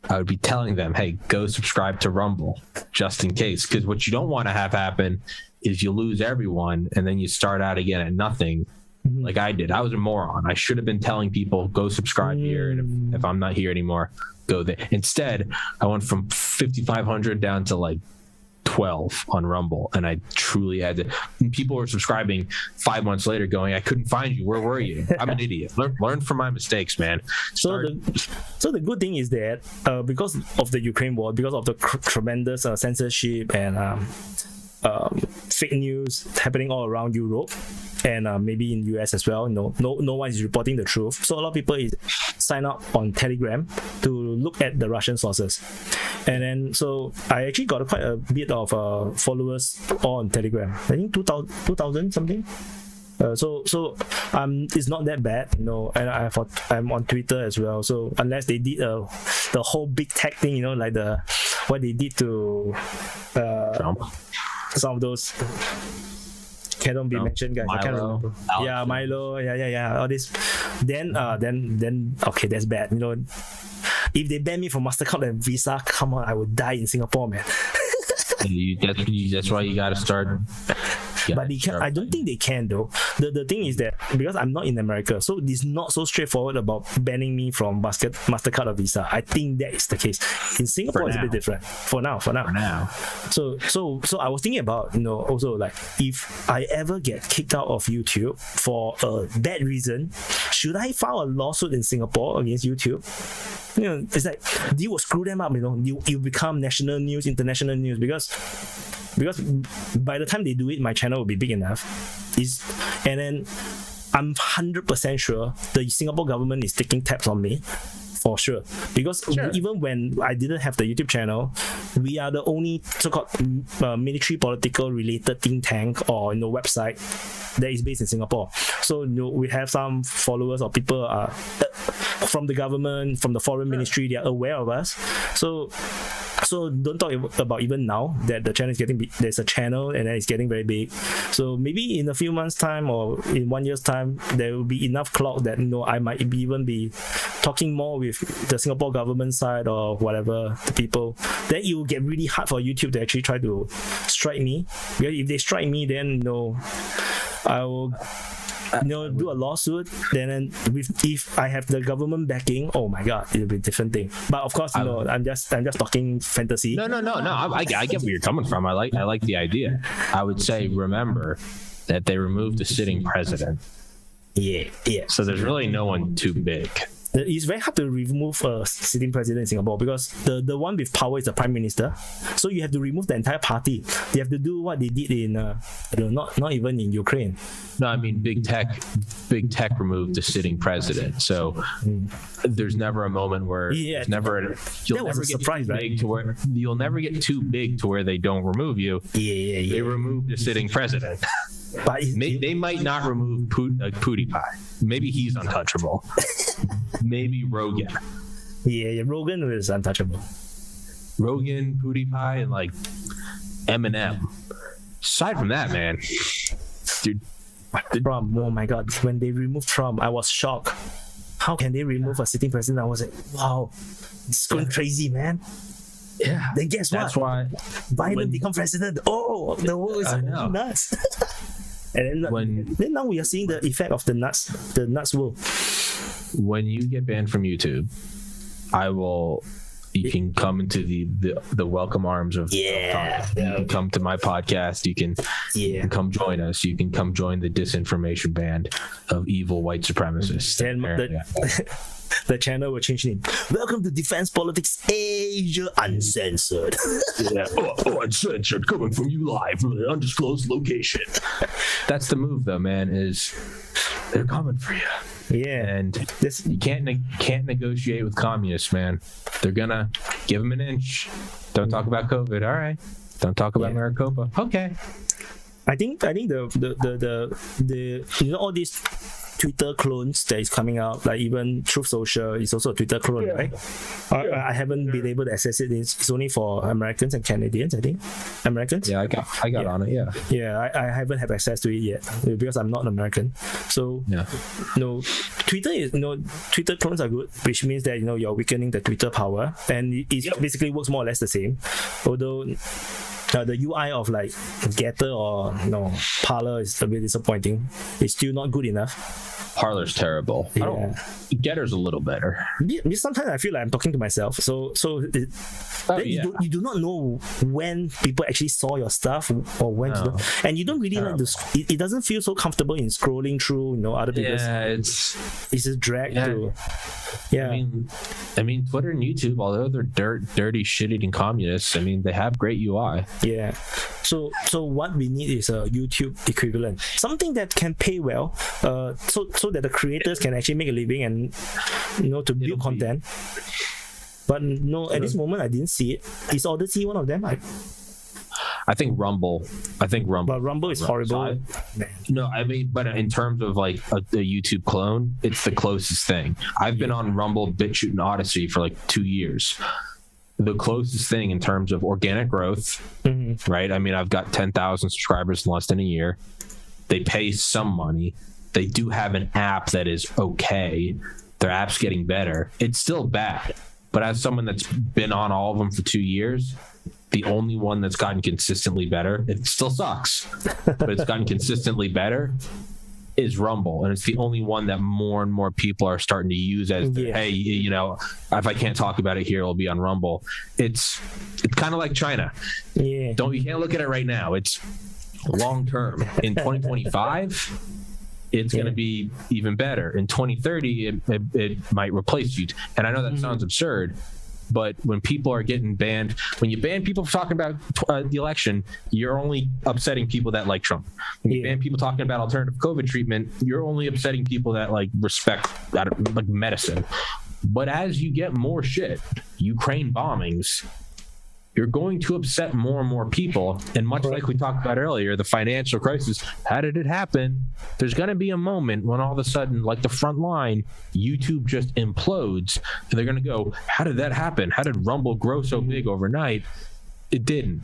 I would be telling them, hey, go subscribe to Rumble just in case. Because what you don't want to have happen is you lose everyone and then you start out again at nothing. Like I did. I was a moron. I should have been telling people, go subscribe here. And if I'm not here anymore, go there. Instead, I went from 5,500 down to like 12 on Rumble. And I truly had to. People were subscribing 5 months later going, I couldn't find you. Where were you? I'm an idiot. Learn from my mistakes, man. So the good thing is that because of the Ukraine war, because of the tremendous censorship and fake news happening all around Europe and maybe in US as well, no one is reporting the truth. So a lot of people sign up on Telegram to look at the Russian sources, and then so I actually got quite a bit of followers on Telegram. I think 2,000 something. So it's not that bad, and I'm on Twitter as well. So unless they did the whole big tech thing, like what they did to Trump. Some of those cannot be mentioned, guys. I can't remember. Yeah, Milo. Yeah. All this. Then okay, that's bad. If they ban me from MasterCard and Visa, come on, I would die in Singapore, man. That's why you gotta start. But they can. I don't think they can though. The thing is that because I'm not in America, so it's not so straightforward about banning me from MasterCard or Visa. I think that is the case. In Singapore, it's a bit different. For now. So I was thinking about also like if I ever get kicked out of YouTube for a bad reason, should I file a lawsuit in Singapore against YouTube? It's like you will screw them up. You become national news, international news because by the time they do it, my channel will be big enough. And then I'm 100% sure the Singapore government is taking tabs on me. For sure. Because even when I didn't have the YouTube channel, we are the only so-called military political related think tank or website that is based in Singapore. So we have some followers or people from the government, from the foreign ministry, they are aware of us. So don't talk about even now that the channel is getting big. There's a channel and then it's getting very big. So maybe in a few months' time or in 1 year's time, there will be enough clout that I might even be talking more with the Singapore government side or whatever, the people. Then it will get really hard for YouTube to actually try to strike me. Because if they strike me, then I will do a lawsuit. Then if I have the government backing, oh my god, it'll be a different thing. But of course, I'm just talking fantasy. No. I get where you're coming from. I like the idea. I would say remember that they removed the sitting president. Yeah. So there's really no one too big. it's very hard to remove a sitting president in Singapore because the one with power is the prime minister. So you have to remove the entire party. You have to do what they did in not even in Ukraine. No, I mean big tech removed the sitting president. So there's never a moment where Yeah. you'll never get surprise, too right? big to where you'll never get too big to where they don't remove you. Yeah. They removed the sitting president. But They might not remove PewDiePie. Maybe he's untouchable. Maybe Rogan. yeah, Rogan is untouchable. Rogan, PewDiePie, and like Eminem. Aside from that, man, dude, Trump, oh my god, when they removed Trump, I was shocked. How can they remove a sitting president? I was like, wow, it's going crazy, man. yeah. Then guess That's what? why Biden become president. Oh, the world is I know. nuts. And When- then now we are seeing the effect of the nuts world. when you get banned from YouTube, you can come into the welcome arms of Yeah. You can come to my podcast. You can come join us. You can come join the disinformation band of evil white supremacists. Then apparently. the channel will change name. Welcome to Defense Politics Asia Uncensored. Yeah. Uncensored, coming from you live from an undisclosed location. That's the move, though, man. Is they're coming for you, Yeah. and This you can't negotiate with communists, man. They're gonna give them an inch. Don't talk about COVID. All right. Don't talk about Maricopa. Okay. I think the all these Twitter clones that is coming out, like even Truth Social is also a Twitter clone, right? I haven't been able to access it. It's only for Americans and Canadians, I think. Americans? Yeah, I got on it. Yeah. Yeah, I haven't had access to it yet because I'm not American. So Yeah. Twitter clones are good, which means that you're weakening the Twitter power, and it basically works more or less the same. Although the UI of like Getter or Parler is a bit disappointing. It's still not good enough. Parler's terrible. Yeah. Getter's a little better. Sometimes I feel like I'm talking to myself. You do not know when people actually saw your stuff or when you don't, and you don't really like it doesn't feel so comfortable in scrolling through other people's. Yeah, it's just dragged to. Yeah. I mean, Twitter and YouTube, although they're dirty, shit-eating communists, I mean, they have great UI. Yeah. So what we need is a YouTube equivalent, something that can pay well, so that the creators can actually make a living and to build content. But no, at this moment I didn't see it. Is Odyssey one of them? I think Rumble. But Rumble is horrible. No, I mean, but in terms of like a YouTube clone, it's the closest thing. I've been on Rumble, BitChute, and Odyssey for like 2 years. The closest thing in terms of organic growth, right? I mean, I've got 10,000 subscribers in less than a year. They pay some money. They do have an app that is okay. Their app's getting better. It's still bad. But as someone that's been on all of them for 2 years, the only one that's gotten consistently better, it still sucks, but it's gotten consistently better, is Rumble. And it's the only one that more and more people are starting to use as, hey, if I can't talk about it here, it'll be on Rumble. It's kind of like China. Yeah. You can't look at it right now. It's long term. In 2025, it's going to be even better. In 2030, it might replace you. And I know that sounds absurd, but when people are getting banned, when you ban people for talking about the election, you're only upsetting people that like Trump. When you ban people talking about alternative COVID treatment, you're only upsetting people that like respect like medicine. But as you get more shit, Ukraine bombings, you're going to upset more and more people. And much like we talked about earlier, the financial crisis, how did it happen? There's going to be a moment when all of a sudden, like the front line, YouTube just implodes. And they're going to go, how did that happen? How did Rumble grow so big overnight? It didn't.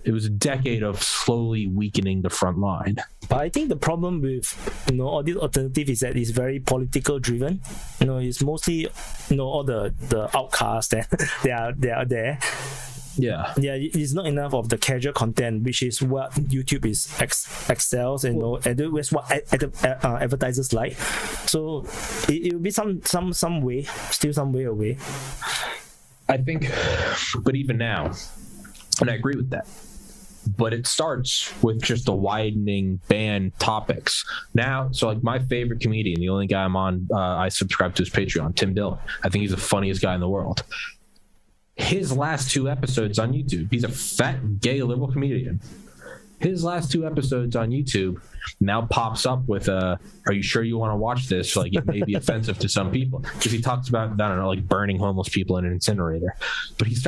It was a decade of slowly weakening the front line. But I think the problem with all these alternatives is that it's very political driven. It's mostly all the outcasts that they are there. Yeah, it's not enough of the casual content, which is what YouTube excels, and that's what advertisers like. So it will be some way, still some way away. I think, but even now, and I agree with that. but it starts with just a widening band topics. Now, so like my favorite comedian, the only guy I'm on, I subscribe to his Patreon, Tim Dillon. I think he's the funniest guy in the world. His last 2 episodes on YouTube, he's a fat, gay, liberal comedian. His last 2 episodes on YouTube now pops up with are you sure you want to watch this? Like, it may be offensive to some people, because he talks about, I don't know, like burning homeless people in an incinerator. But he's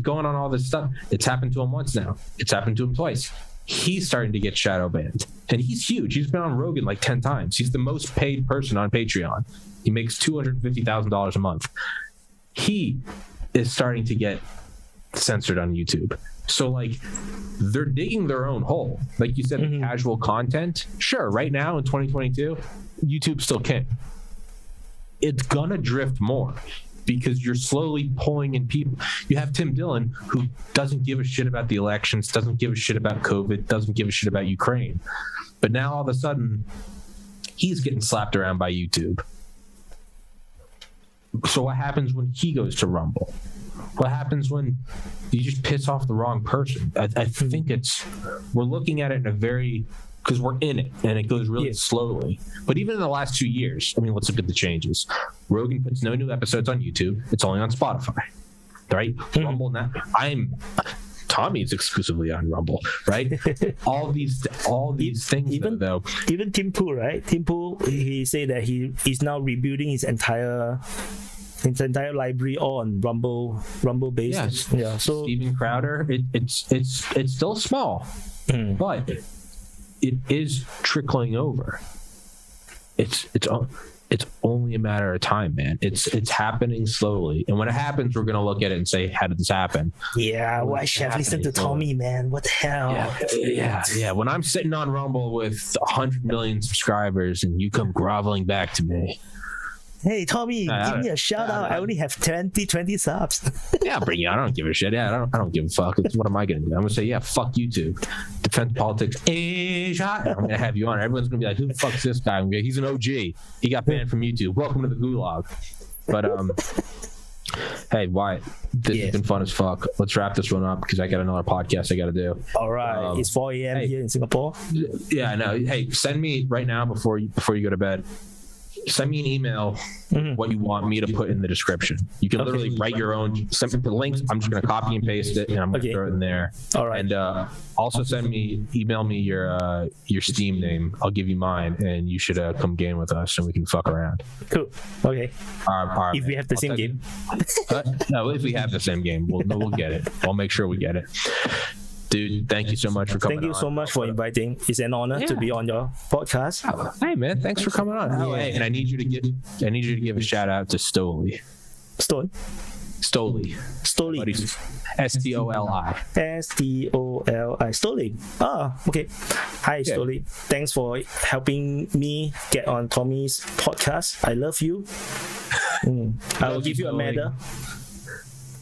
going on all this stuff. It's happened to him once now. It's happened to him twice. He's starting to get shadow banned, and he's huge. He's been on Rogan like 10 times. He's the most paid person on Patreon. He makes $250,000 a month. He is starting to get censored on YouTube. So like, they're digging their own hole. Like you said, the casual content. Sure, right now in 2022, YouTube's still king. It's gonna drift more because you're slowly pulling in people. You have Tim Dillon, who doesn't give a shit about the elections, doesn't give a shit about COVID, doesn't give a shit about Ukraine. But now all of a sudden, he's getting slapped around by YouTube. So what happens when he goes to Rumble? What happens when you just piss off the wrong person? I think we're looking at it in a very, because we're in it and it goes really slowly. But even in the last 2 years, I mean, let's look at the changes. Rogan puts no new episodes on YouTube. It's only on Spotify, right? Rumble now. Tommy's exclusively on Rumble, right? all these things, even Tim Pool, right? Tim Pool, he said that he's now rebuilding his entire library on Rumble basis. Yeah. So Steven Crowder, it's still small, but it is trickling over. It's only a matter of time, man. It's happening slowly, and when it happens, we're gonna look at it and say, "How did this happen?" Yeah, why should I listen to Tommy, man? What the hell? Yeah. When I'm sitting on Rumble with 100 million subscribers, and you come groveling back to me. Hey, Tommy, give me a shout out. I only have 20 subs. Yeah, I'll bring you. I don't give a shit. Yeah, I don't give a fuck. What am I going to do? I'm going to say, yeah, fuck YouTube. Defense politics. I'm going to have you on. Everyone's going to be like, who the fuck's this guy? I'm gonna, he's an OG. He got banned from YouTube. Welcome to the gulag. But, hey, Wyatt, this has been fun as fuck. Let's wrap this one up because I got another podcast I got to do. All right. It's 4 a.m. here in Singapore. Yeah, I know. Hey, send me right now before you go to bed. Send me an email what you want me to put in the description. You can literally write your own, send me the links. I'm just going to copy and paste it, and I'm going to throw it in there. All right. And also email me your Steam name. I'll give you mine, and you should come game with us, and we can fuck around. Cool. Okay. All right, if we have the same game. No, if we have the same game, we'll get it. I'll make sure we get it. Dude, thank you so much for coming on. Thank you so much for inviting. It's an honor to be on your podcast. Hey man, thanks for coming on. Hey, and I need you to give a shout out to Stoli. Stoli. Stoli. S-T-O-L-I. Stoli. Ah, okay. Hi, Stoli. Thanks for helping me get on Tommy's podcast. I love you. I will give you a medal.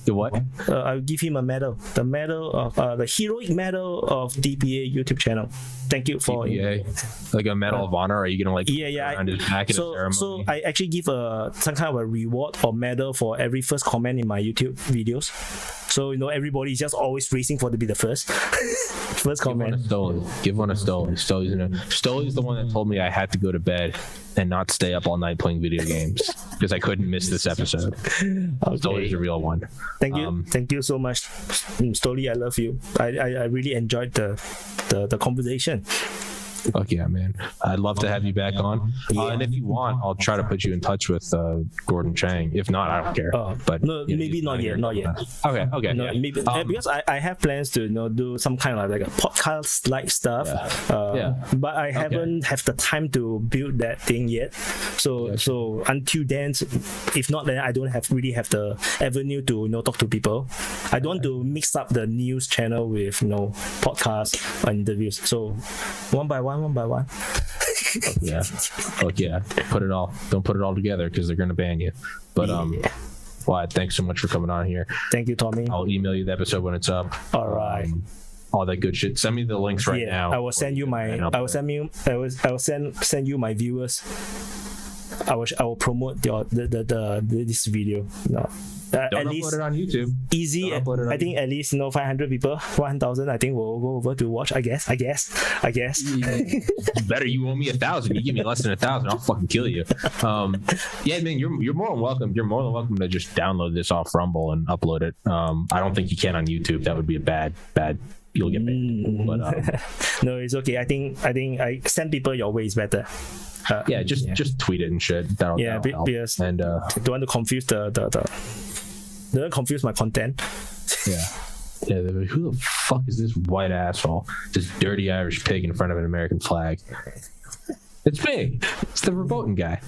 The what? I'll give him a medal. The medal of the heroic medal of DPA YouTube channel. Thank you for DPA. Like a medal of honor. Are you gonna around his back in a ceremony? So I actually give some kind of a reward or medal for every first comment in my YouTube videos. So everybody's just always racing to be the first. First comment. Give one a Stoli. Stoli's the one that told me I had to go to bed and not stay up all night playing video games because I couldn't miss this episode. Stoli's a real one. Thank you. Thank you so much, Stoli. I love you. I really enjoyed the conversation. Fuck yeah, man. I'd love to have you back on. And if you want, I'll try to put you in touch with Gordon Chang. If not, I don't care. But no, maybe not yet. Okay. No, maybe, because I have plans to do some kind of like a podcast like stuff. But I haven't have the time to build that thing yet. So until then, if not, then I don't really have the avenue to talk to people. I don't want to mix up the news channel with podcast or interviews. So one by one. Yeah. Don't put it all together because they're gonna ban you. But Wyatt, thanks so much for coming on here. Thank you, Tommy. I'll email you the episode when it's up. All right. All that good shit. Send me the links right now. I will send you my. I will send you my viewers. I will promote this video. No. Don't at upload least it on YouTube. easy. Don't upload it on I think at least 500 people, 1,000. I think will go over to watch. I guess. Better you owe me 1,000. You give me less than 1,000, I'll fucking kill you. Yeah, man, you're more than welcome. You're more than welcome to just download this off Rumble and upload it. I don't think you can on YouTube. That would be a bad. You'll get banned. But no, it's okay. I think I send people your way is better. Just tweet it and shit. That'll help. Because And don't want to confuse don't confuse my content. Yeah. Who the fuck is this white asshole? This dirty Irish pig in front of an American flag. It's me. It's the Verboten guy.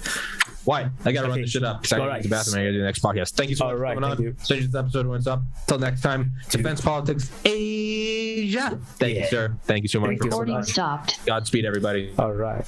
Why? I gotta run this shit up. I gotta to the bathroom. I gotta do the next podcast. Thank you so much for coming on. Send you this episode when it's up. Till next time. Defense Politics Asia. Thank you, sir. Thank you so much for coming on. Stopped. Godspeed, everybody. All right.